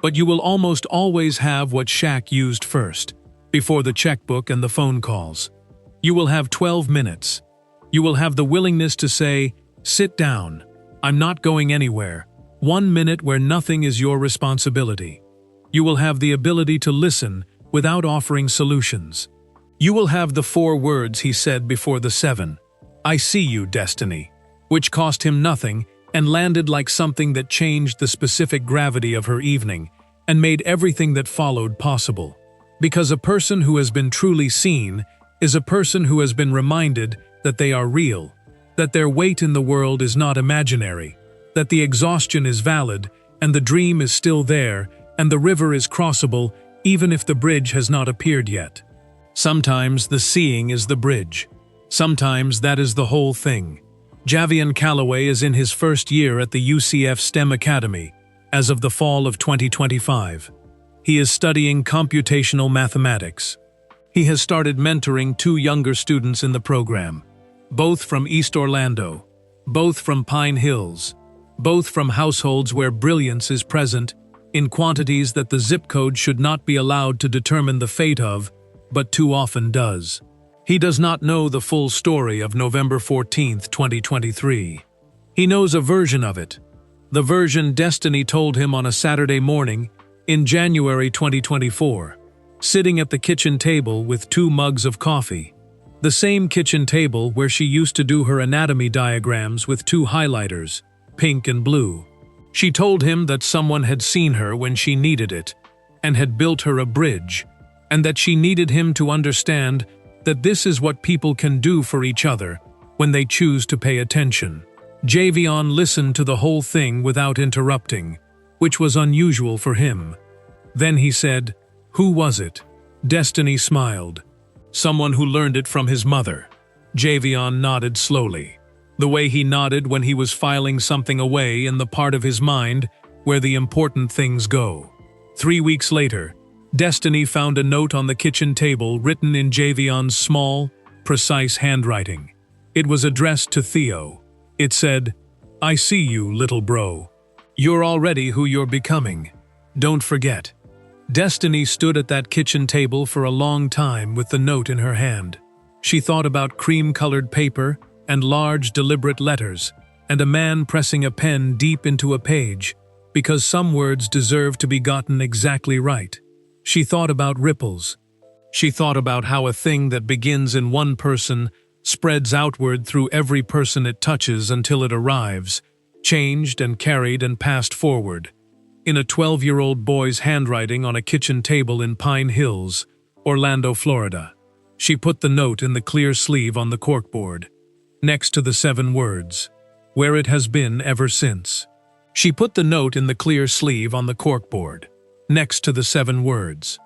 Speaker 1: but you will almost always have what Shaq used first, before the checkbook and the phone calls. You will have 12 minutes. You will have the willingness to say, "Sit down. I'm not going anywhere." 1 minute where nothing is your responsibility. You will have the ability to listen without offering solutions. You will have the 4 words he said before the 7. I see you, Destiny, which cost him nothing and landed like something that changed the specific gravity of her evening and made everything that followed possible. Because a person who has been truly seen is a person who has been reminded that they are real, that their weight in the world is not imaginary, that the exhaustion is valid and the dream is still there and the river is crossable even if the bridge has not appeared yet. Sometimes the seeing is the bridge. Sometimes that is the whole thing. Javion Calloway is in his first year at the UCF STEM Academy, as of the fall of 2025. He is studying computational mathematics. He has started mentoring 2 younger students in the program, both from East Orlando, both from Pine Hills, both from households where brilliance is present in quantities that the zip code should not be allowed to determine the fate of, but too often does. He does not know the full story of November 14, 2023. He knows a version of it, the version Destiny told him on a Saturday morning in January 2024, sitting at the kitchen table with 2 mugs of coffee, the same kitchen table where she used to do her anatomy diagrams with 2 highlighters, pink and blue. She told him that someone had seen her when she needed it and had built her a bridge, and that she needed him to understand that this is what people can do for each other when they choose to pay attention. Javion listened to the whole thing without interrupting, which was unusual for him. Then he said, "Who was it?" Destiny smiled. "Someone who learned it from his mother." Javion nodded slowly, the way he nodded when he was filing something away in the part of his mind where the important things go. 3 weeks later, Destiny found a note on the kitchen table written in Javion's small, precise handwriting. It was addressed to Theo. It said, "I see you, little bro. You're already who you're becoming. Don't forget." Destiny stood at that kitchen table for a long time with the note in her hand. She thought about cream-colored paper and large, deliberate letters, and a man pressing a pen deep into a page, because some words deserve to be gotten exactly right. She thought about ripples. She thought about how a thing that begins in one person spreads outward through every person it touches until it arrives, changed and carried and passed forward, in a 12-year-old boy's handwriting on a kitchen table in Pine Hills, Orlando, Florida. She put the note in the clear sleeve on the corkboard, next to the 7 words, "Where it has been ever since." She put the note in the clear sleeve on the corkboard, next to the 7 words,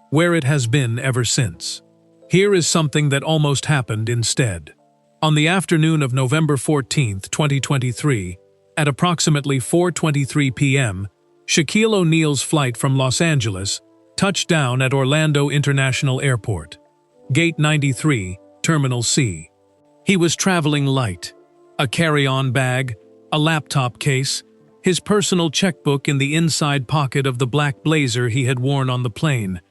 Speaker 1: "Where it has been ever since." Here is something that almost happened instead. On the afternoon of November 14, 2023, at approximately 4:23 p.m., Shaquille O'Neal's flight from Los Angeles touched down at Orlando International Airport, Gate 93, Terminal C. He was traveling light, a carry-on bag, a laptop case, his personal checkbook in the inside pocket of the black blazer he had worn on the plane,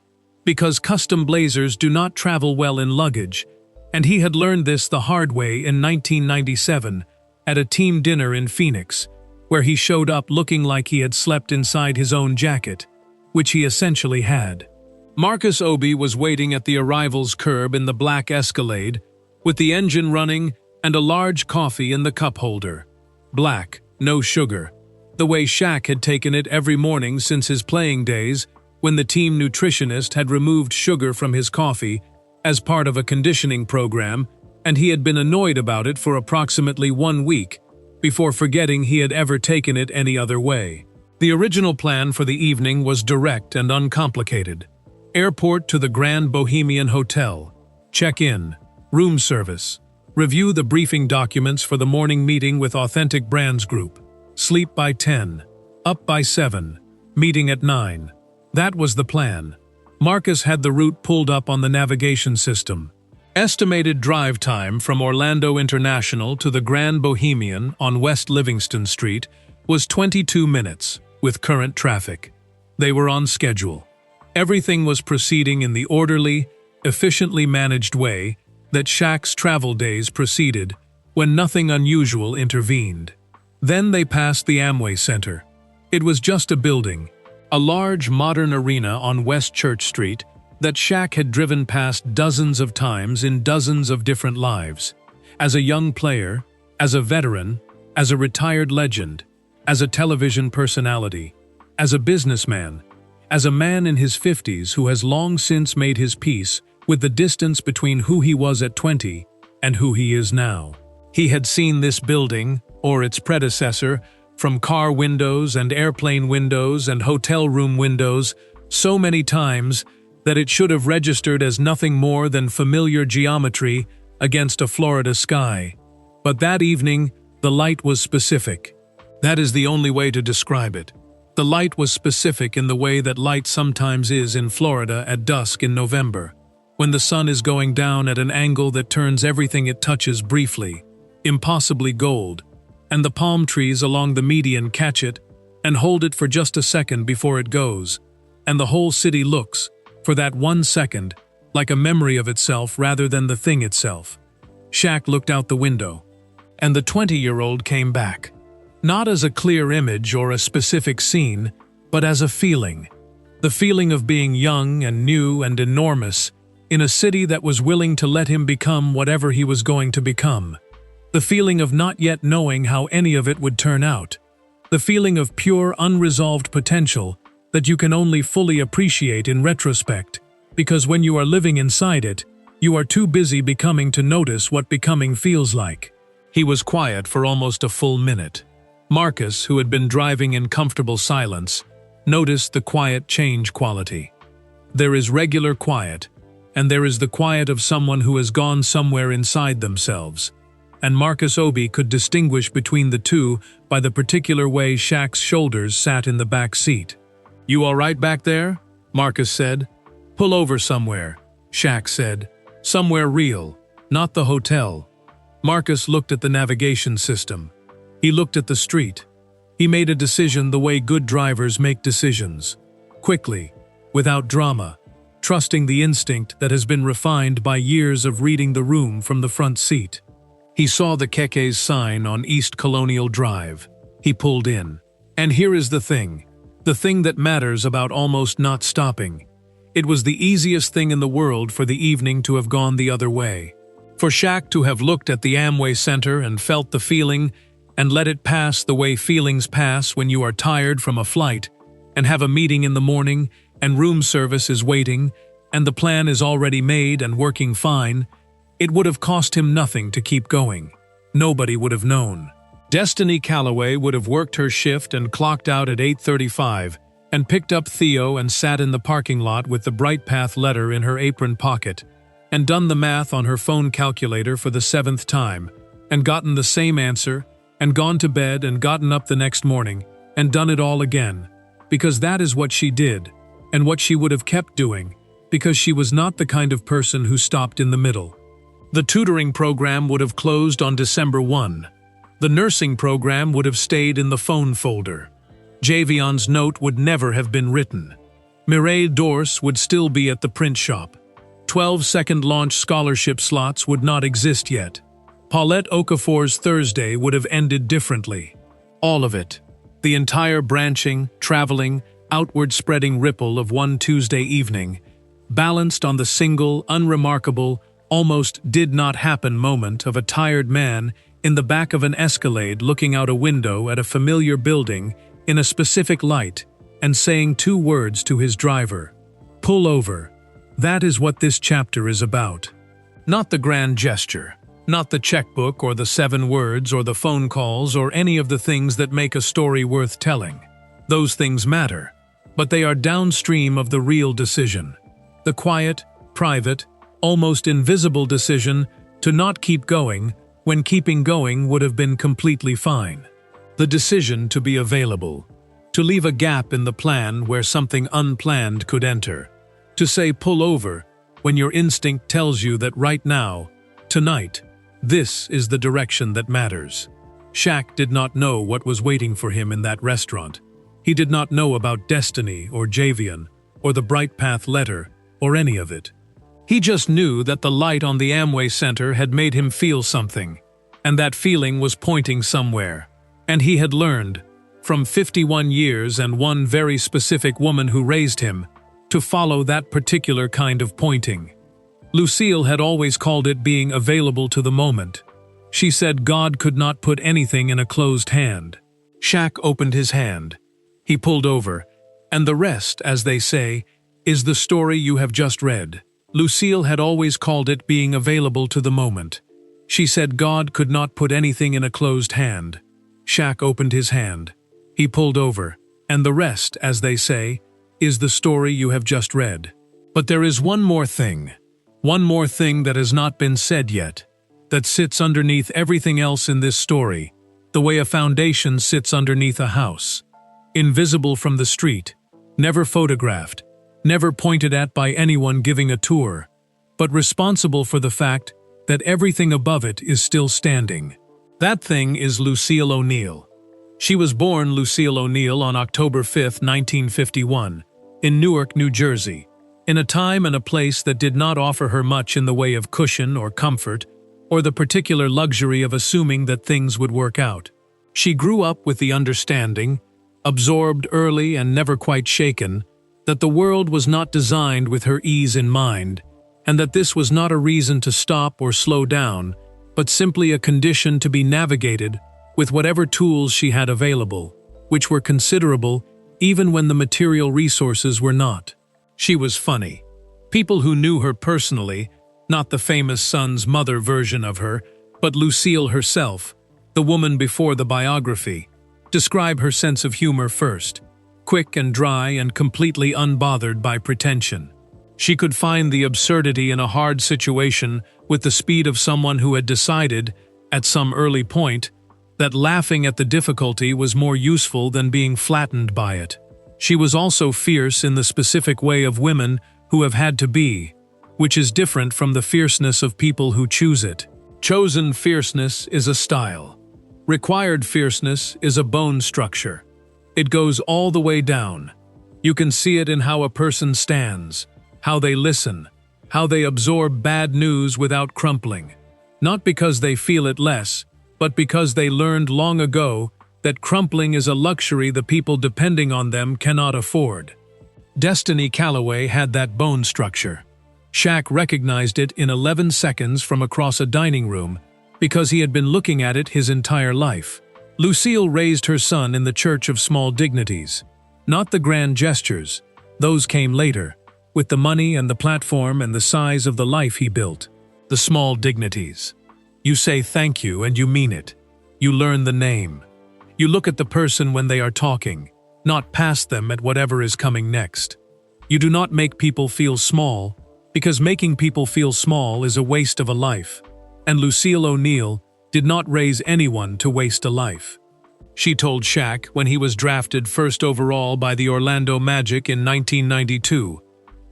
Speaker 1: because custom blazers do not travel well in luggage, and he had learned this the hard way in 1997 at a team dinner in Phoenix, where he showed up looking like he had slept inside his own jacket, which he essentially had. Marcus Obi was waiting at the arrivals curb in the black Escalade, with the engine running and a large coffee in the cup holder. Black, no sugar, the way Shaq had taken it every morning since his playing days, when the team nutritionist had removed sugar from his coffee as part of a conditioning program, and he had been annoyed about it for approximately 1 week before forgetting he had ever taken it any other way. The original plan for the evening was direct and uncomplicated. Airport to the Grand Bohemian Hotel, check-in, room service, review the briefing documents for the morning meeting with Authentic Brands Group, sleep by 10, up by 7, meeting at 9. That was the plan. Marcus had the route pulled up on the navigation system. Estimated drive time from Orlando International to the Grand Bohemian on West Livingston Street was 22 minutes, with current traffic. They were on schedule. Everything was proceeding in the orderly, efficiently managed way that Shaq's travel days proceeded, when nothing unusual intervened. Then they passed the Amway Center. It was just a building. A large, modern arena on West Church Street that Shaq had driven past dozens of times in dozens of different lives. As a young player, as a veteran, as a retired legend, as a television personality, as a businessman, as a man in his 50s who has long since made his peace with the distance between who he was at 20 and who he is now. He had seen this building, or its predecessor, from car windows and airplane windows and hotel room windows so many times that it should have registered as nothing more than familiar geometry against a Florida sky. But that evening, the light was specific. That is the only way to describe it. The light was specific in the way that light sometimes is in Florida at dusk in November, when the sun is going down at an angle that turns everything it touches briefly, impossibly gold, and the palm trees along the median catch it and hold it for just a second before it goes, and the whole city looks, for that 1 second, like a memory of itself rather than the thing itself. Shaq looked out the window, and the 20-year-old came back. Not as a clear image or a specific scene, but as a feeling. The feeling of being young and new and enormous in a city that was willing to let him become whatever he was going to become. The feeling of not yet knowing how any of it would turn out. The feeling of pure, unresolved potential that you can only fully appreciate in retrospect, because when you are living inside it, you are too busy becoming to notice what becoming feels like. He was quiet for almost a full minute. Marcus, who had been driving in comfortable silence, noticed the quiet change quality. There is regular quiet, and there is the quiet of someone who has gone somewhere inside themselves. And Marcus Obi could distinguish between the two by the particular way Shaq's shoulders sat in the back seat. "You all right back there?" Marcus said. "Pull over somewhere," Shaq said. "Somewhere real, not the hotel." Marcus looked at the navigation system. He looked at the street. He made a decision the way good drivers make decisions. Quickly, without drama, trusting the instinct that has been refined by years of reading the room from the front seat. He saw the Keke's sign on East Colonial Drive. He pulled in. And here is the thing that matters about almost not stopping. It was the easiest thing in the world for the evening to have gone the other way. For Shaq to have looked at the Amway Center and felt the feeling and let it pass the way feelings pass when you are tired from a flight and have a meeting in the morning and room service is waiting and the plan is already made and working fine, it would have cost him nothing to keep going. Nobody would have known. Destiny Calloway would have worked her shift and clocked out at 8:35 and picked up Theo and sat in the parking lot with the Bright Path letter in her apron pocket and done the math on her phone calculator for the 7th time and gotten the same answer and gone to bed and gotten up the next morning and done it all again, because that is what she did and what she would have kept doing, because she was not the kind of person who stopped in the middle. The tutoring program would have closed on December 1. The nursing program would have stayed in the phone folder. Javion's note would never have been written. Mireille Dorse would still be at the print shop. 12-second launch scholarship slots would not exist yet. Paulette Okafor's Thursday would have ended differently. All of it. The entire branching, traveling, outward-spreading ripple of one Tuesday evening, balanced on the single, unremarkable, almost did-not-happen moment of a tired man in the back of an Escalade looking out a window at a familiar building in a specific light and saying 2 words to his driver. Pull over. That is what this chapter is about. Not the grand gesture, not the checkbook or the 7 words or the phone calls or any of the things that make a story worth telling. Those things matter, but they are downstream of the real decision. The quiet, private, almost invisible decision to not keep going when keeping going would have been completely fine. The decision to be available, to leave a gap in the plan where something unplanned could enter, to say pull over when your instinct tells you that right now, tonight, this is the direction that matters. Shaq did not know what was waiting for him in that restaurant. He did not know about Destiny or Javion or the Bright Path letter or any of it. He just knew that the light on the Amway Center had made him feel something, and that feeling was pointing somewhere. And he had learned, from 51 years and one very specific woman who raised him, to follow that particular kind of pointing. Lucille had always called it being available to the moment. She said God could not put anything in a closed hand. Shaq opened his hand. He pulled over, and the rest, as they say, is the story you have just read. Lucille had always called it being available to the moment. She said God could not put anything in a closed hand. Shaq opened his hand. He pulled over, and the rest, as they say, is the story you have just read. But there is one more thing that has not been said yet, that sits underneath everything else in this story, the way a foundation sits underneath a house. Invisible from the street, never photographed, never pointed at by anyone giving a tour, but responsible for the fact that everything above it is still standing. That thing is Lucille O'Neill. She was born Lucille O'Neill on October 5, 1951, in Newark, New Jersey, in a time and a place that did not offer her much in the way of cushion or comfort, or the particular luxury of assuming that things would work out. She grew up with the understanding, absorbed early and never quite shaken, that the world was not designed with her ease in mind, and that this was not a reason to stop or slow down, but simply a condition to be navigated with whatever tools she had available, which were considerable even when the material resources were not. She was funny. People who knew her personally, not the famous son's mother version of her, but Lucille herself, the woman before the biography, describe her sense of humor first, quick and dry and completely unbothered by pretension. She could find the absurdity in a hard situation with the speed of someone who had decided, at some early point, that laughing at the difficulty was more useful than being flattened by it. She was also fierce in the specific way of women who have had to be, which is different from the fierceness of people who choose it. Chosen fierceness is a style. Required fierceness is a bone structure. It goes all the way down. You can see it in how a person stands, how they listen, how they absorb bad news without crumpling. Not because they feel it less, but because they learned long ago that crumpling is a luxury the people depending on them cannot afford. Destiny Calloway had that bone structure. Shaq recognized it in 11 seconds from across a dining room because he had been looking at it his entire life. Lucille raised her son in the church of small dignities. Not the grand gestures, those came later, with the money and the platform and the size of the life he built. The small dignities. You say thank you and you mean it. You learn the name. You look at the person when they are talking, not past them at whatever is coming next. You do not make people feel small, because making people feel small is a waste of a life, and Lucille O'Neill did not raise anyone to waste a life. She told Shaq when he was drafted first overall by the Orlando Magic in 1992,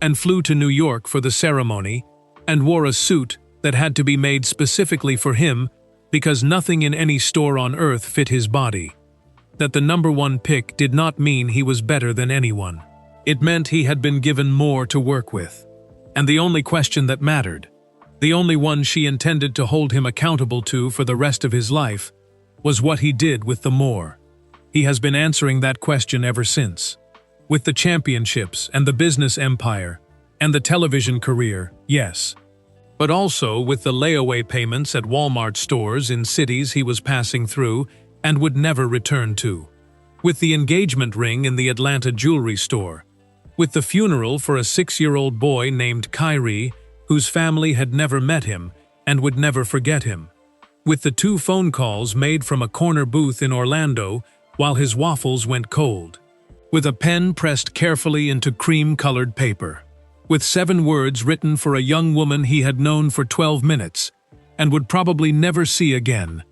Speaker 1: and flew to New York for the ceremony, and wore a suit that had to be made specifically for him because nothing in any store on earth fit his body, that the #1 pick did not mean he was better than anyone. It meant he had been given more to work with. And the only question that mattered, the only one she intended to hold him accountable to for the rest of his life, was what he did with the more. He has been answering that question ever since. With the championships and the business empire and the television career, yes. But also with the layaway payments at Walmart stores in cities he was passing through and would never return to. With the engagement ring in the Atlanta jewelry store. With the funeral for a 6-year-old boy named Kyrie, whose family had never met him and would never forget him. With the 2 phone calls made from a corner booth in Orlando while his waffles went cold. With a pen pressed carefully into cream-colored paper. With 7 words written for a young woman he had known for 12 minutes and would probably never see again.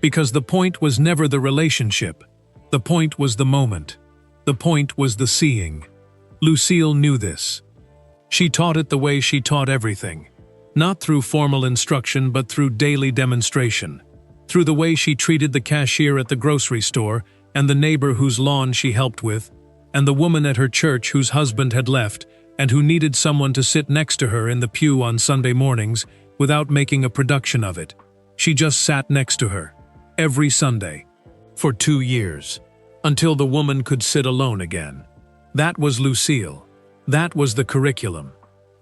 Speaker 1: Because the point was never the relationship. The point was the moment. The point was the seeing. Lucille knew this. She taught it the way she taught everything. Not through formal instruction, but through daily demonstration. Through the way she treated the cashier at the grocery store, and the neighbor whose lawn she helped with, and the woman at her church whose husband had left, and who needed someone to sit next to her in the pew on Sunday mornings without making a production of it. She just sat next to her. Every Sunday. For 2 years. until the woman could sit alone again. That was Lucille. That was the curriculum.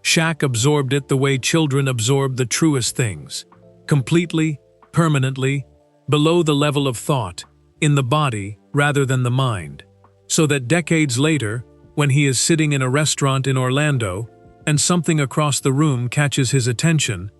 Speaker 1: Shaq absorbed it the way children absorb the truest things. Completely, permanently, below the level of thought, in the body rather than the mind. So that decades later, when he is sitting in a restaurant in Orlando and something across the room catches his attention,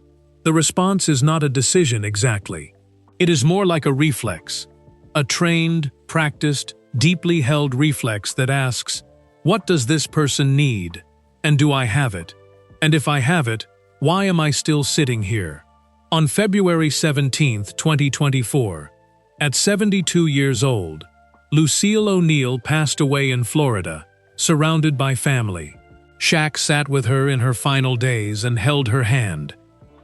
Speaker 1: the response is not a decision exactly. It is more like a reflex. A trained, practiced, deeply held reflex that asks, what does this person need? And do I have it? And if I have it, why am I still sitting here? On February 17, 2024, at 72 years old, Lucille O'Neal passed away in Florida, surrounded by family. Shaq sat with her in her final days and held her hand,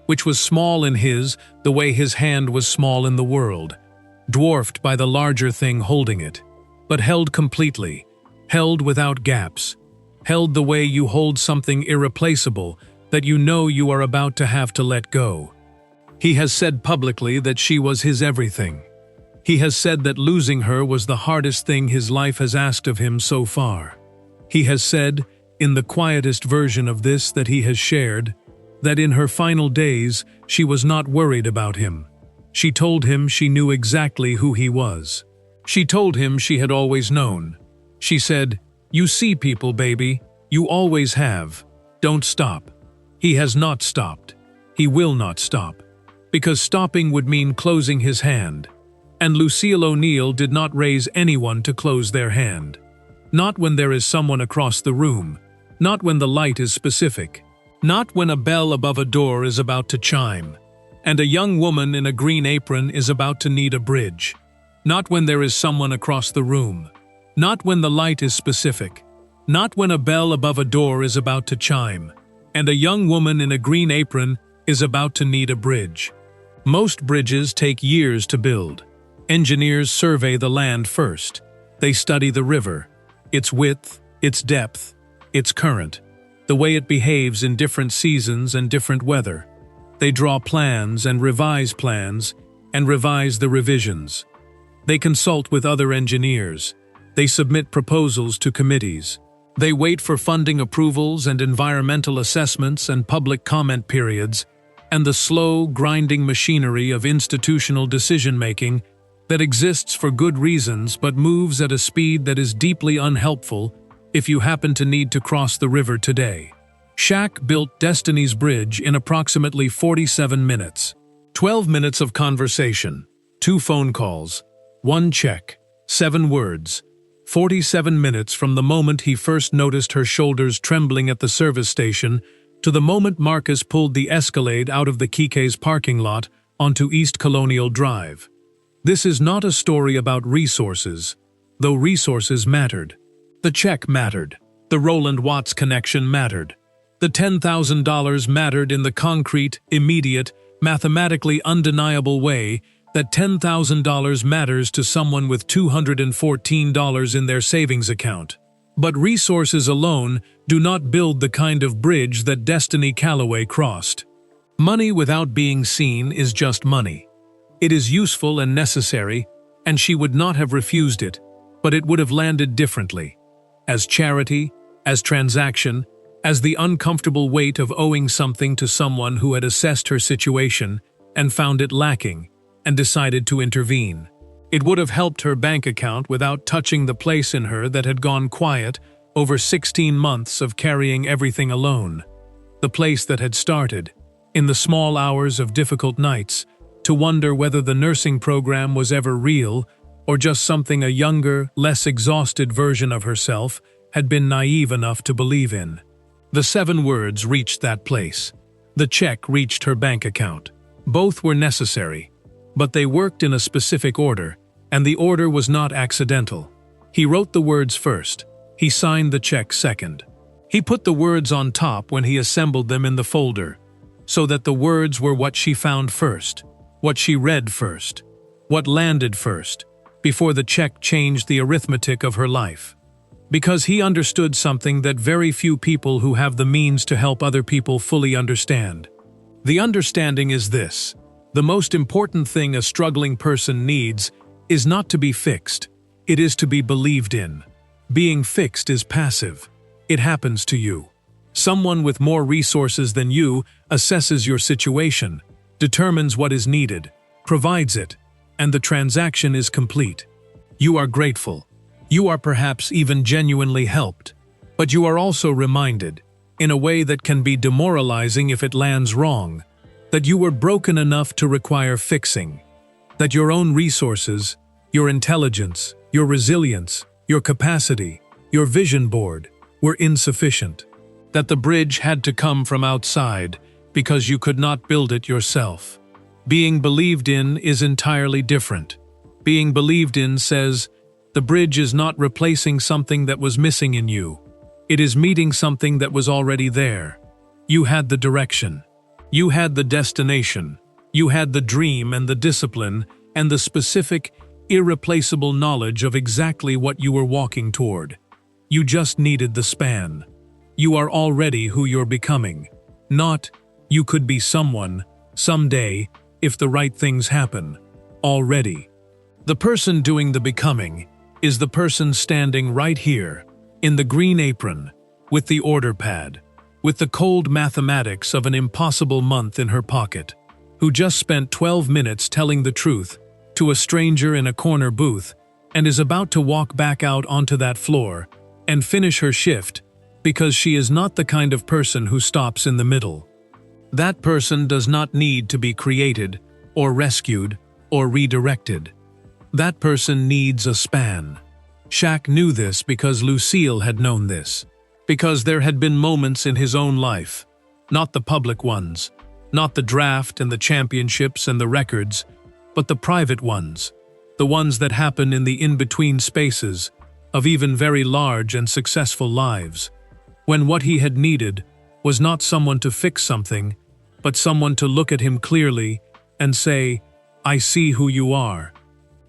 Speaker 1: which was small in his the way his hand was small in the world, dwarfed by the larger thing holding it, but held completely, held without gaps, held the way you hold something irreplaceable that you know you are about to have to let go. He has said publicly that she was his everything. He has said that losing her was the hardest thing his life has asked of him so far. He has said, in the quietest version of this that he has shared, that in her final days she was not worried about him. She told him she knew exactly who he was. She told him she had always known. She said, "You see people, baby. You always have. Don't stop." He has not stopped. He will not stop. Because stopping would mean closing his hand. And Lucille O'Neal did not raise anyone to close their hand. Not when there is someone across the room. Not when the light is specific. Not when a bell above a door is about to chime. And a young woman in a green apron is about to need a bridge. Not when there is someone across the room. Not when the light is specific. Not when a bell above a door is about to chime. And a young woman in a green apron is about to need a bridge. Most bridges take years to build. Engineers survey the land first. They study the river, its width, its depth, its current, the way it behaves in different seasons and different weather. They draw plans and revise the revisions. They consult with other engineers. They submit proposals to committees. They wait for funding approvals and environmental assessments and public comment periods, and the slow, grinding machinery of institutional decision-making that exists for good reasons but moves at a speed that is deeply unhelpful if you happen to need to cross the river today. Shaq built Destiny's Bridge in approximately 47 minutes. 12 minutes of conversation, 2 phone calls, 1 check, 7 words. 47 minutes from the moment he first noticed her shoulders trembling at the service station to the moment Marcus pulled the Escalade out of the Kike's parking lot onto East Colonial Drive. This is not a story about resources, though resources mattered. The check mattered. The Roland Watts connection mattered. The $10,000 mattered in the concrete, immediate, mathematically undeniable way that $10,000 matters to someone with $214 in their savings account. But resources alone do not build the kind of bridge that Destiny Calloway crossed. Money without being seen is just money. It is useful and necessary, and she would not have refused it, but it would have landed differently. As charity, as transaction, as the uncomfortable weight of owing something to someone who had assessed her situation and found it lacking, and decided to intervene. It would have helped her bank account without touching the place in her that had gone quiet over 16 months of carrying everything alone. The place that had started, in the small hours of difficult nights, to wonder whether the nursing program was ever real or just something a younger, less exhausted version of herself had been naive enough to believe in. The 7 words reached that place. The check reached her bank account. Both were necessary, but they worked in a specific order, and the order was not accidental. He wrote the words first. He signed the check second. He put the words on top when he assembled them in the folder, so that the words were what she found first, what she read first, what landed first, before the check changed the arithmetic of her life. Because he understood something that very few people who have the means to help other people fully understand. The understanding is this: the most important thing a struggling person needs is not to be fixed. It is to be believed in. Being fixed is passive. It happens to you. Someone with more resources than you assesses your situation, determines what is needed, provides it, and the transaction is complete. You are grateful. You are perhaps even genuinely helped. But you are also reminded, in a way that can be demoralizing if it lands wrong, that you were broken enough to require fixing. That your own resources, your intelligence, your resilience, your capacity, your vision board, were insufficient. That the bridge had to come from outside because you could not build it yourself. Being believed in is entirely different. Being believed in says, the bridge is not replacing something that was missing in you. It is meeting something that was already there. You had the direction. You had the destination. You had the dream and the discipline and the specific, irreplaceable knowledge of exactly what you were walking toward. You just needed the span. You are already who you're becoming. Not, you could be someone, someday, if the right things happen. Already. The person doing the becoming is the person standing right here, in the green apron, with the order pad, with the cold mathematics of an impossible month in her pocket, who just spent 12 minutes telling the truth to a stranger in a corner booth and is about to walk back out onto that floor and finish her shift because she is not the kind of person who stops in the middle. That person does not need to be created or rescued or redirected. That person needs a span. Shaq knew this because Lucille had known this, because there had been moments in his own life, not the public ones, not the draft and the championships and the records, but the private ones, the ones that happen in the in-between spaces of even very large and successful lives, when what he had needed was not someone to fix something, but someone to look at him clearly and say, I see who you are.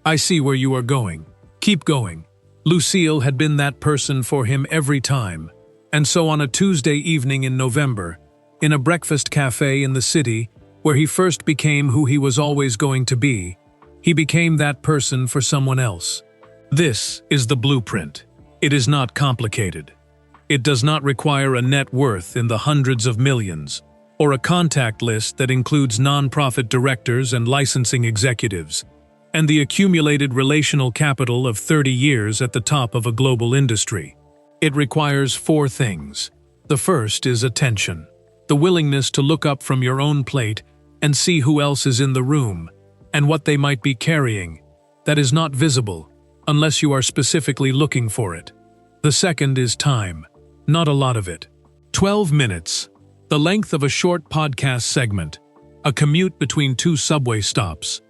Speaker 1: I see where you are going. Keep going. Lucille had been that person for him every time, and so on a Tuesday evening in November, in a breakfast cafe in the city where he first became who he was always going to be, he became that person for someone else. This is the blueprint. It is not complicated. It does not require a net worth in the hundreds of millions, or a contact list that includes nonprofit directors and licensing executives, and the accumulated relational capital of 30 years at the top of a global industry. It requires 4 things. The first is attention, the willingness to look up from your own plate and see who else is in the room, and what they might be carrying, that is not visible, unless you are specifically looking for it. The second is time, not a lot of it. 12 minutes, the length of a short podcast segment, a commute between 2 subway stops,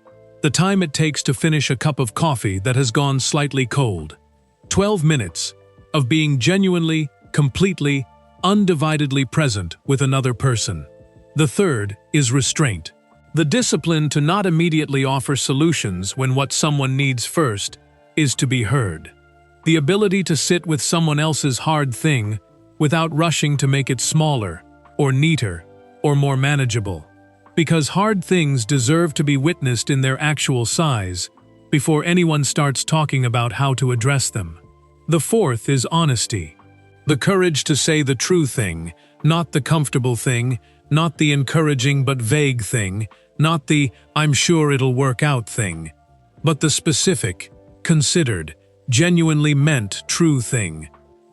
Speaker 1: the time it takes to finish a cup of coffee that has gone slightly cold. 12 minutes of being genuinely, completely, undividedly present with another person. The third is restraint. The discipline to not immediately offer solutions when what someone needs first is to be heard. The ability to sit with someone else's hard thing without rushing to make it smaller, or neater, or more manageable. Because hard things deserve to be witnessed in their actual size before anyone starts talking about how to address them. The fourth is honesty. The courage to say the true thing, not the comfortable thing, not the encouraging but vague thing, not the "I'm sure it'll work out" thing, but the specific, considered, genuinely meant true thing,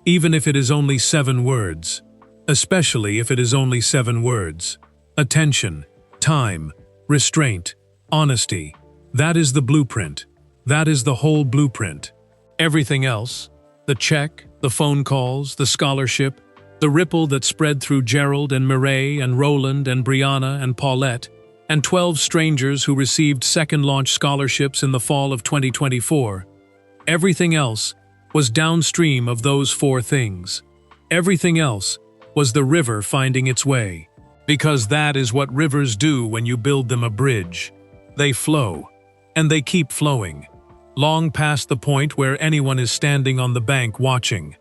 Speaker 1: even if it is only 7 words. Especially if it is only 7 words. Attention, time, restraint, honesty. That is the blueprint. That is the whole blueprint. Everything else, the check, the phone calls, the scholarship, the ripple that spread through Gerald and Mireille and Roland and Brianna and Paulette, and 12 strangers who received second launch scholarships in the fall of 2024. Everything else was downstream of those 4 things. Everything else was the river finding its way. Because that is what rivers do when you build them a bridge. They flow, and they keep flowing, long past the point where anyone is standing on the bank watching,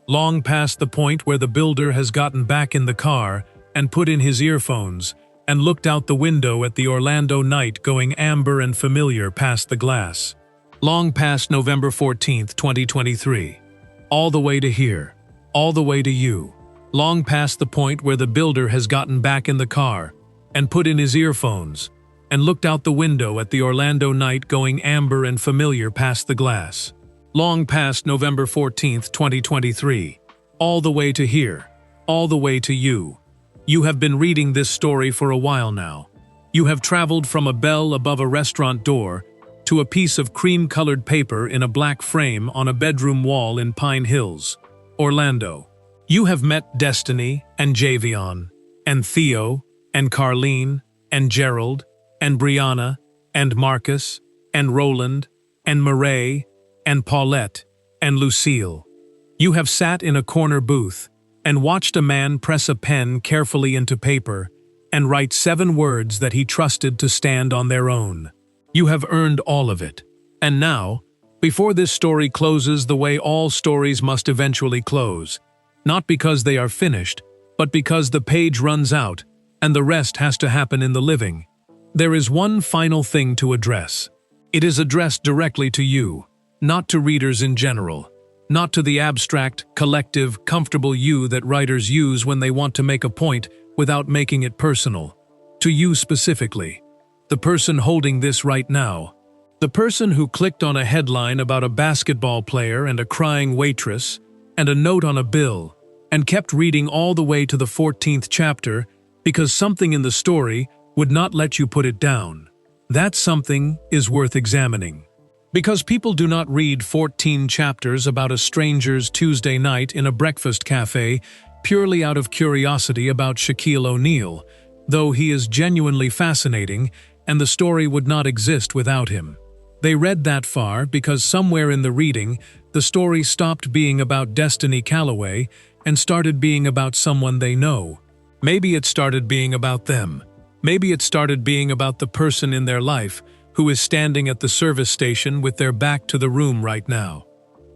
Speaker 1: long past the point where the builder has gotten back in the car and put in his earphones and looked out the window at the Orlando night going amber and familiar past the glass. long past November 14th, 2023. All the way to here. All the way to you. Long past the point where the builder has gotten back in the car and put in his earphones and looked out the window at the Orlando night going amber and familiar past the glass. Long past November 14th, 2023. All the way to here. All the way to you. You have been reading this story for a while now. You have traveled from a bell above a restaurant door to a piece of cream-colored paper in a black frame on a bedroom wall in Pine Hills, Orlando. You have met Destiny and Javion, and Theo, and Carlene, and Gerald, and Brianna, and Marcus, and Roland, and Murray, and Paulette, and Lucille. You have sat in a corner booth and watched a man press a pen carefully into paper and write 7 words that he trusted to stand on their own. You have earned all of it. And now, before this story closes the way all stories must eventually close, not because they are finished, but because the page runs out and the rest has to happen in the living, there is one final thing to address. It is addressed directly to you, not to readers in general, not to the abstract, collective, comfortable you that writers use when they want to make a point without making it personal. To you specifically. The person holding this right now. The person who clicked on a headline about a basketball player and a crying waitress and a note on a bill and kept reading all the way to the 14th chapter because something in the story would not let you put it down. That something is worth examining. Because people do not read 14 chapters about a stranger's Tuesday night in a breakfast cafe purely out of curiosity about Shaquille O'Neal, though he is genuinely fascinating and the story would not exist without him. They read that far because somewhere in the reading, the story stopped being about Destiny Calloway and started being about someone they know. Maybe it started being about them. Maybe it started being about the person in their life who is standing at the service station with their back to the room right now.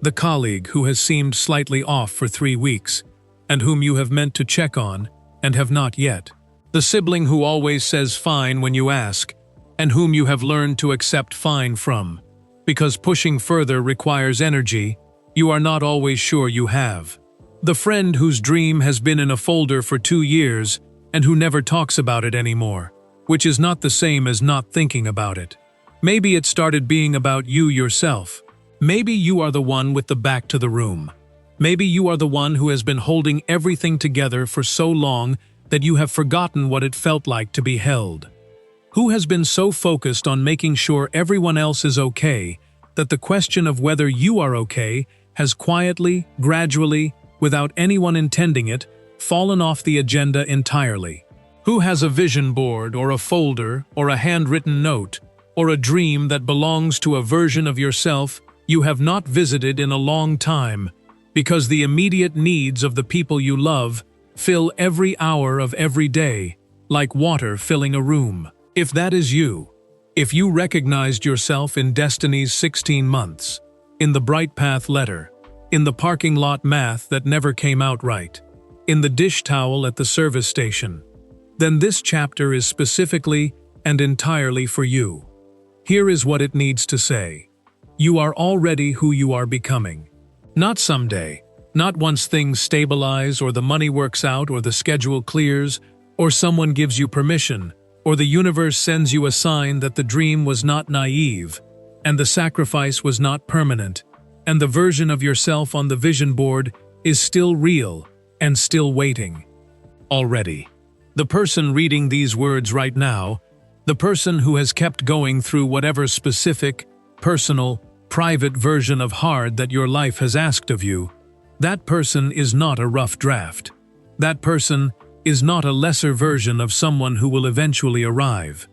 Speaker 1: The colleague who has seemed slightly off for 3 weeks and whom you have meant to check on and have not yet. The sibling who always says fine when you ask, and whom you have learned to accept fine from, because pushing further requires energy you are not always sure you have. The friend whose dream has been in a folder for 2 years and who never talks about it anymore, which is not the same as not thinking about it. Maybe it started being about you yourself. Maybe you are the one with the back to the room. Maybe you are the one who has been holding everything together for so long that you have forgotten what it felt like to be held. Who has been so focused on making sure everyone else is okay that the question of whether you are okay has quietly, gradually, without anyone intending it, fallen off the agenda entirely? Who has a vision board or a folder or a handwritten note or a dream that belongs to a version of yourself you have not visited in a long time because the immediate needs of the people you love fill every hour of every day, like water filling a room? If that is you, if you recognized yourself in Destiny's 16 months, in the Bright Path letter, in the parking lot math that never came out right, in the dish towel at the service station, then this chapter is specifically and entirely for you. Here is what it needs to say. You are already who you are becoming. Not someday, not once things stabilize or the money works out or the schedule clears or someone gives you permission or the universe sends you a sign that the dream was not naive and the sacrifice was not permanent and the version of yourself on the vision board is still real and still waiting. Already. The person reading these words right now, the person who has kept going through whatever specific, personal, private version of hard that your life has asked of you, that person is not a rough draft. That person is not a lesser version of someone who will eventually arrive.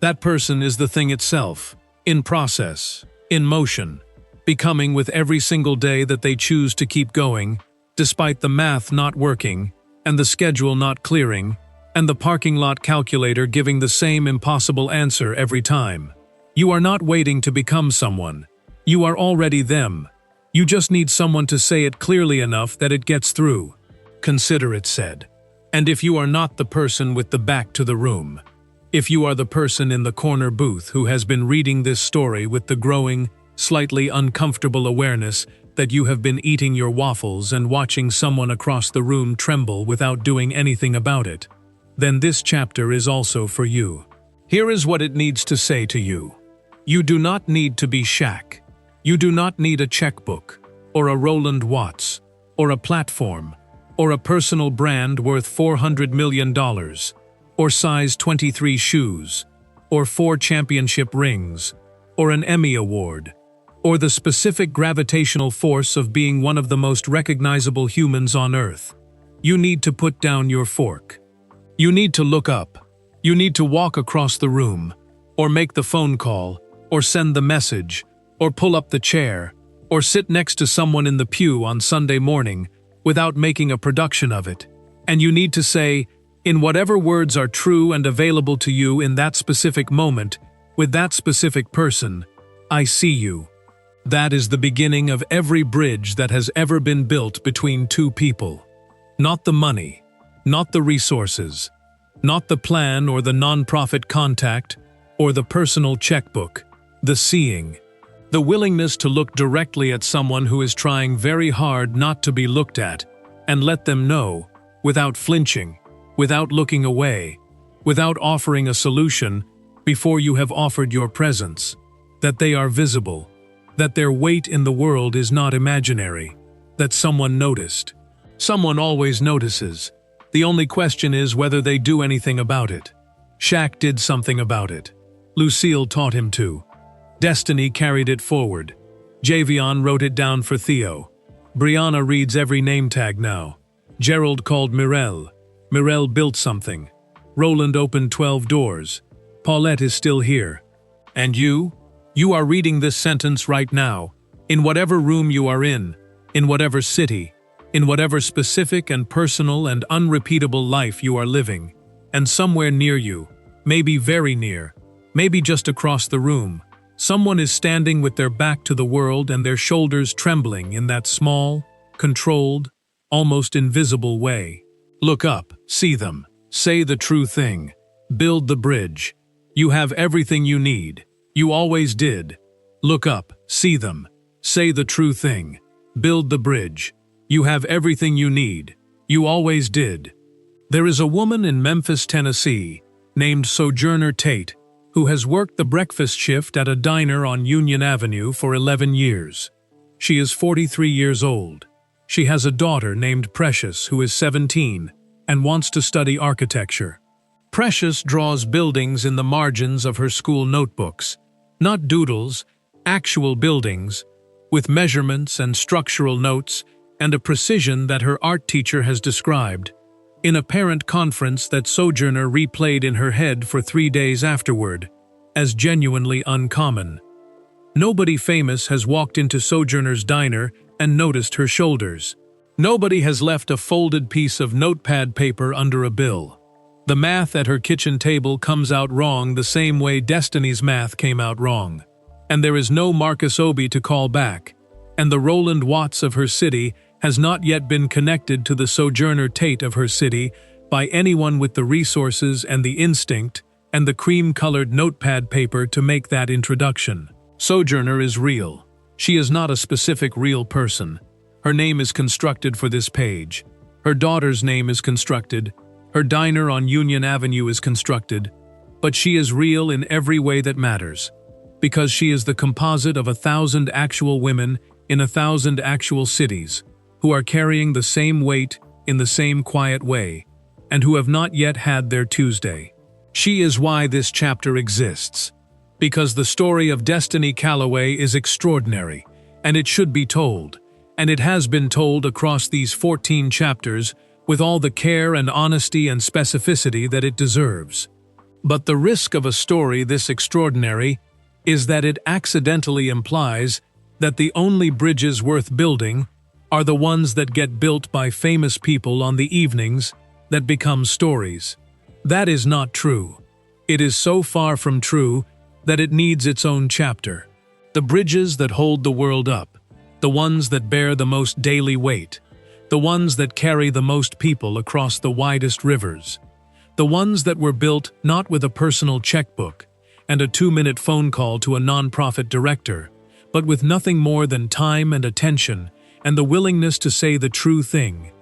Speaker 1: That person is the thing itself, in process, in motion, becoming with every single day that they choose to keep going, despite the math not working, and the schedule not clearing, and the parking lot calculator giving the same impossible answer every time. You are not waiting to become someone. You are already them. You just need someone to say it clearly enough that it gets through. Consider it said. And if you are not the person with the back to the room, if you are the person in the corner booth who has been reading this story with the growing, slightly uncomfortable awareness that you have been eating your waffles and watching someone across the room tremble without doing anything about it, then this chapter is also for you. Here is what it needs to say to you. You do not need to be Shaq. You do not need a checkbook, or a Roland Watts, or a platform, or a personal brand worth $400 million, or size 23 shoes, or 4 championship rings, or an Emmy Award, or the specific gravitational force of being one of the most recognizable humans on Earth. You need to put down your fork. You need to look up. You need to walk across the room, or make the phone call, or send the message, or pull up the chair, or sit next to someone in the pew on Sunday morning without making a production of it. And you need to say, in whatever words are true and available to you in that specific moment, with that specific person, I see you. That is the beginning of every bridge that has ever been built between two people. Not the money, not the resources, not the plan or the non-profit contact or the personal checkbook, the seeing. The willingness to look directly at someone who is trying very hard not to be looked at and let them know, without flinching, without looking away, without offering a solution before you have offered your presence, that they are visible, that their weight in the world is not imaginary, that someone noticed. Someone always notices. The only question is whether they do anything about it. Shaq did something about it. Lucille taught him to. Destiny carried it forward. Javion wrote it down for Theo. Brianna reads every name tag now. Gerald called Mirelle. Mirelle built something. Roland opened 12 doors. Paulette is still here. And you? You are reading this sentence right now, in whatever room you are in whatever city, in whatever specific and personal and unrepeatable life you are living, and somewhere near you, maybe very near, maybe just across the room, someone is standing with their back to the world and their shoulders trembling in that small, controlled, almost invisible way. Look up, see them, say the true thing, build the bridge. You have everything you need. You always did. Look up, see them, say the true thing, build the bridge. You have everything you need. You always did. There is a woman in Memphis, Tennessee, named Sojourner Tate, who has worked the breakfast shift at a diner on Union Avenue for 11 years. She is 43 years old. She has a daughter named Precious who is 17 and wants to study architecture. Precious draws buildings in the margins of her school notebooks, not doodles, actual buildings, with measurements and structural notes and a precision that her art teacher has described, in a parent conference that Sojourner replayed in her head for 3 days afterward, as genuinely uncommon. Nobody famous has walked into Sojourner's diner and noticed her shoulders. Nobody has left a folded piece of notepad paper under a bill. The math at her kitchen table comes out wrong the same way Destiny's math came out wrong. And there is no Marcus Obi to call back, and the Roland Watts of her city has not yet been connected to the Sojourner Tate of her city by anyone with the resources and the instinct and the cream-colored notepad paper to make that introduction. Sojourner is real. She is not a specific real person. Her name is constructed for this page. Her daughter's name is constructed. Her diner on Union Avenue is constructed. But she is real in every way that matters, because she is the composite of 1,000 actual women in 1,000 actual cities, who are carrying the same weight in the same quiet way, and who have not yet had their Tuesday. She is why this chapter exists, because the story of Destiny Calloway is extraordinary, and it should be told, and it has been told across these 14 chapters with all the care and honesty and specificity that it deserves. But the risk of a story this extraordinary is that it accidentally implies that the only bridges worth building are the ones that get built by famous people on the evenings that become stories. That is not true. It is so far from true that it needs its own chapter. The bridges that hold the world up, the ones that bear the most daily weight, the ones that carry the most people across the widest rivers, the ones that were built not with a personal checkbook and a 2-minute phone call to a nonprofit director, but with nothing more than time and attention and the willingness to say the true thing.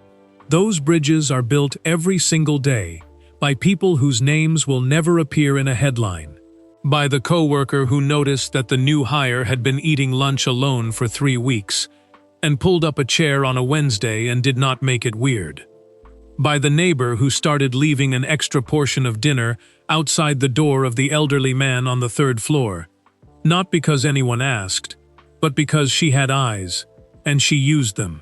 Speaker 1: Those bridges are built every single day by people whose names will never appear in a headline. By the coworker who noticed that the new hire had been eating lunch alone for 3 weeks and pulled up a chair on a Wednesday and did not make it weird. By the neighbor who started leaving an extra portion of dinner outside the door of the elderly man on the 3rd floor, not because anyone asked, but because she had eyes, and she used them.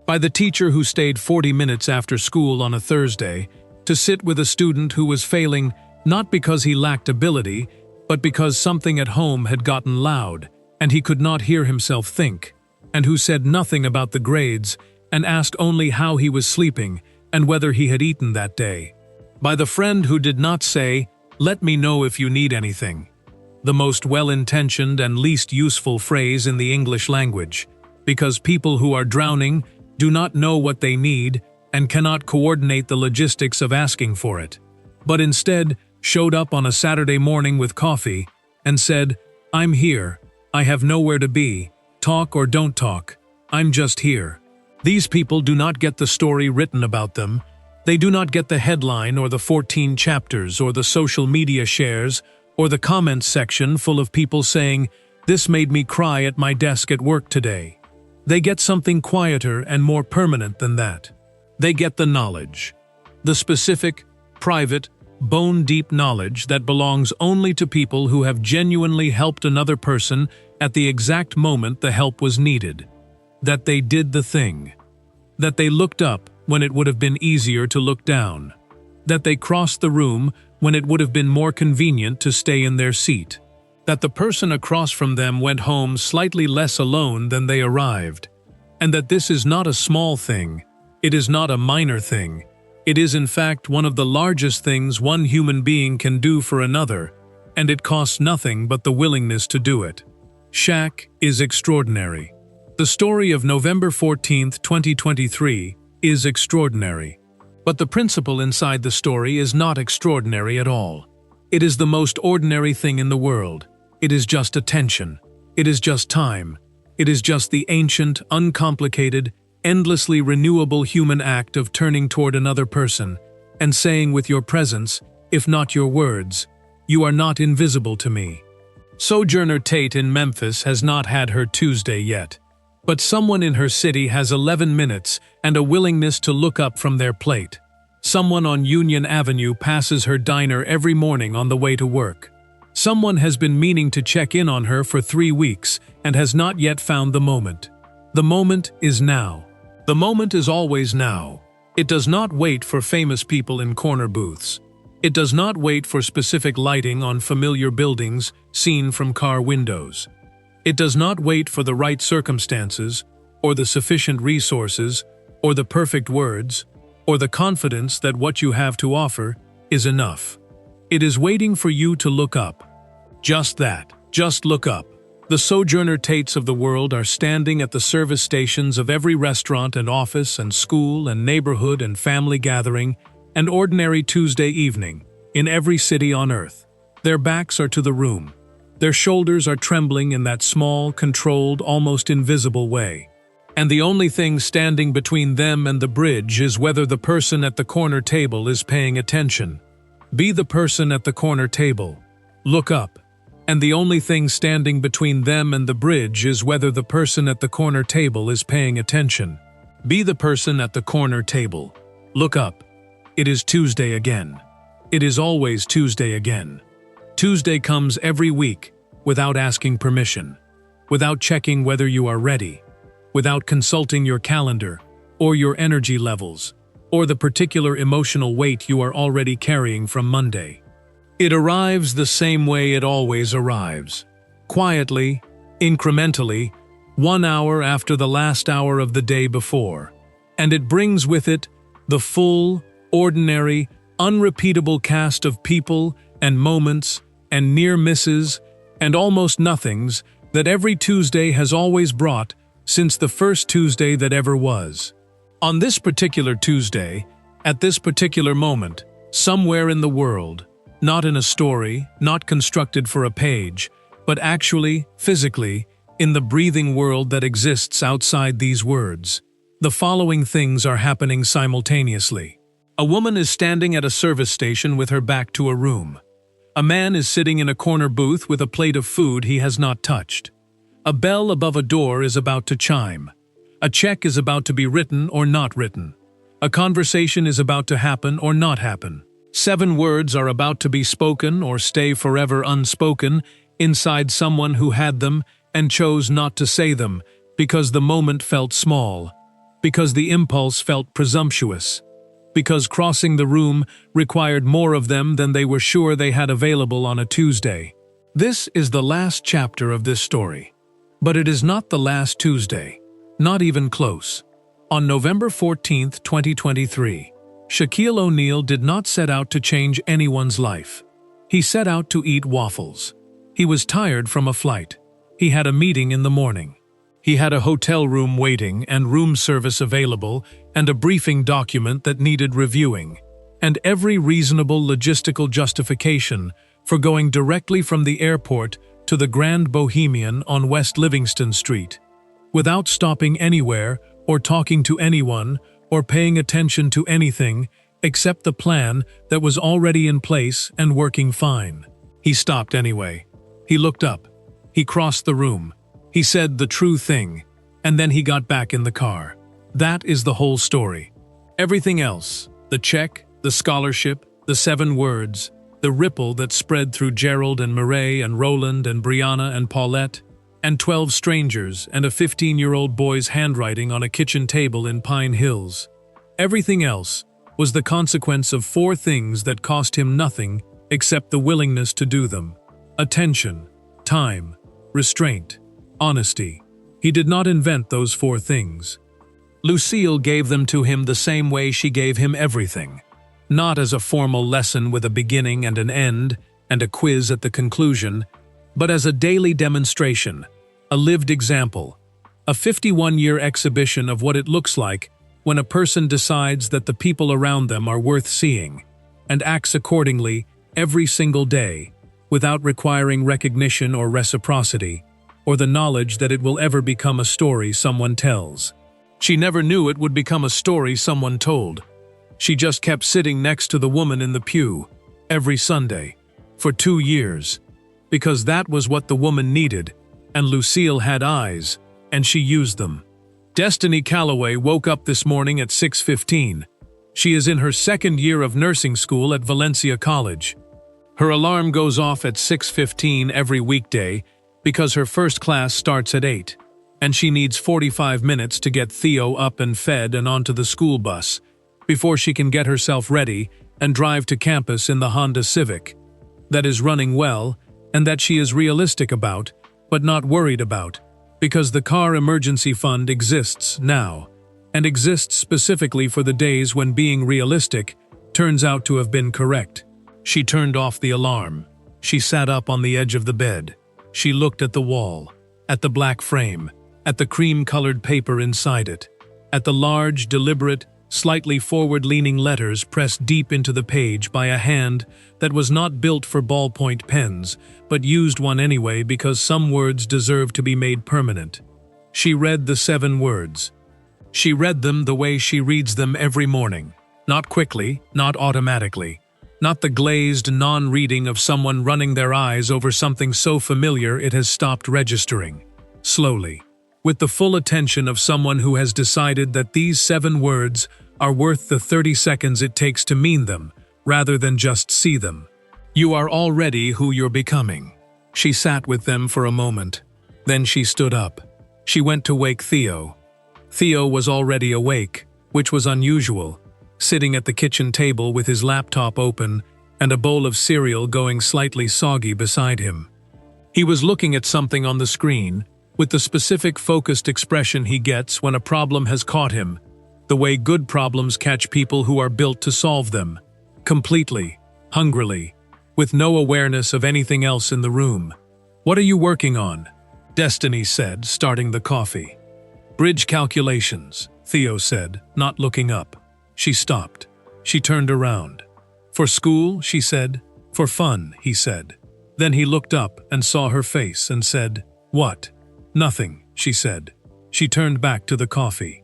Speaker 1: By the teacher who stayed 40 minutes after school on a Thursday to sit with a student who was failing not because he lacked ability, but because something at home had gotten loud and he could not hear himself think, and who said nothing about the grades and asked only how he was sleeping and whether he had eaten that day. By the friend who did not say, "Let me know if you need anything," the most well-intentioned and least useful phrase in the English language, because people who are drowning do not know what they need and cannot coordinate the logistics of asking for it, but instead showed up on a Saturday morning with coffee and said, "I'm here, I have nowhere to be, talk or don't talk, I'm just here." These people do not get the story written about them. They do not get the headline or the 14 chapters or the social media shares or the comments section full of people saying, "This made me cry at my desk at work today." They get something quieter and more permanent than that. They get the knowledge. The specific, private, bone-deep knowledge that belongs only to people who have genuinely helped another person at the exact moment the help was needed. That they did the thing. That they looked up when it would have been easier to look down. That they crossed the room when it would have been more convenient to stay in their seat. That the person across from them went home slightly less alone than they arrived. And that this is not a small thing. It is not a minor thing. It is in fact one of the largest things one human being can do for another, and it costs nothing but the willingness to do it. Shaq is extraordinary. The story of November 14th, 2023 is extraordinary. But the principle inside the story is not extraordinary at all. It is the most ordinary thing in the world. It is just attention. It is just time. It is just the ancient, uncomplicated, endlessly renewable human act of turning toward another person and saying with your presence, if not your words, "You are not invisible to me." Sojourner Tate in Memphis has not had her Tuesday yet, but someone in her city has 11 minutes and a willingness to look up from their plate. Someone on Union Avenue passes her diner every morning on the way to work. Someone has been meaning to check in on her for 3 weeks and has not yet found the moment. The moment is now. The moment is always now. It does not wait for famous people in corner booths. It does not wait for specific lighting on familiar buildings seen from car windows. It does not wait for the right circumstances, or the sufficient resources, or the perfect words, or the confidence that what you have to offer is enough. It is waiting for you to look up. Just that. Just look up. The Sojourner Tates of the world are standing at the service stations of every restaurant and office and school and neighborhood and family gathering and ordinary Tuesday evening in every city on earth. Their backs are to the room. Their shoulders are trembling in that small, controlled, almost invisible way. And the only thing standing between them and the bridge is whether the person at the corner table is paying attention. Be the person at the corner table. Look up. And the only thing standing between them and the bridge is whether the person at the corner table is paying attention. Be the person at the corner table. Look up. It is Tuesday again. It is always Tuesday again. Tuesday comes every week, without asking permission, without checking whether you are ready, without consulting your calendar, or your energy levels, or the particular emotional weight you are already carrying from Monday. It arrives the same way it always arrives. Quietly, incrementally, 1 hour after the last hour of the day before. And it brings with it the full, ordinary, unrepeatable cast of people and moments and near misses and almost nothings that every Tuesday has always brought since the first Tuesday that ever was. On this particular Tuesday, at this particular moment, somewhere in the world, not in a story, not constructed for a page, but actually, physically, In the breathing world that exists outside these words, the following things are happening simultaneously. A woman is standing at a service station with her back to a room. A man is sitting in a corner booth with a plate of food he has not touched. A bell above a door is about to chime. A check is about to be written or not written. A conversation is about to happen or not happen. 7 words are about to be spoken or stay forever unspoken inside someone who had them and chose not to say them because the moment felt small, because the impulse felt presumptuous, because crossing the room required more of them than they were sure they had available on a Tuesday. This is the last chapter of this story. But it is not the last Tuesday, not even close. On November 14, 2023, Shaquille O'Neal did not set out to change anyone's life. He set out to eat waffles. He was tired from a flight. He had a meeting in the morning. He had a hotel room waiting and room service available and a briefing document that needed reviewing, and every reasonable logistical justification for going directly from the airport to the Grand Bohemian on West Livingston Street, without stopping anywhere or talking to anyone or paying attention to anything except the plan that was already in place and working fine. He stopped anyway. He looked up. He crossed the room. He said the true thing, and then he got back in the car. That is the whole story. Everything else, the check, the scholarship, the 7 words, the ripple that spread through Gerald and Mireille and Roland and Brianna and Paulette, and 12 strangers and a 15-year-old boy's handwriting on a kitchen table in Pine Hills. Everything else was the consequence of 4 things that cost him nothing except the willingness to do them. Attention, time, restraint, honesty. He did not invent those 4 things. Lucille gave them to him the same way she gave him everything. Not as a formal lesson with a beginning and an end and a quiz at the conclusion, but as a daily demonstration, a lived example, a 51-year exhibition of what it looks like when a person decides that the people around them are worth seeing and acts accordingly every single day without requiring recognition or reciprocity or the knowledge that it will ever become a story someone tells. She never knew it would become a story someone told. She just kept sitting next to the woman in the pew every Sunday for 2 years because that was what the woman needed, and Lucille had eyes, and she used them. Destiny Calloway woke up this morning at 6:15. She is in her 2nd year of nursing school at Valencia College. Her alarm goes off at 6:15 every weekday because her first class starts at 8, and she needs 45 minutes to get Theo up and fed and onto the school bus before she can get herself ready and drive to campus in the Honda Civic that is running well and that she is realistic about, but not worried about, because the car emergency fund exists now, and exists specifically for the days when being realistic turns out to have been correct. She turned off the alarm. She sat up on the edge of the bed. She looked at the wall, at the black frame, at the cream-colored paper inside it, at the large, deliberate, slightly forward-leaning letters pressed deep into the page by a hand that was not built for ballpoint pens, but used one anyway because some words deserve to be made permanent. She read the 7 words. She read them the way she reads them every morning. Not quickly, not automatically. Not the glazed non-reading of someone running their eyes over something so familiar it has stopped registering. Slowly. With the full attention of someone who has decided that these 7 words are worth the 30 seconds it takes to mean them, rather than just see them. You are already who you're becoming. She sat with them for a moment. Then she stood up. She went to wake Theo. Theo was already awake, which was unusual, sitting at the kitchen table with his laptop open and a bowl of cereal going slightly soggy beside him. He was looking at something on the screen, with the specific focused expression he gets when a problem has caught him, the way good problems catch people who are built to solve them, completely, hungrily, with no awareness of anything else in the room. "What are you working on?" Destiny said, starting the coffee. "Bridge calculations," Theo said, not looking up. She stopped. She turned around. "For school?" she said. "For fun," he said. Then he looked up and saw her face and said, "What?" "Nothing," she said. She turned back to the coffee.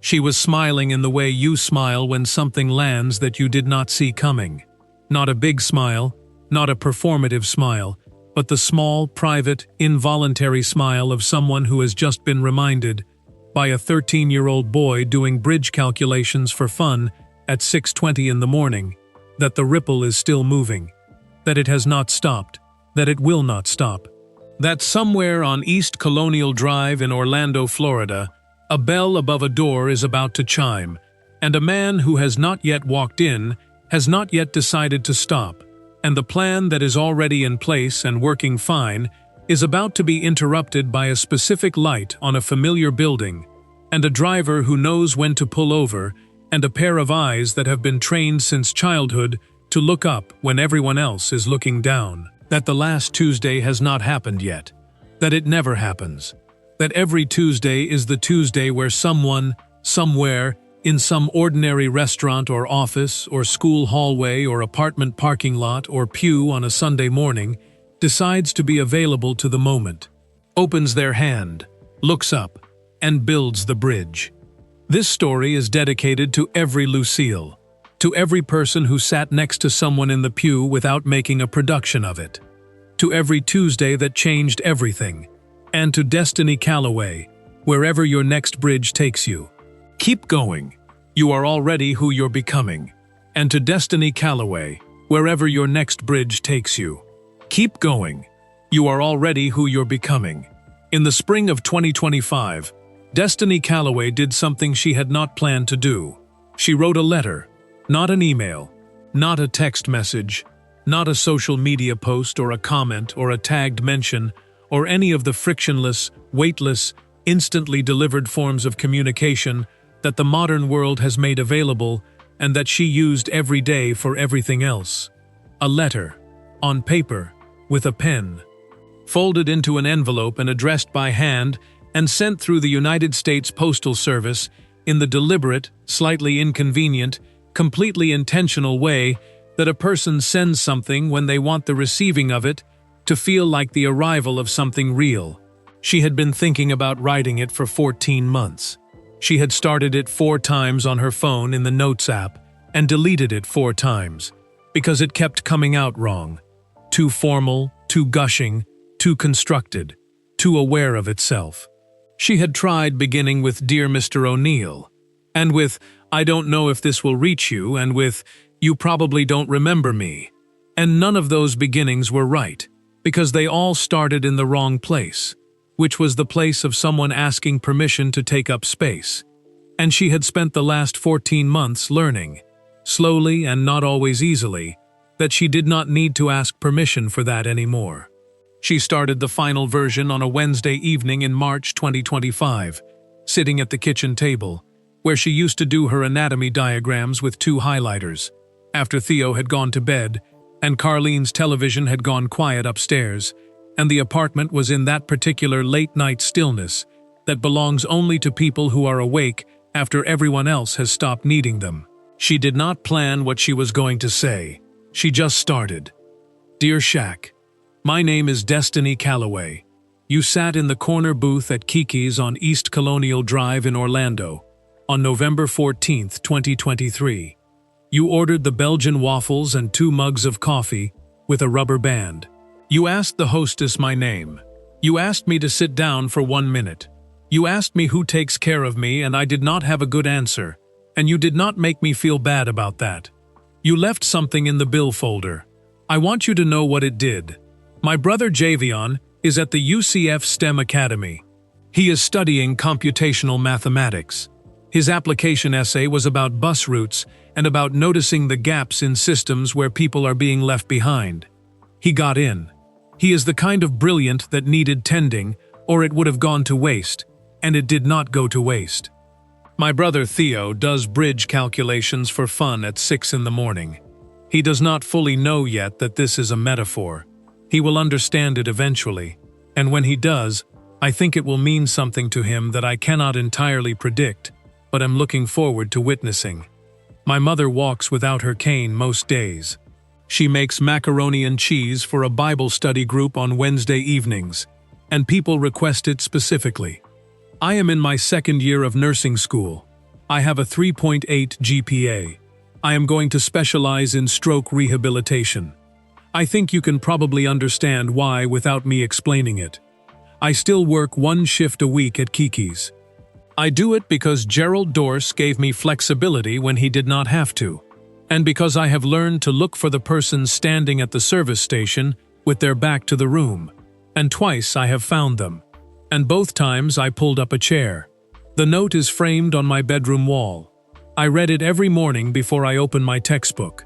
Speaker 1: She was smiling in the way you smile when something lands that you did not see coming. Not a big smile, not a performative smile, but the small, private, involuntary smile of someone who has just been reminded, by a 13-year-old boy doing bridge calculations for fun at 6:20 in the morning, that the ripple is still moving, that it has not stopped, that it will not stop. That somewhere on East Colonial Drive in Orlando, Florida, a bell above a door is about to chime, and a man who has not yet walked in has not yet decided to stop, and the plan that is already in place and working fine is about to be interrupted by a specific light on a familiar building, and a driver who knows when to pull over, and a pair of eyes that have been trained since childhood to look up when everyone else is looking down. That the last Tuesday has not happened yet. That it never happens. That every Tuesday is the Tuesday where someone, somewhere, in some ordinary restaurant or office or school hallway or apartment parking lot or pew on a Sunday morning, decides to be available to the moment, opens their hand, looks up, and builds the bridge. This story is dedicated to every Lucille, to every person who sat next to someone in the pew without making a production of it, to every Tuesday that changed everything, and to Destiny Calloway, wherever your next bridge takes you. Keep going. You are already who you're becoming. And to Destiny Calloway, wherever your next bridge takes you. Keep going. You are already who you're becoming. In the spring of 2025, Destiny Calloway did something she had not planned to do. She wrote a letter. Not an email, not a text message, not a social media post or a comment or a tagged mention or any of the frictionless, weightless, instantly delivered forms of communication that the modern world has made available and that she used every day for everything else. A letter, on paper, with a pen, folded into an envelope and addressed by hand and sent through the United States Postal Service in the deliberate, slightly inconvenient, completely intentional way that a person sends something when they want the receiving of it to feel like the arrival of something real. She had been thinking about writing it for 14 months. She had started it 4 times on her phone in the Notes app and deleted it 4 times because it kept coming out wrong. Too formal, too gushing, too constructed, too aware of itself. She had tried beginning with Dear Mr. O'Neill, and with I don't know if this will reach you, and with you probably don't remember me. And none of those beginnings were right, because they all started in the wrong place, which was the place of someone asking permission to take up space. And she had spent the last 14 months learning, slowly and not always easily, that she did not need to ask permission for that anymore. She started the final version on a Wednesday evening in March 2025, sitting at the kitchen table, where she used to do her anatomy diagrams with 2 highlighters, after Theo had gone to bed, and Carlene's television had gone quiet upstairs, and the apartment was in that particular late-night stillness that belongs only to people who are awake after everyone else has stopped needing them. She did not plan what she was going to say. She just started. Dear Shaq, my name is Destiny Calloway. You sat in the corner booth at Kiki's on East Colonial Drive in Orlando on November 14, 2023. You ordered the Belgian waffles and 2 mugs of coffee with a rubber band. You asked the hostess my name. You asked me to sit down for 1 minute. You asked me who takes care of me, and I did not have a good answer, and you did not make me feel bad about that. You left something in the bill folder. I want you to know what it did. My brother Javion is at the UCF STEM Academy. He is studying computational mathematics. His application essay was about bus routes and about noticing the gaps in systems where people are being left behind. He got in. He is the kind of brilliant that needed tending, or it would have gone to waste, and it did not go to waste. My brother Theo does bridge calculations for fun at 6 in the morning. He does not fully know yet that this is a metaphor. He will understand it eventually, and when he does, I think it will mean something to him that I cannot entirely predict, but am looking forward to witnessing. My mother walks without her cane most days. She makes macaroni and cheese for a Bible study group on Wednesday evenings, and people request it specifically. I am in my second year of nursing school. I have a 3.8 GPA. I am going to specialize in stroke rehabilitation. I think you can probably understand why without me explaining it. I still work one shift a week at Kiki's. I do it because Gerald Dorse gave me flexibility when he did not have to, and because I have learned to look for the person standing at the service station with their back to the room, and twice I have found them, and both times I pulled up a chair. The note is framed on my bedroom wall. I read it every morning before I open my textbook.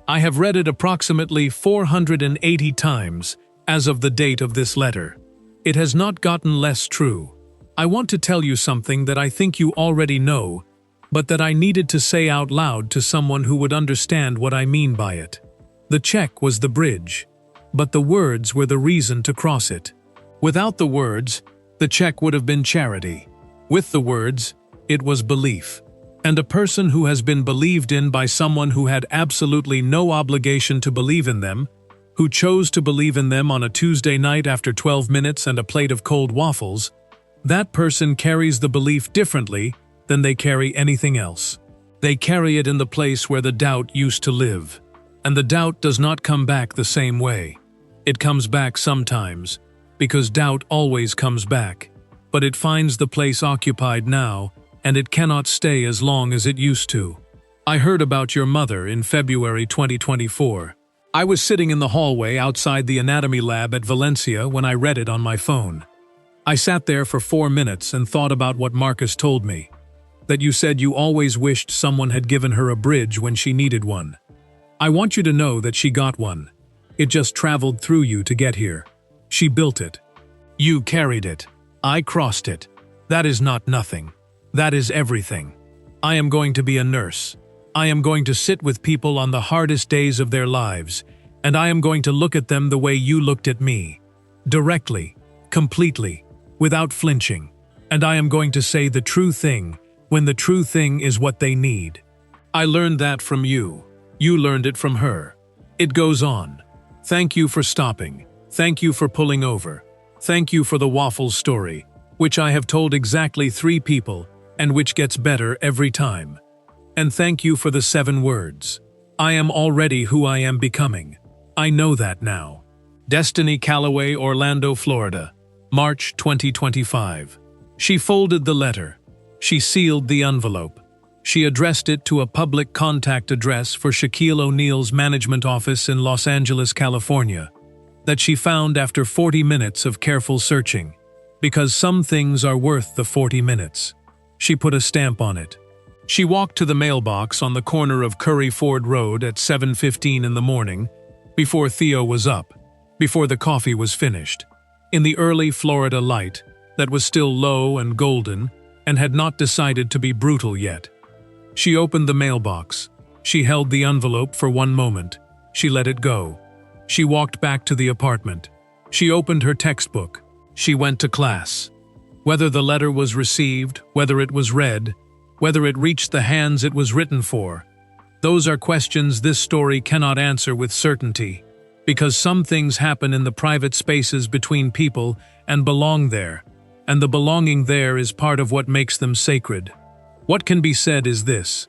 Speaker 1: I have read it approximately 480 times as of the date of this letter. It has not gotten less true. I want to tell you something that I think you already know, but that I needed to say out loud to someone who would understand what I mean by it. The check was the bridge, but the words were the reason to cross it. Without the words, the check would have been charity. With the words, it was belief. And a person who has been believed in by someone who had absolutely no obligation to believe in them, who chose to believe in them on a Tuesday night after 12 minutes and a plate of cold waffles, that person carries the belief differently than they carry anything else. They carry it in the place where the doubt used to live. And the doubt does not come back the same way. It comes back sometimes, because doubt always comes back. But it finds the place occupied now, and it cannot stay as long as it used to. I heard about your mother in February 2024. I was sitting in the hallway outside the anatomy lab at Valencia when I read it on my phone. I sat there for 4 minutes and thought about what Marcus told me. That you said you always wished someone had given her a bridge when she needed one. I want you to know that she got one. It just traveled through you to get here. She built it. You carried it. I crossed it. That is not nothing. That is everything. I am going to be a nurse. I am going to sit with people on the hardest days of their lives, and I am going to look at them the way you looked at me. Directly, completely, without flinching. And I am going to say the true thing when the true thing is what they need. I learned that from you. You learned it from her. It goes on. Thank you for stopping. Thank you for pulling over. Thank you for the waffles story, which I have told exactly 3 people, and which gets better every time. And thank you for the 7 words. I am already who I am becoming. I know that now. Destiny Calloway, Orlando, Florida, March 2025. She folded the letter. She sealed the envelope. She addressed it to a public contact address for Shaquille O'Neal's management office in Los Angeles, California, that she found after 40 minutes of careful searching, because some things are worth the 40 minutes. She put a stamp on it. She walked to the mailbox on the corner of Curry Ford Road at 7:15 in the morning, before Theo was up, before the coffee was finished, in the early Florida light that was still low and golden and had not decided to be brutal yet. She opened the mailbox. She held the envelope for 1 moment. She let it go. She walked back to the apartment. She opened her textbook. She went to class. Whether the letter was received, whether it was read, whether it reached the hands it was written for, those are questions this story cannot answer with certainty, because some things happen in the private spaces between people and belong there, and the belonging there is part of what makes them sacred. What can be said is this.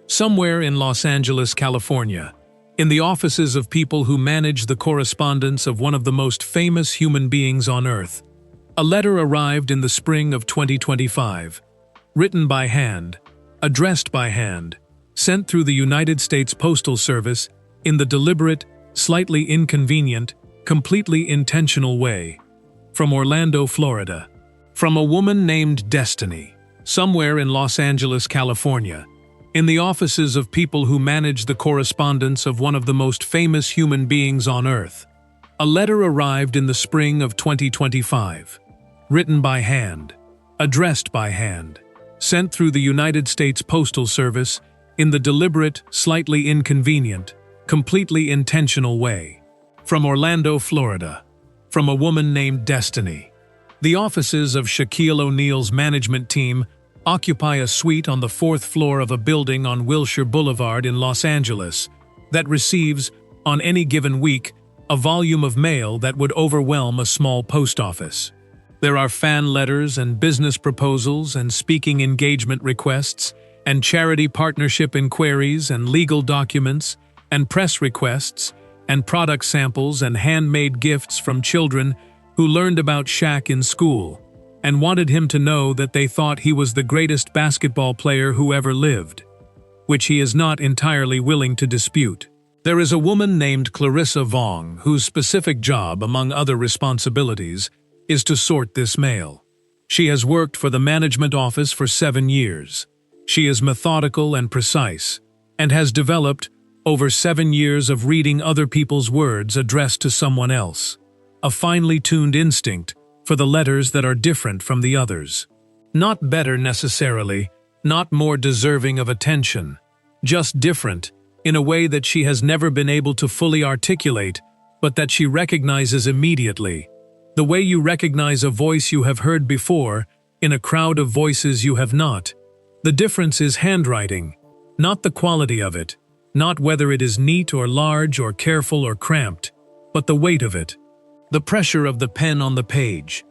Speaker 1: Somewhere in Los Angeles, California, in the offices of people who manage the correspondence of one of the most famous human beings on Earth, a letter arrived in the spring of 2025, written by hand, addressed by hand, sent through the United States Postal Service in the deliberate, slightly inconvenient, completely intentional way. From Orlando, Florida. From a woman named Destiny, somewhere in Los Angeles, California, in the offices of people who manage the correspondence of one of the most famous human beings on Earth. A letter arrived in the spring of 2025. Written by hand, addressed by hand, sent through the United States Postal Service in the deliberate, slightly inconvenient, completely intentional way. From Orlando, Florida. From a woman named Destiny. The offices of Shaquille O'Neal's management team occupy a suite on the 4th floor of a building on Wilshire Boulevard in Los Angeles that receives, on any given week, a volume of mail that would overwhelm a small post office. There are fan letters and business proposals and speaking engagement requests and charity partnership inquiries and legal documents and press requests and product samples and handmade gifts from children who learned about Shaq in school and wanted him to know that they thought he was the greatest basketball player who ever lived, which he is not entirely willing to dispute. There is a woman named Clarissa Vong whose specific job, among other responsibilities, is to sort this mail. She has worked for the management office for 7 years. She is methodical and precise, and has developed over 7 years of reading other people's words addressed to someone else, a finely tuned instinct for the letters that are different from the others. Not better necessarily, not more deserving of attention, just different in a way that she has never been able to fully articulate, but that she recognizes immediately. The way you recognize a voice you have heard before in a crowd of voices you have not. The difference is handwriting, not the quality of it, not whether it is neat or large or careful or cramped, but the weight of it. The pressure of the pen on the page.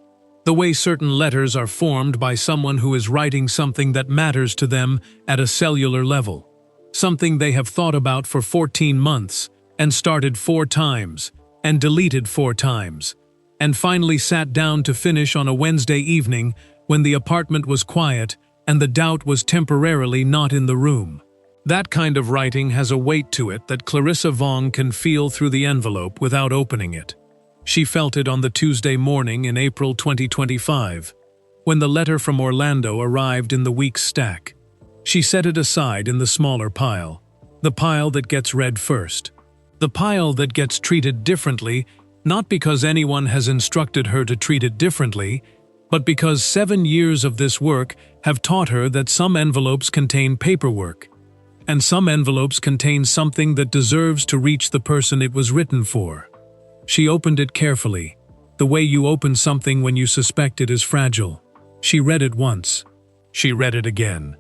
Speaker 1: The way certain letters are formed by someone who is writing something that matters to them at a cellular level. Something they have thought about for 14 months and started 4 times and deleted 4 times and finally sat down to finish on a Wednesday evening when the apartment was quiet and the doubt was temporarily not in the room. That kind of writing has a weight to it that Clarissa Vong can feel through the envelope without opening it. She felt it on the Tuesday morning in April 2025, when the letter from Orlando arrived in the week's stack. She set it aside in the smaller pile, the pile that gets read first. The pile that gets treated differently, not because anyone has instructed her to treat it differently, but because 7 years of this work have taught her that some envelopes contain paperwork, and some envelopes contain something that deserves to reach the person it was written for. She opened it carefully, the way you open something when you suspect it is fragile. She read it once. She read it again.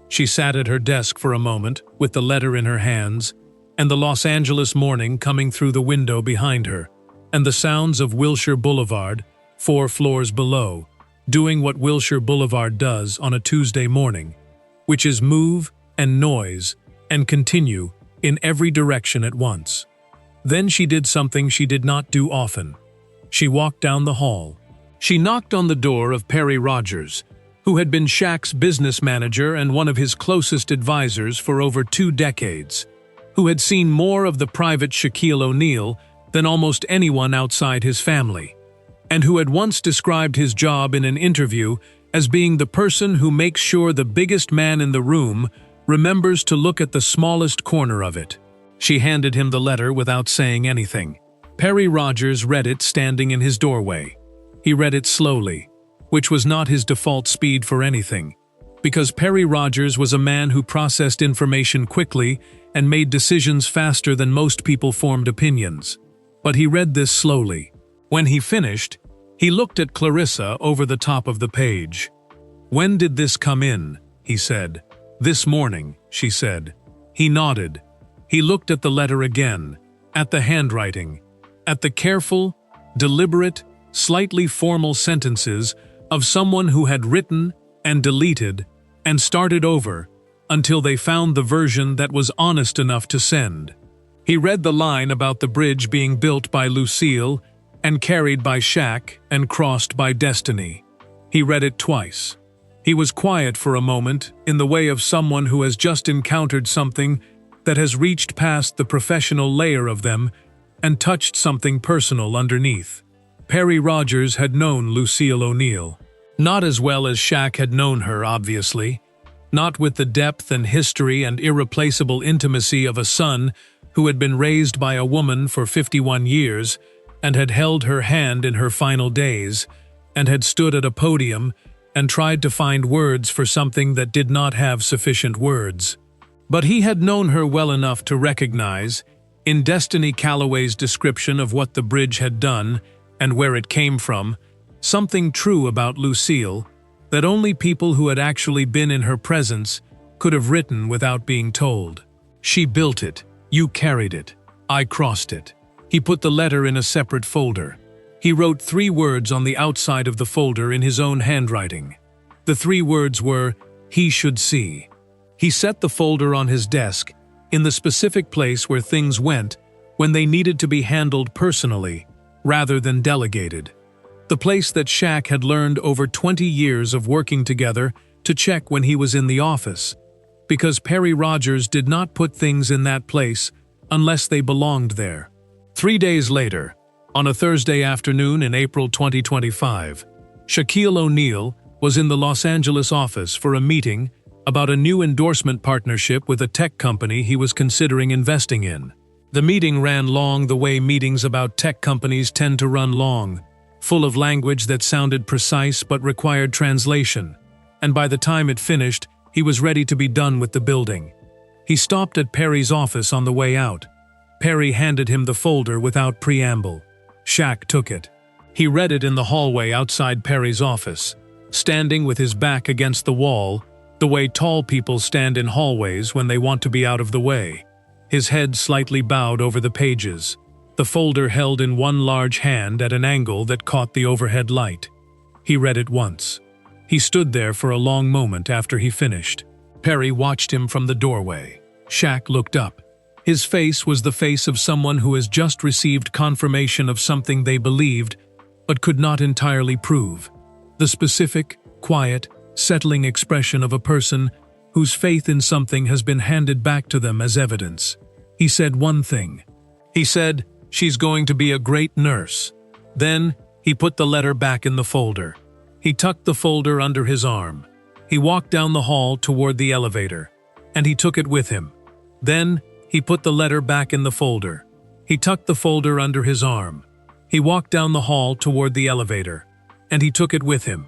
Speaker 1: She sat at her desk for a moment, with the letter in her hands, and the Los Angeles morning coming through the window behind her, and the sounds of Wilshire Boulevard, 4 floors below, doing what Wilshire Boulevard does on a Tuesday morning, which is move and noise and continue in every direction at once. Then she did something she did not do often. She walked down the hall. She knocked on the door of Perry Rogers, who had been Shaq's business manager and one of his closest advisors for over 2 decades, who had seen more of the private Shaquille O'Neal than almost anyone outside his family, and who had once described his job in an interview as being the person who makes sure the biggest man in the room remembers to look at the smallest corner of it. She handed him the letter without saying anything. Perry Rogers read it standing in his doorway. He read it slowly, which was not his default speed for anything, because Perry Rogers was a man who processed information quickly and made decisions faster than most people formed opinions. But he read this slowly. When he finished, he looked at Clarissa over the top of the page. "When did this come in?" he said. "This morning," she said. He nodded. He looked at the letter again, at the handwriting, at the careful, deliberate, slightly formal sentences of someone who had written and deleted and started over until they found the version that was honest enough to send. He read the line about the bridge being built by Lucille and carried by Shaq and crossed by Destiny. He read it twice. He was quiet for a moment, in the way of someone who has just encountered something that has reached past the professional layer of them and touched something personal underneath. Perry Rogers had known Lucille O'Neal. Not as well as Shaq had known her, obviously. Not with the depth and history and irreplaceable intimacy of a son who had been raised by a woman for 51 years and had held her hand in her final days and had stood at a podium and tried to find words for something that did not have sufficient words. But he had known her well enough to recognize, in Destiny Calloway's description of what the bridge had done and where it came from, something true about Lucille that only people who had actually been in her presence could have written without being told. She built it. You carried it. I crossed it. He put the letter in a separate folder. He wrote 3 words on the outside of the folder in his own handwriting. The 3 words were, "He should see." He set the folder on his desk, in the specific place where things went when they needed to be handled personally, rather than delegated. The place that Shaq had learned over 20 years of working together to check when he was in the office, because Perry Rogers did not put things in that place unless they belonged there. 3 days later, on a Thursday afternoon in April 2025, Shaquille O'Neal was in the Los Angeles office for a meeting about a new endorsement partnership with a tech company he was considering investing in. The meeting ran long the way meetings about tech companies tend to run long, full of language that sounded precise but required translation, and by the time it finished, he was ready to be done with the building. He stopped at Perry's office on the way out. Perry handed him the folder without preamble. Shaq took it. He read it in the hallway outside Perry's office, standing with his back against the wall, the way tall people stand in hallways when they want to be out of the way. His head slightly bowed over the pages, the folder held in one large hand at an angle that caught the overhead light. He read it once. He stood there for a long moment after he finished. Perry watched him from the doorway. Shaq looked up. His face was the face of someone who has just received confirmation of something they believed, but could not entirely prove. The specific, quiet, settling expression of a person whose faith in something has been handed back to them as evidence. He said one thing. He said, "She's going to be a great nurse." Then, he put the letter back in the folder. He tucked the folder under his arm. He walked down the hall toward the elevator, and he took it with him. Then, he put the letter back in the folder. He tucked the folder under his arm. He walked down the hall toward the elevator, and he took it with him.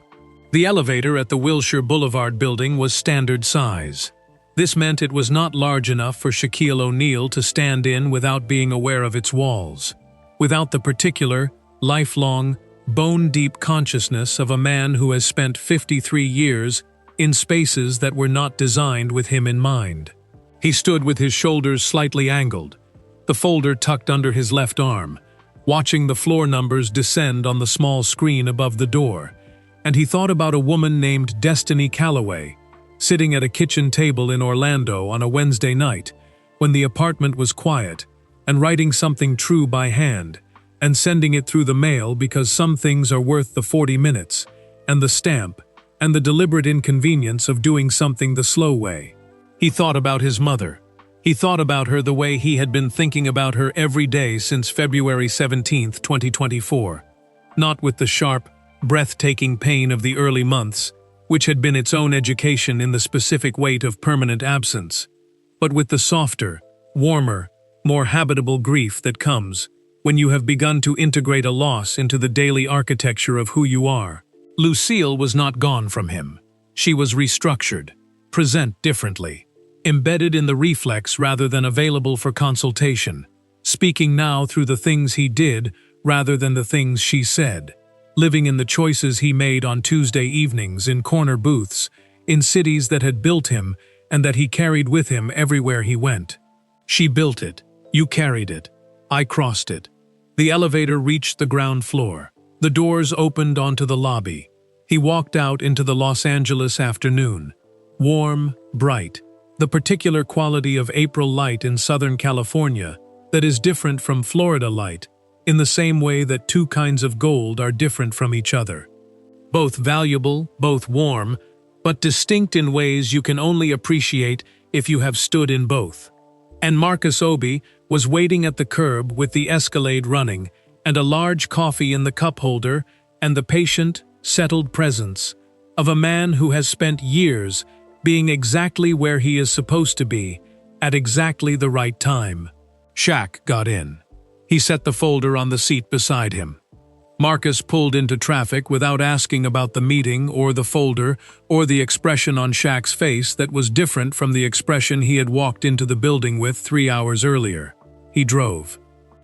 Speaker 1: The elevator at the Wilshire Boulevard building was standard size. This meant it was not large enough for Shaquille O'Neal to stand in without being aware of its walls, without the particular, lifelong, bone-deep consciousness of a man who has spent 53 years in spaces that were not designed with him in mind. He stood with his shoulders slightly angled, the folder tucked under his left arm, watching the floor numbers descend on the small screen above the door, and he thought about a woman named Destiny Calloway, sitting at a kitchen table in Orlando on a Wednesday night, when the apartment was quiet, and writing something true by hand, and sending it through the mail because some things are worth the 40 minutes, and the stamp, and the deliberate inconvenience of doing something the slow way. He thought about his mother. He thought about her the way he had been thinking about her every day since February 17, 2024. Not with the sharp, breathtaking pain of the early months, which had been its own education in the specific weight of permanent absence, but with the softer, warmer, more habitable grief that comes when you have begun to integrate a loss into the daily architecture of who you are. Lucille was not gone from him. She was restructured, present differently, embedded in the reflex rather than available for consultation, speaking now through the things he did rather than the things she said, living in the choices he made on Tuesday evenings in corner booths, in cities that had built him and that he carried with him everywhere he went. She built it. You carried it. I crossed it. The elevator reached the ground floor. The doors opened onto the lobby. He walked out into the Los Angeles afternoon. Warm, bright, the particular quality of April light in Southern California that is different from Florida light, in the same way that two kinds of gold are different from each other. Both valuable, both warm, but distinct in ways you can only appreciate if you have stood in both. And Marcus Obi was waiting at the curb with the Escalade running and a large coffee in the cup holder and the patient, settled presence of a man who has spent years being exactly where he is supposed to be at exactly the right time. Shaq got in. He set the folder on the seat beside him. Marcus pulled into traffic without asking about the meeting or the folder or the expression on Shaq's face that was different from the expression he had walked into the building with 3 hours earlier. He drove.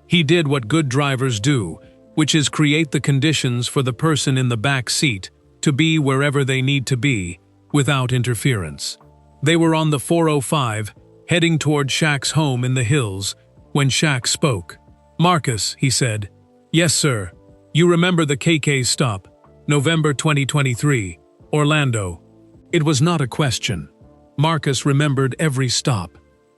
Speaker 1: He did what good drivers do, which is create the conditions for the person in the back seat to be wherever they need to be, without interference. They were on the 405, heading toward Shaq's home in the hills, when Shaq spoke. "Marcus," he said. "Yes, sir." You remember the KK stop, November 2023, Orlando. It was not a question. Marcus remembered every stop.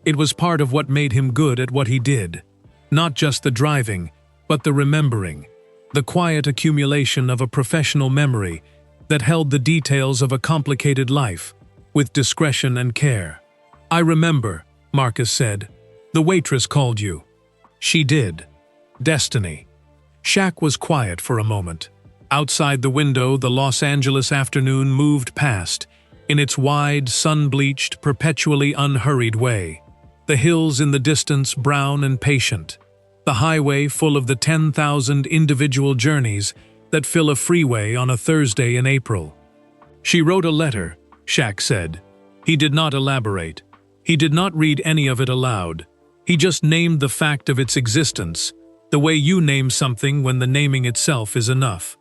Speaker 1: It was part of what made him good at what he did. Not just the driving, but the remembering. The quiet accumulation of a professional memory that held the details of a complicated life, with discretion and care. I remember, Marcus said. The waitress called you. She did. Destiny. Shaq was quiet for a moment. Outside the window, the Los Angeles afternoon moved past, in its wide, sun-bleached, perpetually unhurried way. The hills in the distance brown and patient. The highway full of the 10,000 individual journeys that fill a freeway on a Thursday in April. She wrote a letter, Shaq said. He did not elaborate. He did not read any of it aloud. He just named the fact of its existence, the way you name something when the naming itself is enough.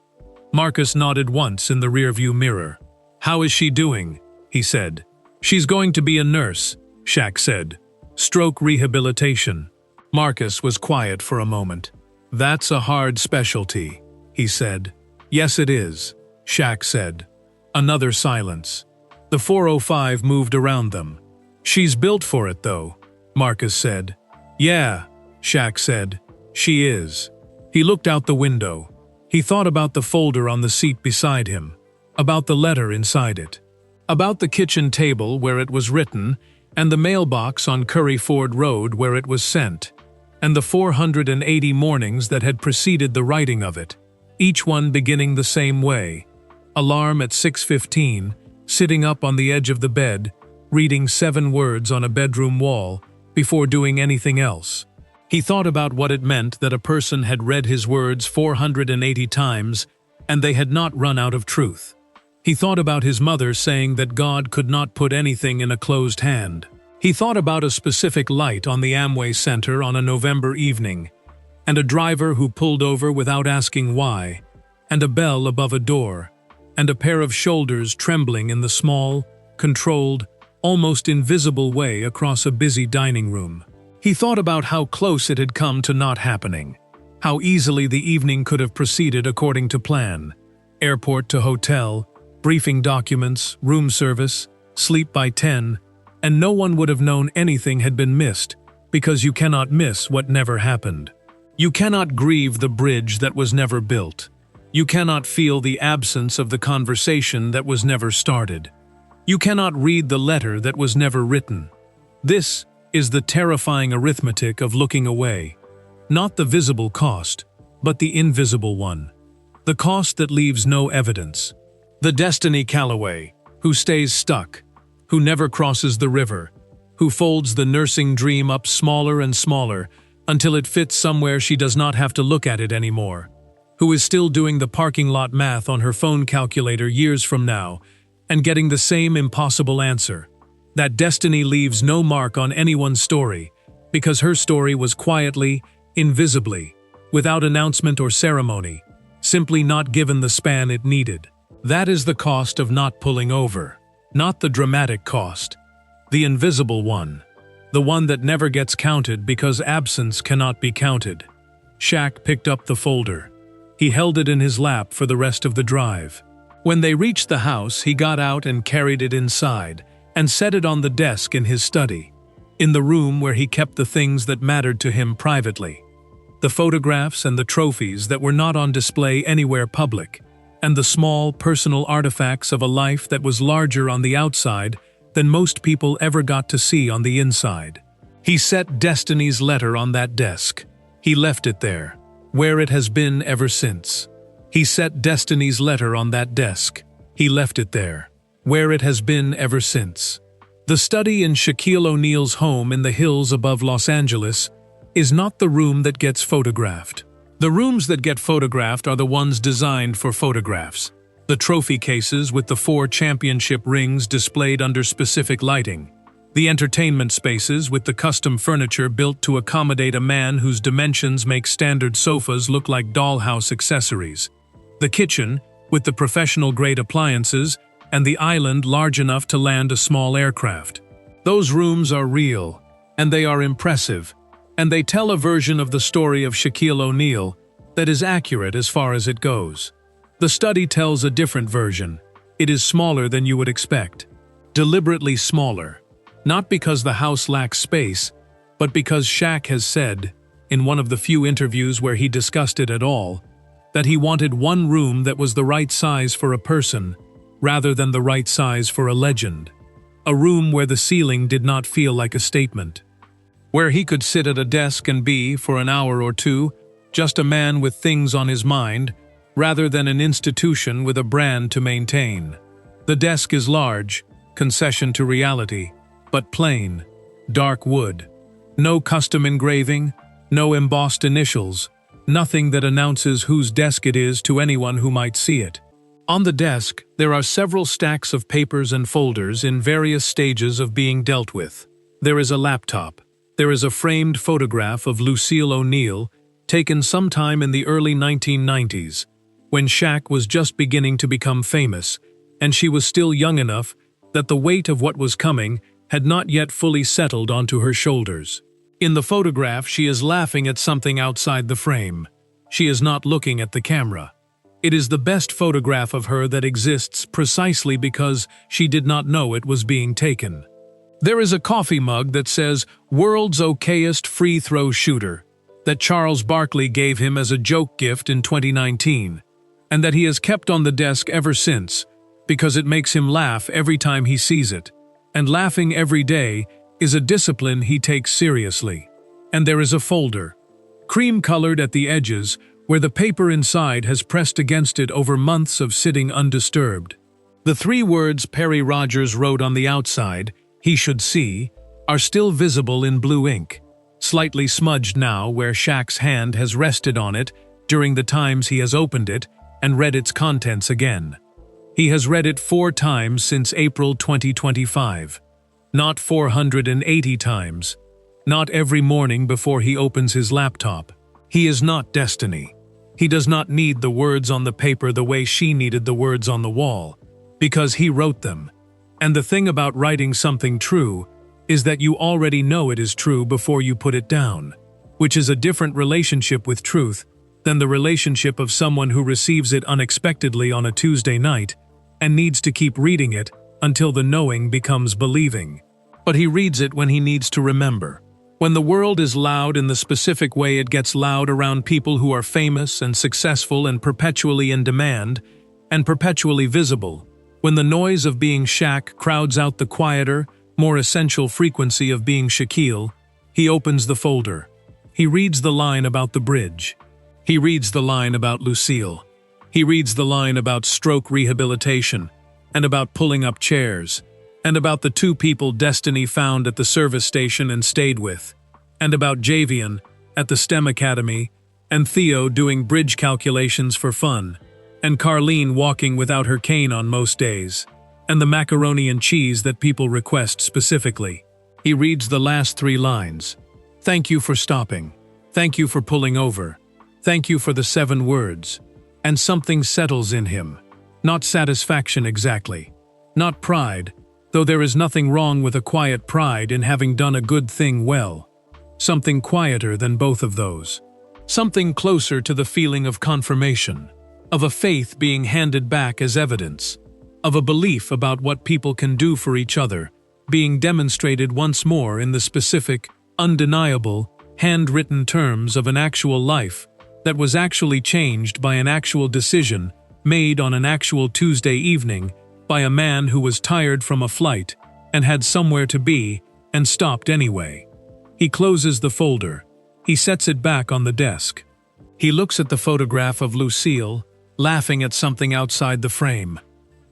Speaker 1: Marcus nodded once in the rearview mirror. How is she doing? He said. She's going to be a nurse, Shaq said. Stroke rehabilitation. Marcus was quiet for a moment. That's a hard specialty, he said. Yes, it is, Shaq said. Another silence. The 405 moved around them. She's built for it, though, Marcus said. Yeah, Shaq said. She is. He looked out the window. He thought about the folder on the seat beside him, about the letter inside it, about the kitchen table where it was written, and the mailbox on Curry Ford Road where it was sent, and the 480 mornings that had preceded the writing of it, each one beginning the same way. Alarm at 6:15, sitting up on the edge of the bed, reading 7 words on a bedroom wall before doing anything else. He thought about what it meant that a person had read his words 480 times and they had not run out of truth. He thought about his mother saying that God could not put anything in a closed hand. He thought about a specific light on the Amway Center on a November evening, and a driver who pulled over without asking why, and a bell above a door, and a pair of shoulders trembling in the small, controlled, almost invisible way across a busy dining room. He thought about how close it had come to not happening, how easily the evening could have proceeded according to plan. Airport to hotel, briefing documents, room service, sleep by 10, and no one would have known anything had been missed, because you cannot miss what never happened. You cannot grieve the bridge that was never built. You cannot feel the absence of the conversation that was never started. You cannot read the letter that was never written. This is the terrifying arithmetic of looking away. Not the visible cost, but the invisible one. The cost that leaves no evidence. The Destiny Calloway, who stays stuck, who never crosses the river, who folds the nursing dream up smaller and smaller until it fits somewhere she does not have to look at it anymore, who is still doing the parking lot math on her phone calculator years from now and getting the same impossible answer. That destiny leaves no mark on anyone's story because her story was quietly, invisibly, without announcement or ceremony, simply not given the span it needed. That is the cost of not pulling over. Not the dramatic cost. The invisible one. The one that never gets counted because absence cannot be counted. Shaq picked up the folder. He held it in his lap for the rest of the drive. When they reached the house, he got out and carried it inside, and set it on the desk in his study, in the room where he kept the things that mattered to him privately. The photographs and the trophies that were not on display anywhere public, and the small, personal artifacts of a life that was larger on the outside than most people ever got to see on the inside. He set Destiny's letter on that desk. He left it there, where it has been ever since. He set Destiny's letter on that desk. He left it there, where it has been ever since. The study in Shaquille O'Neal's home in the hills above Los Angeles is not the room that gets photographed. The rooms that get photographed are the ones designed for photographs. The trophy cases with the 4 championship rings displayed under specific lighting. The entertainment spaces with the custom furniture built to accommodate a man whose dimensions make standard sofas look like dollhouse accessories. The kitchen with the professional-grade appliances and the island large enough to land a small aircraft. Those rooms are real, and they are impressive, and they tell a version of the story of Shaquille O'Neal that is accurate as far as it goes. The study tells a different version. It is smaller than you would expect. Deliberately smaller. Not because the house lacks space, but because Shaq has said, in one of the few interviews where he discussed it at all, that he wanted one room that was the right size for a person, rather than the right size for a legend. A room where the ceiling did not feel like a statement. Where he could sit at a desk and be, for an hour or two, just a man with things on his mind, rather than an institution with a brand to maintain. The desk is large, concession to reality, but plain, dark wood. No custom engraving, no embossed initials, nothing that announces whose desk it is to anyone who might see it. On the desk, there are several stacks of papers and folders in various stages of being dealt with. There is a laptop. There is a framed photograph of Lucille O'Neal, taken sometime in the early 1990s, when Shaq was just beginning to become famous, and she was still young enough that the weight of what was coming had not yet fully settled onto her shoulders. In the photograph, she is laughing at something outside the frame. She is not looking at the camera. It is the best photograph of her that exists precisely because she did not know it was being taken. There is a coffee mug that says, "World's okayest free throw shooter," that Charles Barkley gave him as a joke gift in 2019, and that he has kept on the desk ever since, because it makes him laugh every time he sees it, and laughing every day is a discipline he takes seriously. And there is a folder, cream-colored at the edges, where the paper inside has pressed against it over months of sitting undisturbed. The 3 words Perry Rogers wrote on the outside, "He should see," are still visible in blue ink, slightly smudged now where Shaq's hand has rested on it during the times he has opened it and read its contents again. He has read it 4 times since April 2025. Not 480 times. Not every morning before he opens his laptop. He is not destiny. He does not need the words on the paper the way she needed the words on the wall, because he wrote them. And the thing about writing something true is that you already know it is true before you put it down, which is a different relationship with truth than the relationship of someone who receives it unexpectedly on a Tuesday night and needs to keep reading it until the knowing becomes believing. But he reads it when he needs to remember. When the world is loud in the specific way it gets loud around people who are famous and successful and perpetually in demand and perpetually visible, when the noise of being Shaq crowds out the quieter, more essential frequency of being Shaquille, he opens the folder. He reads the line about the bridge. He reads the line about Lucille. He reads the line about stroke rehabilitation and about pulling up chairs, and about the 2 people Destiny found at the service station and stayed with, and about Javian at the STEM Academy, and Theo doing bridge calculations for fun, and Carlene walking without her cane on most days, and the macaroni and cheese that people request specifically. He reads the last 3 lines. "Thank you for stopping. Thank you for pulling over. Thank you for the 7 words." And something settles in him. Not satisfaction exactly. Not pride, though there is nothing wrong with a quiet pride in having done a good thing well. Something quieter than both of those. Something closer to the feeling of confirmation, of a faith being handed back as evidence, of a belief about what people can do for each other, being demonstrated once more in the specific, undeniable, handwritten terms of an actual life that was actually changed by an actual decision made on an actual Tuesday evening by a man who was tired from a flight and had somewhere to be and stopped anyway. He closes the folder. He sets it back on the desk. He looks at the photograph of Lucille, laughing at something outside the frame.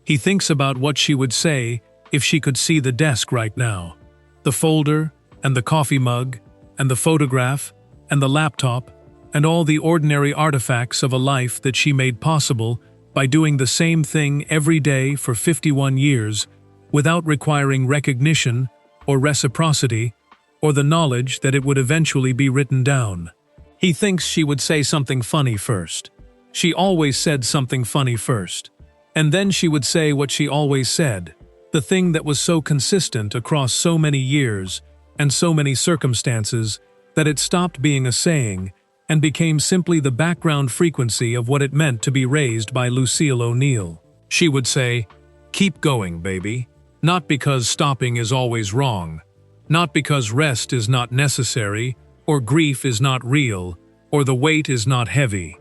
Speaker 1: He thinks about what she would say if she could see the desk right now. The folder, and the coffee mug, and the photograph, and the laptop, and all the ordinary artifacts of a life that she made possible by doing the same thing every day for 51 years without requiring recognition or reciprocity or the knowledge that it would eventually be written down. He thinks she would say something funny first. She always said something funny first. And then she would say what she always said, the thing that was so consistent across so many years and so many circumstances that it stopped being a saying and became simply the background frequency of what it meant to be raised by Lucille O'Neill. She would say, "Keep going, baby." Not because stopping is always wrong, not because rest is not necessary, or grief is not real, or the weight is not heavy,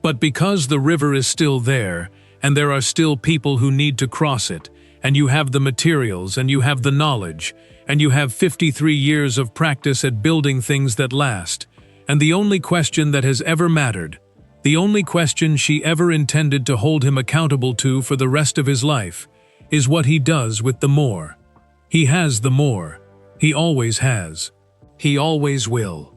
Speaker 1: but because the river is still there, and there are still people who need to cross it, and you have the materials, and you have the knowledge, and you have 53 years of practice at building things that last, and the only question that has ever mattered, the only question she ever intended to hold him accountable to for the rest of his life, is what he does with the more. He has the more. He always has. He always will.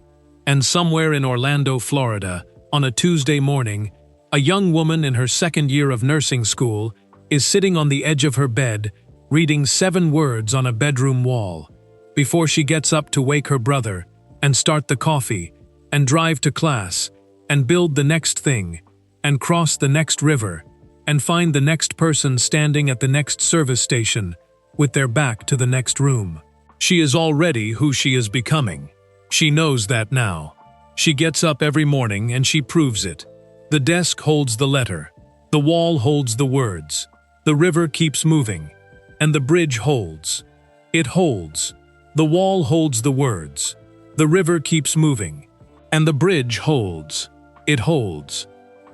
Speaker 1: And somewhere in Orlando, Florida, on a Tuesday morning, a young woman in her second year of nursing school is sitting on the edge of her bed, reading 7 words on a bedroom wall, before she gets up to wake her brother, and start the coffee, and drive to class, and build the next thing, and cross the next river, and find the next person standing at the next service station, with their back to the next room. She is already who she is becoming. She knows that now. She gets up every morning and she proves it. The desk holds the letter. The wall holds the words. The river keeps moving. And the bridge holds. It holds. The wall holds the words. The river keeps moving. And the bridge holds. It holds.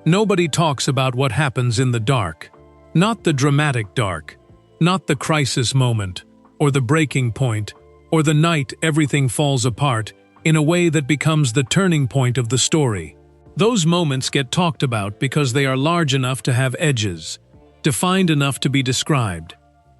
Speaker 1: Nobody talks about what happens in the dark. Not the dramatic dark. Not the crisis moment, or the breaking point, or the night everything falls apart in a way that becomes the turning point of the story. Those moments get talked about because they are large enough to have edges, defined enough to be described,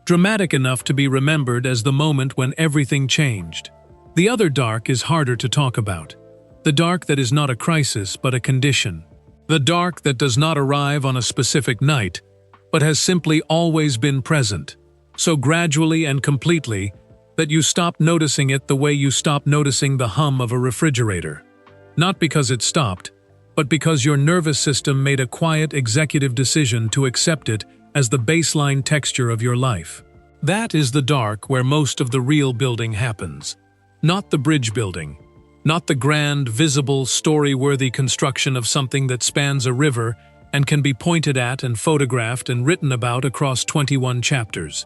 Speaker 1: dramatic enough to be remembered as the moment when everything changed. The other dark is harder to talk about. The dark that is not a crisis but a condition. The dark that does not arrive on a specific night, but has simply always been present, so gradually and completely that you stop noticing it the way you stop noticing the hum of a refrigerator. Not because it stopped, but because your nervous system made a quiet executive decision to accept it as the baseline texture of your life. That is the dark where most of the real building happens. Not the bridge building. Not the grand, visible, story-worthy construction of something that spans a river and can be pointed at and photographed and written about across 21 chapters.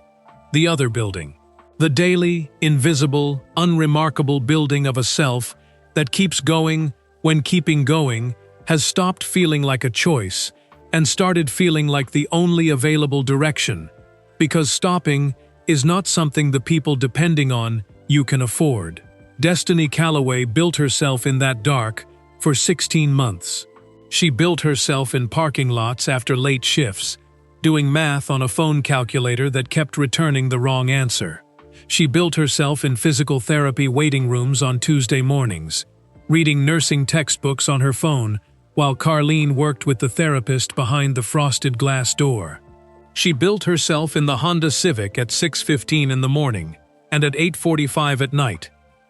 Speaker 1: The other building. The daily, invisible, unremarkable building of a self that keeps going when keeping going has stopped feeling like a choice and started feeling like the only available direction, because stopping is not something the people depending on you can afford. Destiny Calloway built herself in that dark for 16 months. She built herself in parking lots after late shifts, doing math on a phone calculator that kept returning the wrong answer. She built herself in physical therapy waiting rooms on Tuesday mornings, reading nursing textbooks on her phone while Carlene worked with the therapist behind the frosted glass door. She built herself in the Honda Civic at 6:15 in the morning and at 8:45 at night,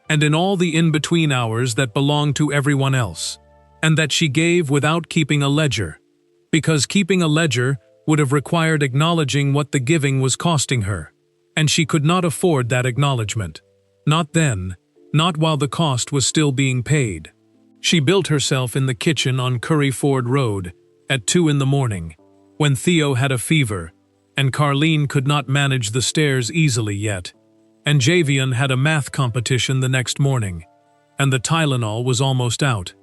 Speaker 1: and in all the in-between hours that belonged to everyone else, and that she gave without keeping a ledger, because keeping a ledger would have required acknowledging what the giving was costing her, and she could not afford that acknowledgement. Not then, not while the cost was still being paid. She built herself in the kitchen on Curry Ford Road at 2 in the morning, when Theo had a fever, and Carlene could not manage the stairs easily yet, and Javian had a math competition the next morning, and the Tylenol was almost out,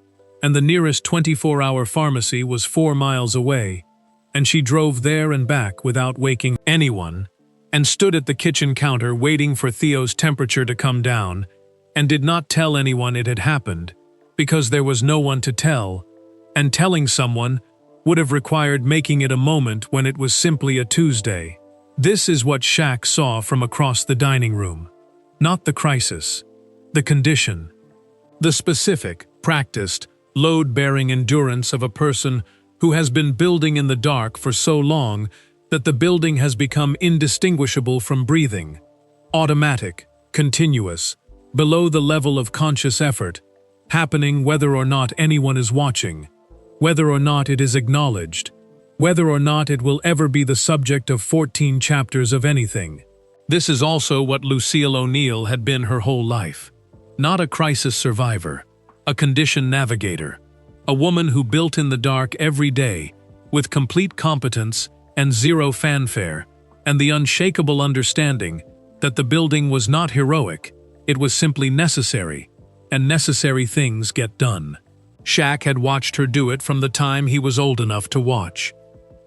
Speaker 1: and the nearest 24-hour pharmacy was 4 miles away, and she drove there and back without waking anyone, and stood at the kitchen counter waiting for Theo's temperature to come down, and did not tell anyone it had happened, because there was no one to tell, and telling someone would have required making it a moment when it was simply a Tuesday. This is what Shaq saw from across the dining room. Not the crisis, the condition. The specific, practiced, load-bearing endurance of a person who has been building in the dark for so long that the building has become indistinguishable from breathing. Automatic, continuous, below the level of conscious effort, happening whether or not anyone is watching, whether or not it is acknowledged, whether or not it will ever be the subject of 14 chapters of anything. This is also what Lucille O'Neill had been her whole life. Not a crisis survivor, a condition navigator, A woman who built in the dark every day, with complete competence and zero fanfare, and the unshakable understanding that the building was not heroic, it was simply necessary, and necessary things get done. Shaq had watched her do it from the time he was old enough to watch.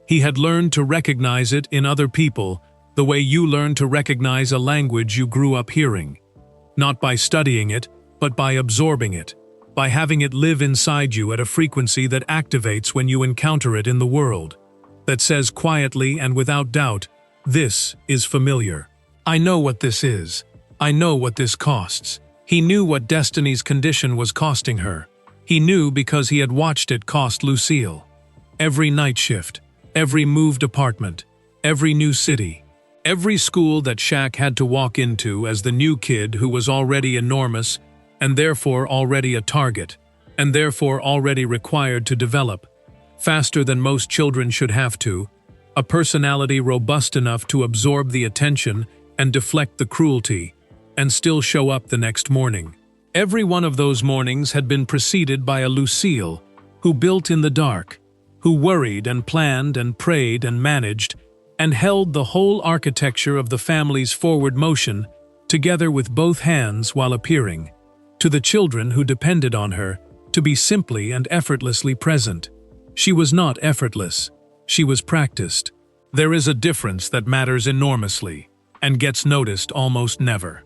Speaker 1: He had learned to recognize it in other people the way you learn to recognize a language you grew up hearing. Not by studying it, but by absorbing it, by having it live inside you at a frequency that activates when you encounter it in the world, that says quietly and without doubt, "This is familiar. I know what this is. I know what this costs." He knew what Destiny's condition was costing her. He knew because he had watched it cost Lucille. Every night shift, every moved apartment, every new city, every school that Shaq had to walk into as the new kid who was already enormous and therefore already a target, and therefore already required to develop, faster than most children should have to, a personality robust enough to absorb the attention and deflect the cruelty, and still show up the next morning. Every one of those mornings had been preceded by a Lucille who built in the dark, who worried and planned and prayed and managed, and held the whole architecture of the family's forward motion together with both hands while appearing, to the children who depended on her, to be simply and effortlessly present. She was not effortless. She was practiced. There is a difference that matters enormously and gets noticed almost never.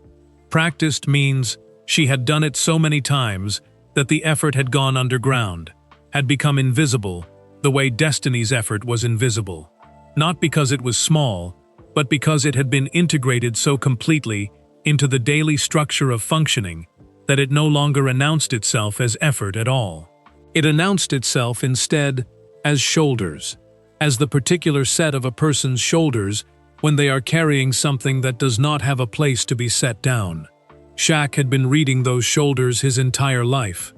Speaker 1: Practiced means she had done it so many times that the effort had gone underground, had become invisible, the way Destiny's effort was invisible. Not because it was small, but because it had been integrated so completely into the daily structure of functioning that it no longer announced itself as effort at all. It announced itself instead as shoulders, as the particular set of a person's shoulders when they are carrying something that does not have a place to be set down. Shaq had been reading those shoulders his entire life.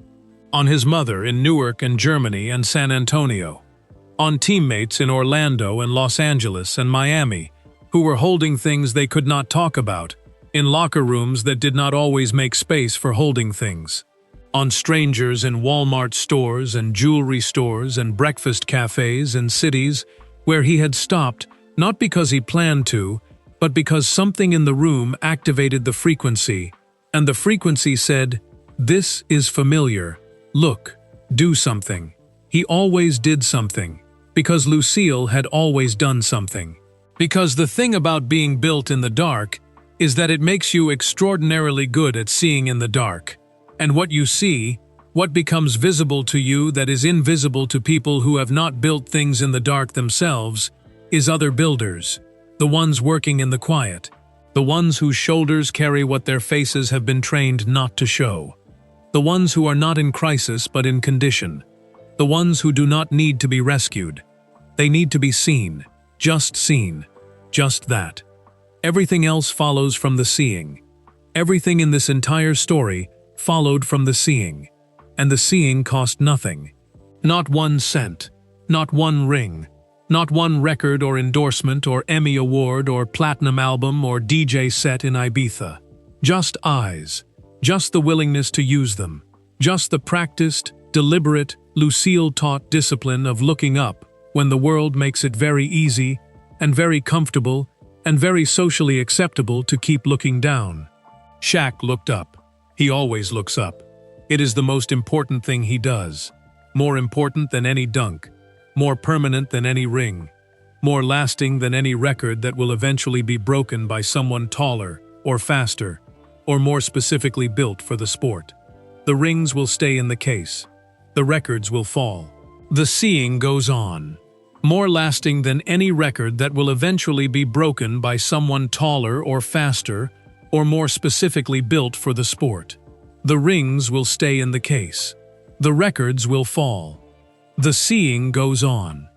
Speaker 1: On his mother in Newark and Germany and San Antonio. On teammates in Orlando and Los Angeles and Miami, who were holding things they could not talk about, in locker rooms that did not always make space for holding things. On strangers in Walmart stores and jewelry stores and breakfast cafes in cities where he had stopped not because he planned to, but because something in the room activated the frequency, and the frequency said, "This is familiar. Look, do something." He always did something, because Lucille had always done something. Because the thing about being built in the dark is that it makes you extraordinarily good at seeing in the dark. And what you see, what becomes visible to you that is invisible to people who have not built things in the dark themselves, is other builders, the ones working in the quiet, the ones whose shoulders carry what their faces have been trained not to show, the ones who are not in crisis but in condition, the ones who do not need to be rescued. They need to be seen, just that. Everything else follows from the seeing. Everything in this entire story followed from the seeing, and the seeing cost nothing. Not 1 cent, not one ring, not one record or endorsement or Emmy Award or platinum album or DJ set in Ibiza. Just eyes, just the willingness to use them, just the practiced, deliberate, Lucille-taught discipline of looking up when the world makes it very easy and very comfortable and very socially acceptable to keep looking down. Shaq looked up. He always looks up. It is the most important thing he does. More important than any dunk. More permanent than any ring. More lasting than any record that will eventually be broken by someone taller or faster, or more specifically built for the sport. The rings will stay in the case. The records will fall. The seeing goes on. More lasting than any record that will eventually be broken by someone taller or faster, or more specifically built for the sport. The rings will stay in the case. The records will fall. The seeing goes on.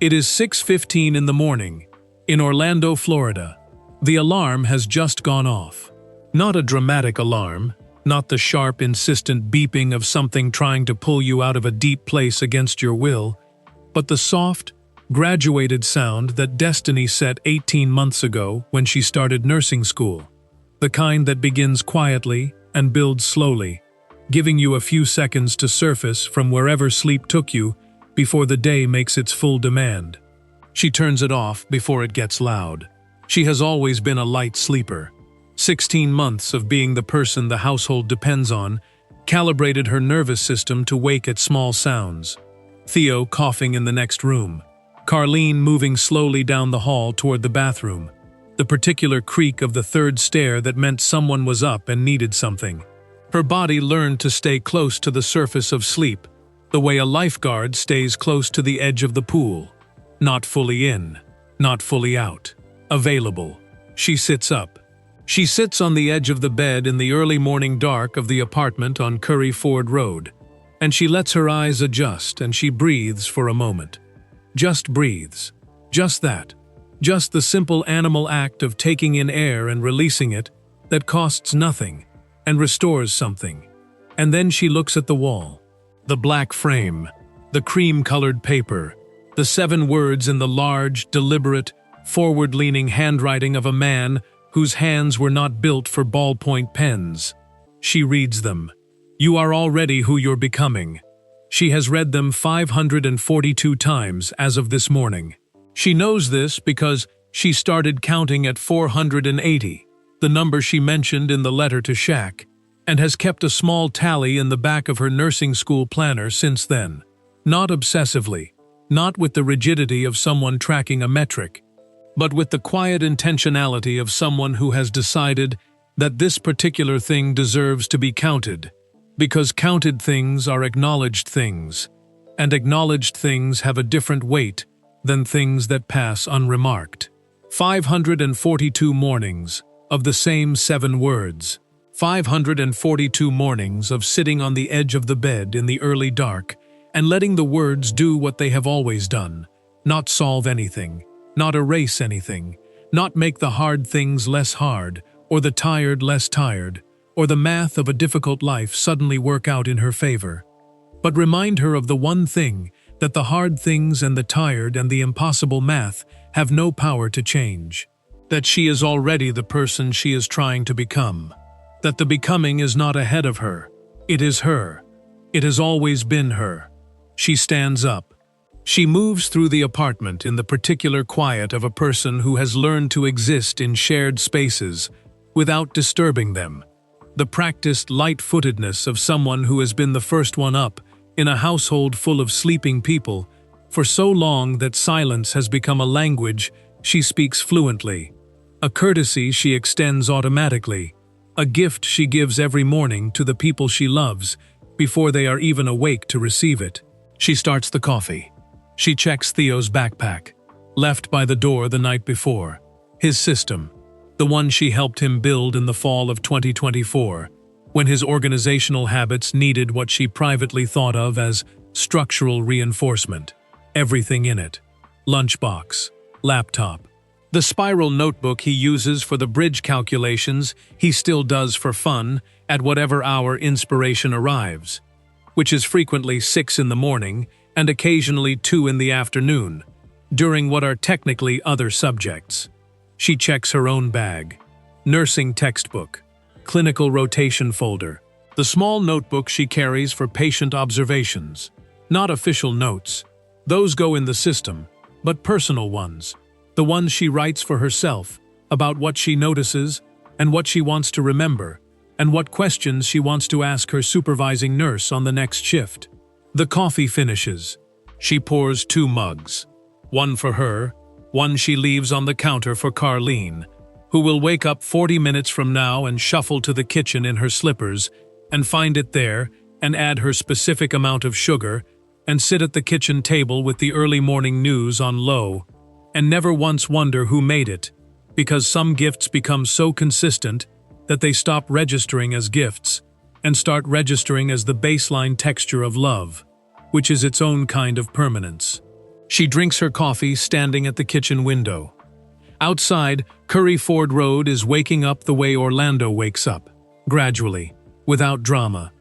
Speaker 1: It is 6:15 in the morning, in Orlando, Florida. The alarm has just gone off. Not a dramatic alarm, not the sharp, insistent beeping of something trying to pull you out of a deep place against your will, but the soft, graduated sound that Destiny set 18 months ago when she started nursing school. The kind that begins quietly and builds slowly, giving you a few seconds to surface from wherever sleep took you before the day makes its full demand. She turns it off before it gets loud. She has always been a light sleeper. 16 months of being the person the household depends on calibrated her nervous system to wake at small sounds. Theo coughing in the next room. Carlene moving slowly down the hall toward the bathroom. The particular creak of the third stair that meant someone was up and needed something. Her body learned to stay close to the surface of sleep, the way a lifeguard stays close to the edge of the pool. Not fully in, not fully out. Available. She sits up. She sits on the edge of the bed in the early morning dark of the apartment on Curry Ford Road, and she lets her eyes adjust and she breathes for a moment. Just breathes. Just that. Just the simple animal act of taking in air and releasing it that costs nothing and restores something. And then she looks at the wall. The black frame, the cream-colored paper, the 7 words in the large, deliberate, forward-leaning handwriting of a man whose hands were not built for ballpoint pens. She reads them. You are already who you're becoming. She has read them 542 times as of this morning. She knows this because she started counting at 480, the number she mentioned in the letter to Shaq, and has kept a small tally in the back of her nursing school planner since then. Not obsessively, not with the rigidity of someone tracking a metric, but with the quiet intentionality of someone who has decided that this particular thing deserves to be counted, because counted things are acknowledged things, and acknowledged things have a different weight than things that pass unremarked. 542 mornings of the same 7 words. 542 mornings of sitting on the edge of the bed in the early dark and letting the words do what they have always done, not solve anything, not erase anything, not make the hard things less hard, or the tired less tired, or the math of a difficult life suddenly work out in her favor. But remind her of the one thing, that the hard things and the tired and the impossible math have no power to change. That she is already the person she is trying to become. That the becoming is not ahead of her. It is her. It has always been her. She stands up. She moves through the apartment in the particular quiet of a person who has learned to exist in shared spaces without disturbing them. The practiced light-footedness of someone who has been the first one up in a household full of sleeping people for so long that silence has become a language she speaks fluently, a courtesy she extends automatically, a gift she gives every morning to the people she loves before they are even awake to receive it. She starts the coffee. She checks Theo's backpack, left by the door the night before. His system, the one she helped him build in the fall of 2024, when his organizational habits needed what she privately thought of as structural reinforcement. Everything in it. Lunchbox, laptop. The spiral notebook he uses for the bridge calculations he still does for fun at whatever hour inspiration arrives, which is frequently 6 in the morning and occasionally 2 in the afternoon, during what are technically other subjects. She checks her own bag. Nursing textbook. Clinical rotation folder. The small notebook she carries for patient observations. Not official notes. Those go in the system, but personal ones. The ones she writes for herself, about what she notices and what she wants to remember, and what questions she wants to ask her supervising nurse on the next shift. The coffee finishes. She pours 2 mugs. One for her, one she leaves on the counter for Carlene, who will wake up 40 minutes from now and shuffle to the kitchen in her slippers and find it there and add her specific amount of sugar and sit at the kitchen table with the early morning news on low and never once wonder who made it, because some gifts become so consistent that they stop registering as gifts and start registering as the baseline texture of love, which is its own kind of permanence. She drinks her coffee standing at the kitchen window. Outside, Curry Ford Road is waking up the way Orlando wakes up, gradually, without drama.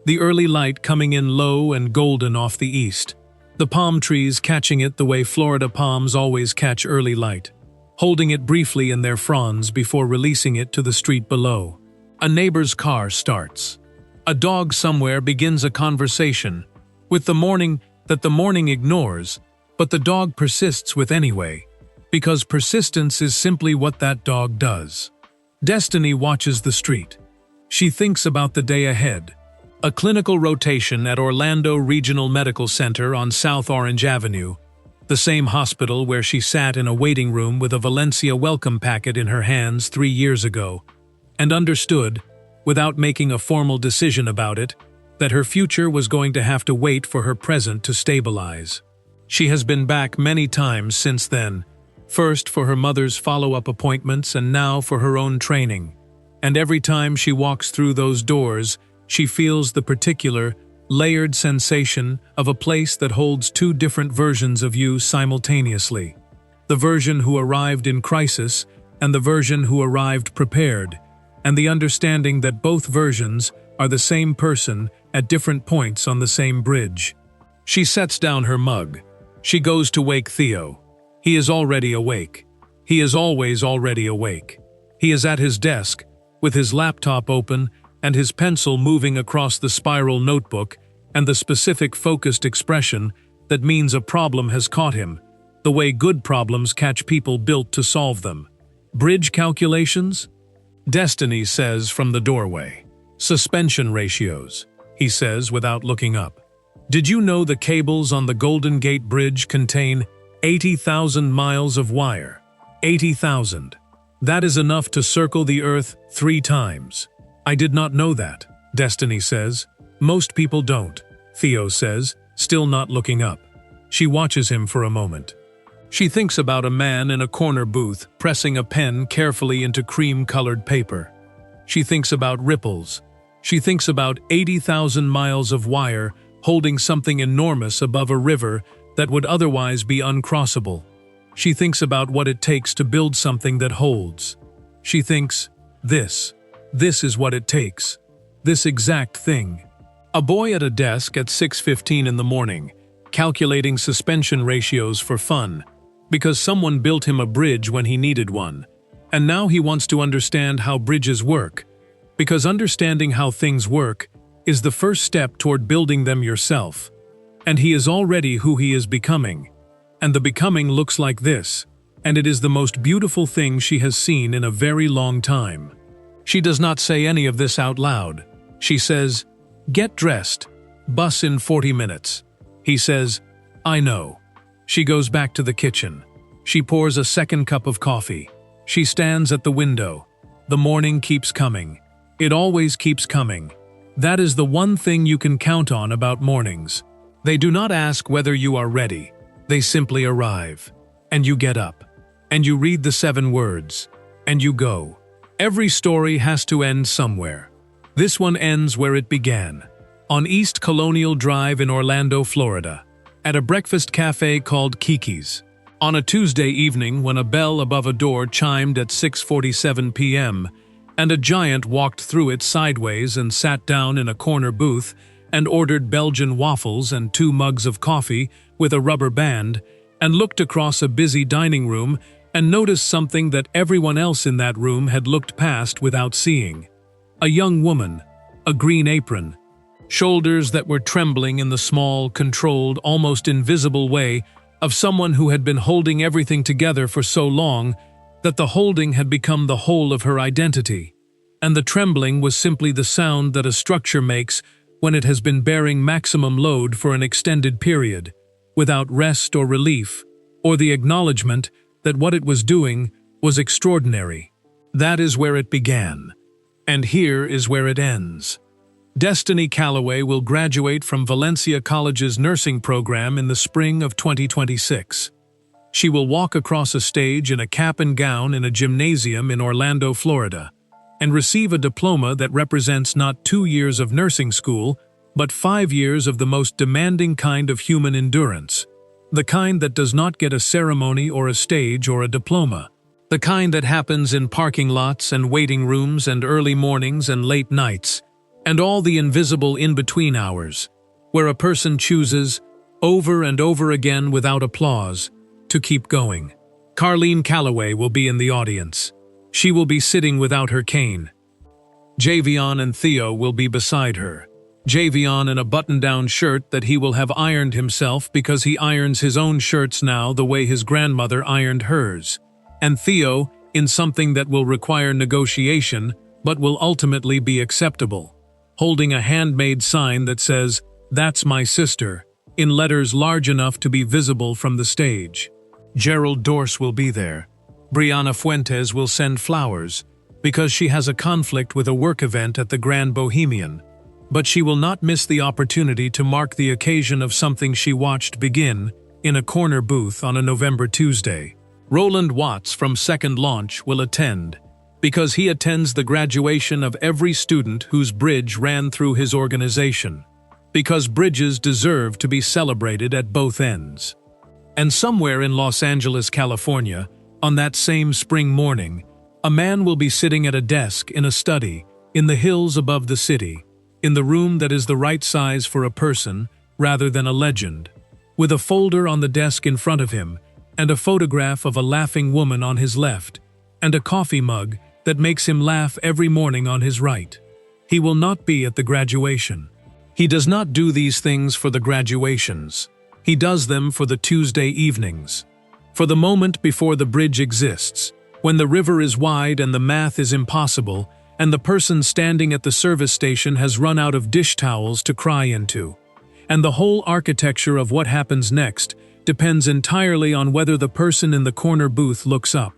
Speaker 1: The early light coming in low and golden off the east. The palm trees catching it the way Florida palms always catch early light, holding it briefly in their fronds before releasing it to the street below. A neighbor's car starts. A dog somewhere begins a conversation with the morning that the morning ignores, but the dog persists with anyway, because persistence is simply what that dog does. Destiny watches the street. She thinks about the day ahead. A clinical rotation at Orlando Regional Medical Center on South Orange Avenue, the same hospital where she sat in a waiting room with a Valencia welcome packet in her hands 3 years ago, and understood, without making a formal decision about it, that her future was going to have to wait for her present to stabilize. She has been back many times since then, first for her mother's follow-up appointments and now for her own training. And every time she walks through those doors, she feels the particular, layered sensation of a place that holds two different versions of you simultaneously. The version who arrived in crisis and the version who arrived prepared, and the understanding that both versions are the same person at different points on the same bridge. She sets down her mug. She goes to wake Theo. He is already awake. He is always already awake. He is at his desk, with his laptop open and his pencil moving across the spiral notebook and the specific focused expression that means a problem has caught him, the way good problems catch people built to solve them. Bridge calculations? Destiny says from the doorway. Suspension ratios, he says without looking up. Did you know the cables on the Golden Gate Bridge contain 80,000 miles of wire? 80,000. That is enough to circle the Earth 3 times. I did not know that, Destiny says. Most people don't, Theo says, still not looking up. She watches him for a moment. She thinks about a man in a corner booth pressing a pen carefully into cream-colored paper. She thinks about ripples. She thinks about 80,000 miles of wire holding something enormous above a river that would otherwise be uncrossable. She thinks about what it takes to build something that holds. She thinks, this is what it takes. This exact thing. A boy at a desk at 6:15 in the morning, calculating suspension ratios for fun, because someone built him a bridge when he needed one, and now he wants to understand how bridges work, because understanding how things work is the first step toward building them yourself. And he is already who he is becoming. And the becoming looks like this, and it is the most beautiful thing she has seen in a very long time. She does not say any of this out loud. She says, "Get dressed. Bus in 40 minutes." He says, "I know." She goes back to the kitchen. She pours a second cup of coffee. She stands at the window. The morning keeps coming. It always keeps coming. That is the one thing you can count on about mornings. They do not ask whether you are ready. They simply arrive. And you get up. And you read the 7 words. And you go. Every story has to end somewhere. This one ends where it began. On East Colonial Drive in Orlando, Florida. At a breakfast cafe called Kiki's. On a Tuesday evening when a bell above a door chimed at 6:47 p.m., and a giant walked through it sideways and sat down in a corner booth and ordered Belgian waffles and 2 mugs of coffee with a rubber band, and looked across a busy dining room and noticed something that everyone else in that room had looked past without seeing. A young woman, a green apron, shoulders that were trembling in the small, controlled, almost invisible way of someone who had been holding everything together for so long that the holding had become the whole of her identity, and the trembling was simply the sound that a structure makes when it has been bearing maximum load for an extended period, without rest or relief, or the acknowledgement that what it was doing was extraordinary. That is where it began, and here is where it ends. Destiny Calloway will graduate from Valencia College's nursing program in the spring of 2026. She will walk across a stage in a cap and gown in a gymnasium in Orlando, Florida, and receive a diploma that represents not 2 years of nursing school, but 5 years of the most demanding kind of human endurance. The kind that does not get a ceremony or a stage or a diploma. The kind that happens in parking lots and waiting rooms and early mornings and late nights, and all the invisible in-between hours, where a person chooses, over and over again without applause, to keep going. Carleen Calloway will be in the audience. She will be sitting without her cane. Javion and Theo will be beside her. Javion in a button-down shirt that he will have ironed himself because he irons his own shirts now the way his grandmother ironed hers. And Theo in something that will require negotiation but will ultimately be acceptable, holding a handmade sign that says, "That's my sister," in letters large enough to be visible from the stage. Gerald Dorse will be there. Brianna Fuentes will send flowers, because she has a conflict with a work event at the Grand Bohemian, but she will not miss the opportunity to mark the occasion of something she watched begin in a corner booth on a November Tuesday. Roland Watts from Second Launch will attend, because he attends the graduation of every student whose bridge ran through his organization, because bridges deserve to be celebrated at both ends. And somewhere in Los Angeles, California, on that same spring morning, a man will be sitting at a desk in a study, in the hills above the city, in the room that is the right size for a person rather than a legend, with a folder on the desk in front of him, and a photograph of a laughing woman on his left, and a coffee mug that makes him laugh every morning on his right. He will not be at the graduation. He does not do these things for the graduations. He does them for the Tuesday evenings, for the moment before the bridge exists, when the river is wide and the math is impossible, and the person standing at the service station has run out of dish towels to cry into. And the whole architecture of what happens next depends entirely on whether the person in the corner booth looks up.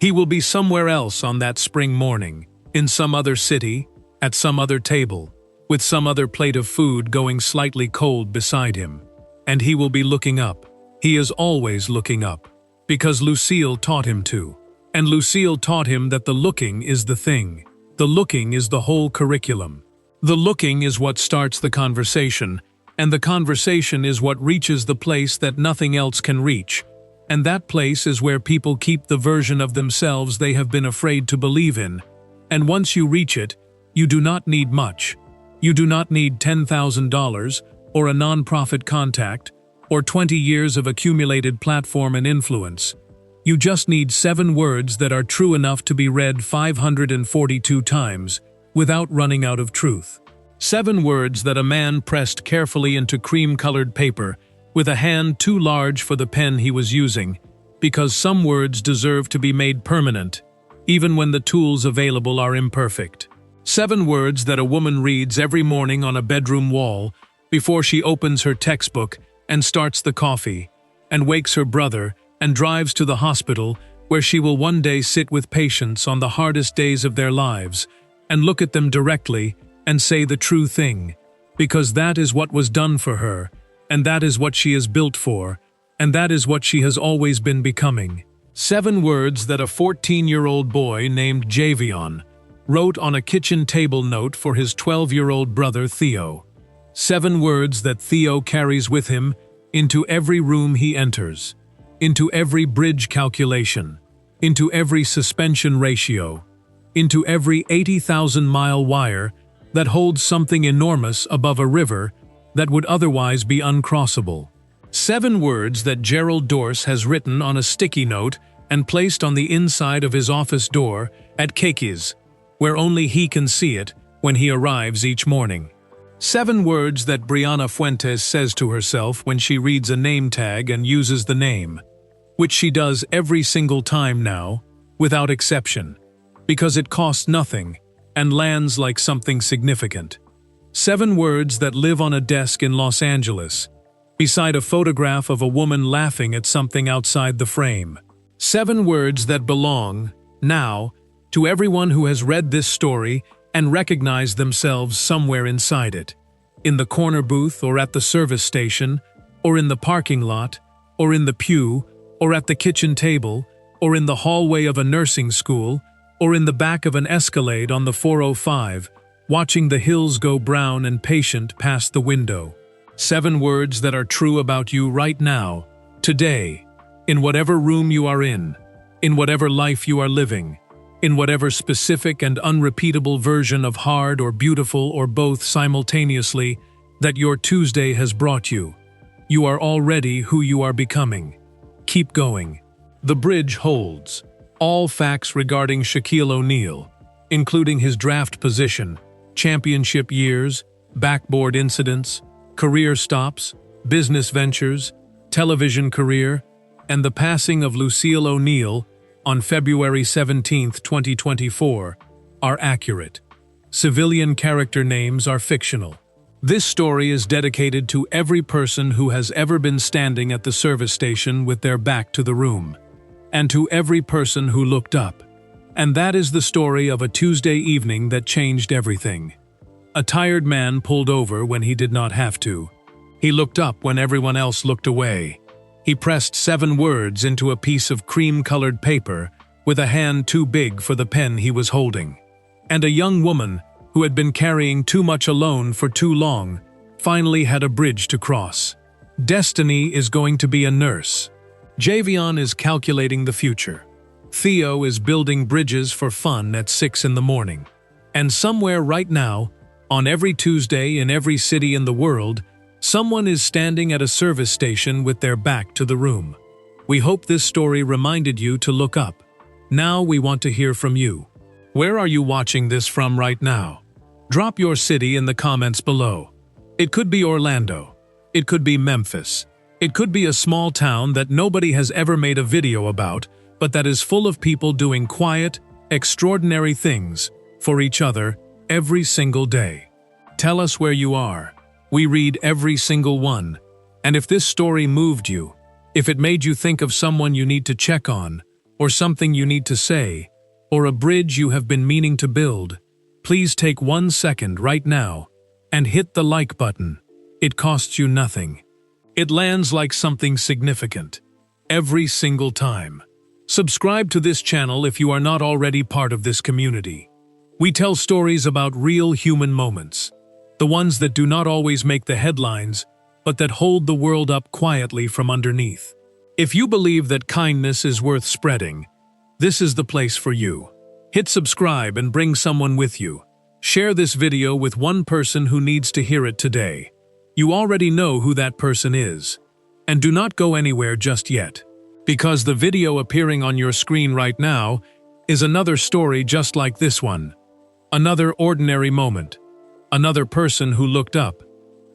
Speaker 1: He will be somewhere else on that spring morning, in some other city, at some other table, with some other plate of food going slightly cold beside him. And he will be looking up. He is always looking up, because Lucille taught him to. And Lucille taught him that the looking is the thing. The looking is the whole curriculum. The looking is what starts the conversation, and the conversation is what reaches the place that nothing else can reach. And that place is where people keep the version of themselves they have been afraid to believe in. And once you reach it, you do not need much. You do not need $10,000, or a non-profit contact, or 20 years of accumulated platform and influence. You just need 7 words that are true enough to be read 542 times, without running out of truth. 7 words that a man pressed carefully into cream-colored paper, with a hand too large for the pen he was using, because some words deserve to be made permanent, even when the tools available are imperfect. 7 words that a woman reads every morning on a bedroom wall, before she opens her textbook and starts the coffee, and wakes her brother, and drives to the hospital where she will one day sit with patients on the hardest days of their lives, and look at them directly and say the true thing, because that is what was done for her, and that is what she is built for, and that is what she has always been becoming. 7 words that a 14-year-old boy named Javion wrote on a kitchen table note for his 12-year-old brother Theo. 7 words that Theo carries with him into every room he enters, into every bridge calculation, into every suspension ratio, into every 80,000-mile wire that holds something enormous above a river that would otherwise be uncrossable. 7 words that Gerald Dorse has written on a sticky note and placed on the inside of his office door at Keki's, where only he can see it when he arrives each morning. 7 words that Brianna Fuentes says to herself when she reads a name tag and uses the name, which she does every single time now, without exception, because it costs nothing and lands like something significant. 7 words that live on a desk in Los Angeles, beside a photograph of a woman laughing at something outside the frame. 7 words that belong, now, to everyone who has read this story and recognized themselves somewhere inside it, in the corner booth or at the service station, or in the parking lot, or in the pew, or at the kitchen table, or in the hallway of a nursing school, or in the back of an Escalade on the 405, watching the hills go brown and patient past the window. 7 words that are true about you right now, today, in whatever room you are in whatever life you are living, in whatever specific and unrepeatable version of hard or beautiful or both simultaneously that your Tuesday has brought you. You are already who you are becoming. Keep going. The bridge holds all facts regarding Shaquille O'Neal, including his draft position, championship years, backboard incidents, career stops, business ventures, television career, and the passing of Lucille O'Neal on February 17, 2024, are accurate. Civilian character names are fictional. This story is dedicated to every person who has ever been standing at the service station with their back to the room, and to every person who looked up. And that is the story of a Tuesday evening that changed everything. A tired man pulled over when he did not have to. He looked up when everyone else looked away. He pressed 7 words into a piece of cream-colored paper with a hand too big for the pen he was holding. And a young woman, who had been carrying too much alone for too long, finally had a bridge to cross. Destiny is going to be a nurse. Javion is calculating the future. Theo is building bridges for fun at 6 in the morning. And somewhere right now, on every Tuesday in every city in the world, someone is standing at a service station with their back to the room. We hope this story reminded you to look up. Now we want to hear from you. Where are you watching this from right now? Drop your city in the comments below. It could be Orlando. It could be Memphis. It could be a small town that nobody has ever made a video about, but that is full of people doing quiet, extraordinary things for each other every single day. Tell us where you are. We read every single one. And if this story moved you, if it made you think of someone you need to check on, or something you need to say, or a bridge you have been meaning to build, please take 1 second right now and hit the like button. It costs you nothing. It lands like something significant every single time. Subscribe to this channel if you are not already part of this community. We tell stories about real human moments, the ones that do not always make the headlines, but that hold the world up quietly from underneath. If you believe that kindness is worth spreading, this is the place for you. Hit subscribe and bring someone with you. Share this video with one person who needs to hear it today. You already know who that person is. And do not go anywhere just yet, because the video appearing on your screen right now is another story just like this one. Another ordinary moment. Another person who looked up.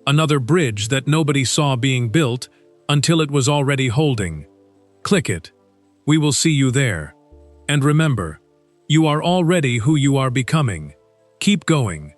Speaker 1: Another bridge that nobody saw being built until it was already holding. Click it. We will see you there. And remember, you are already who you are becoming. Keep going.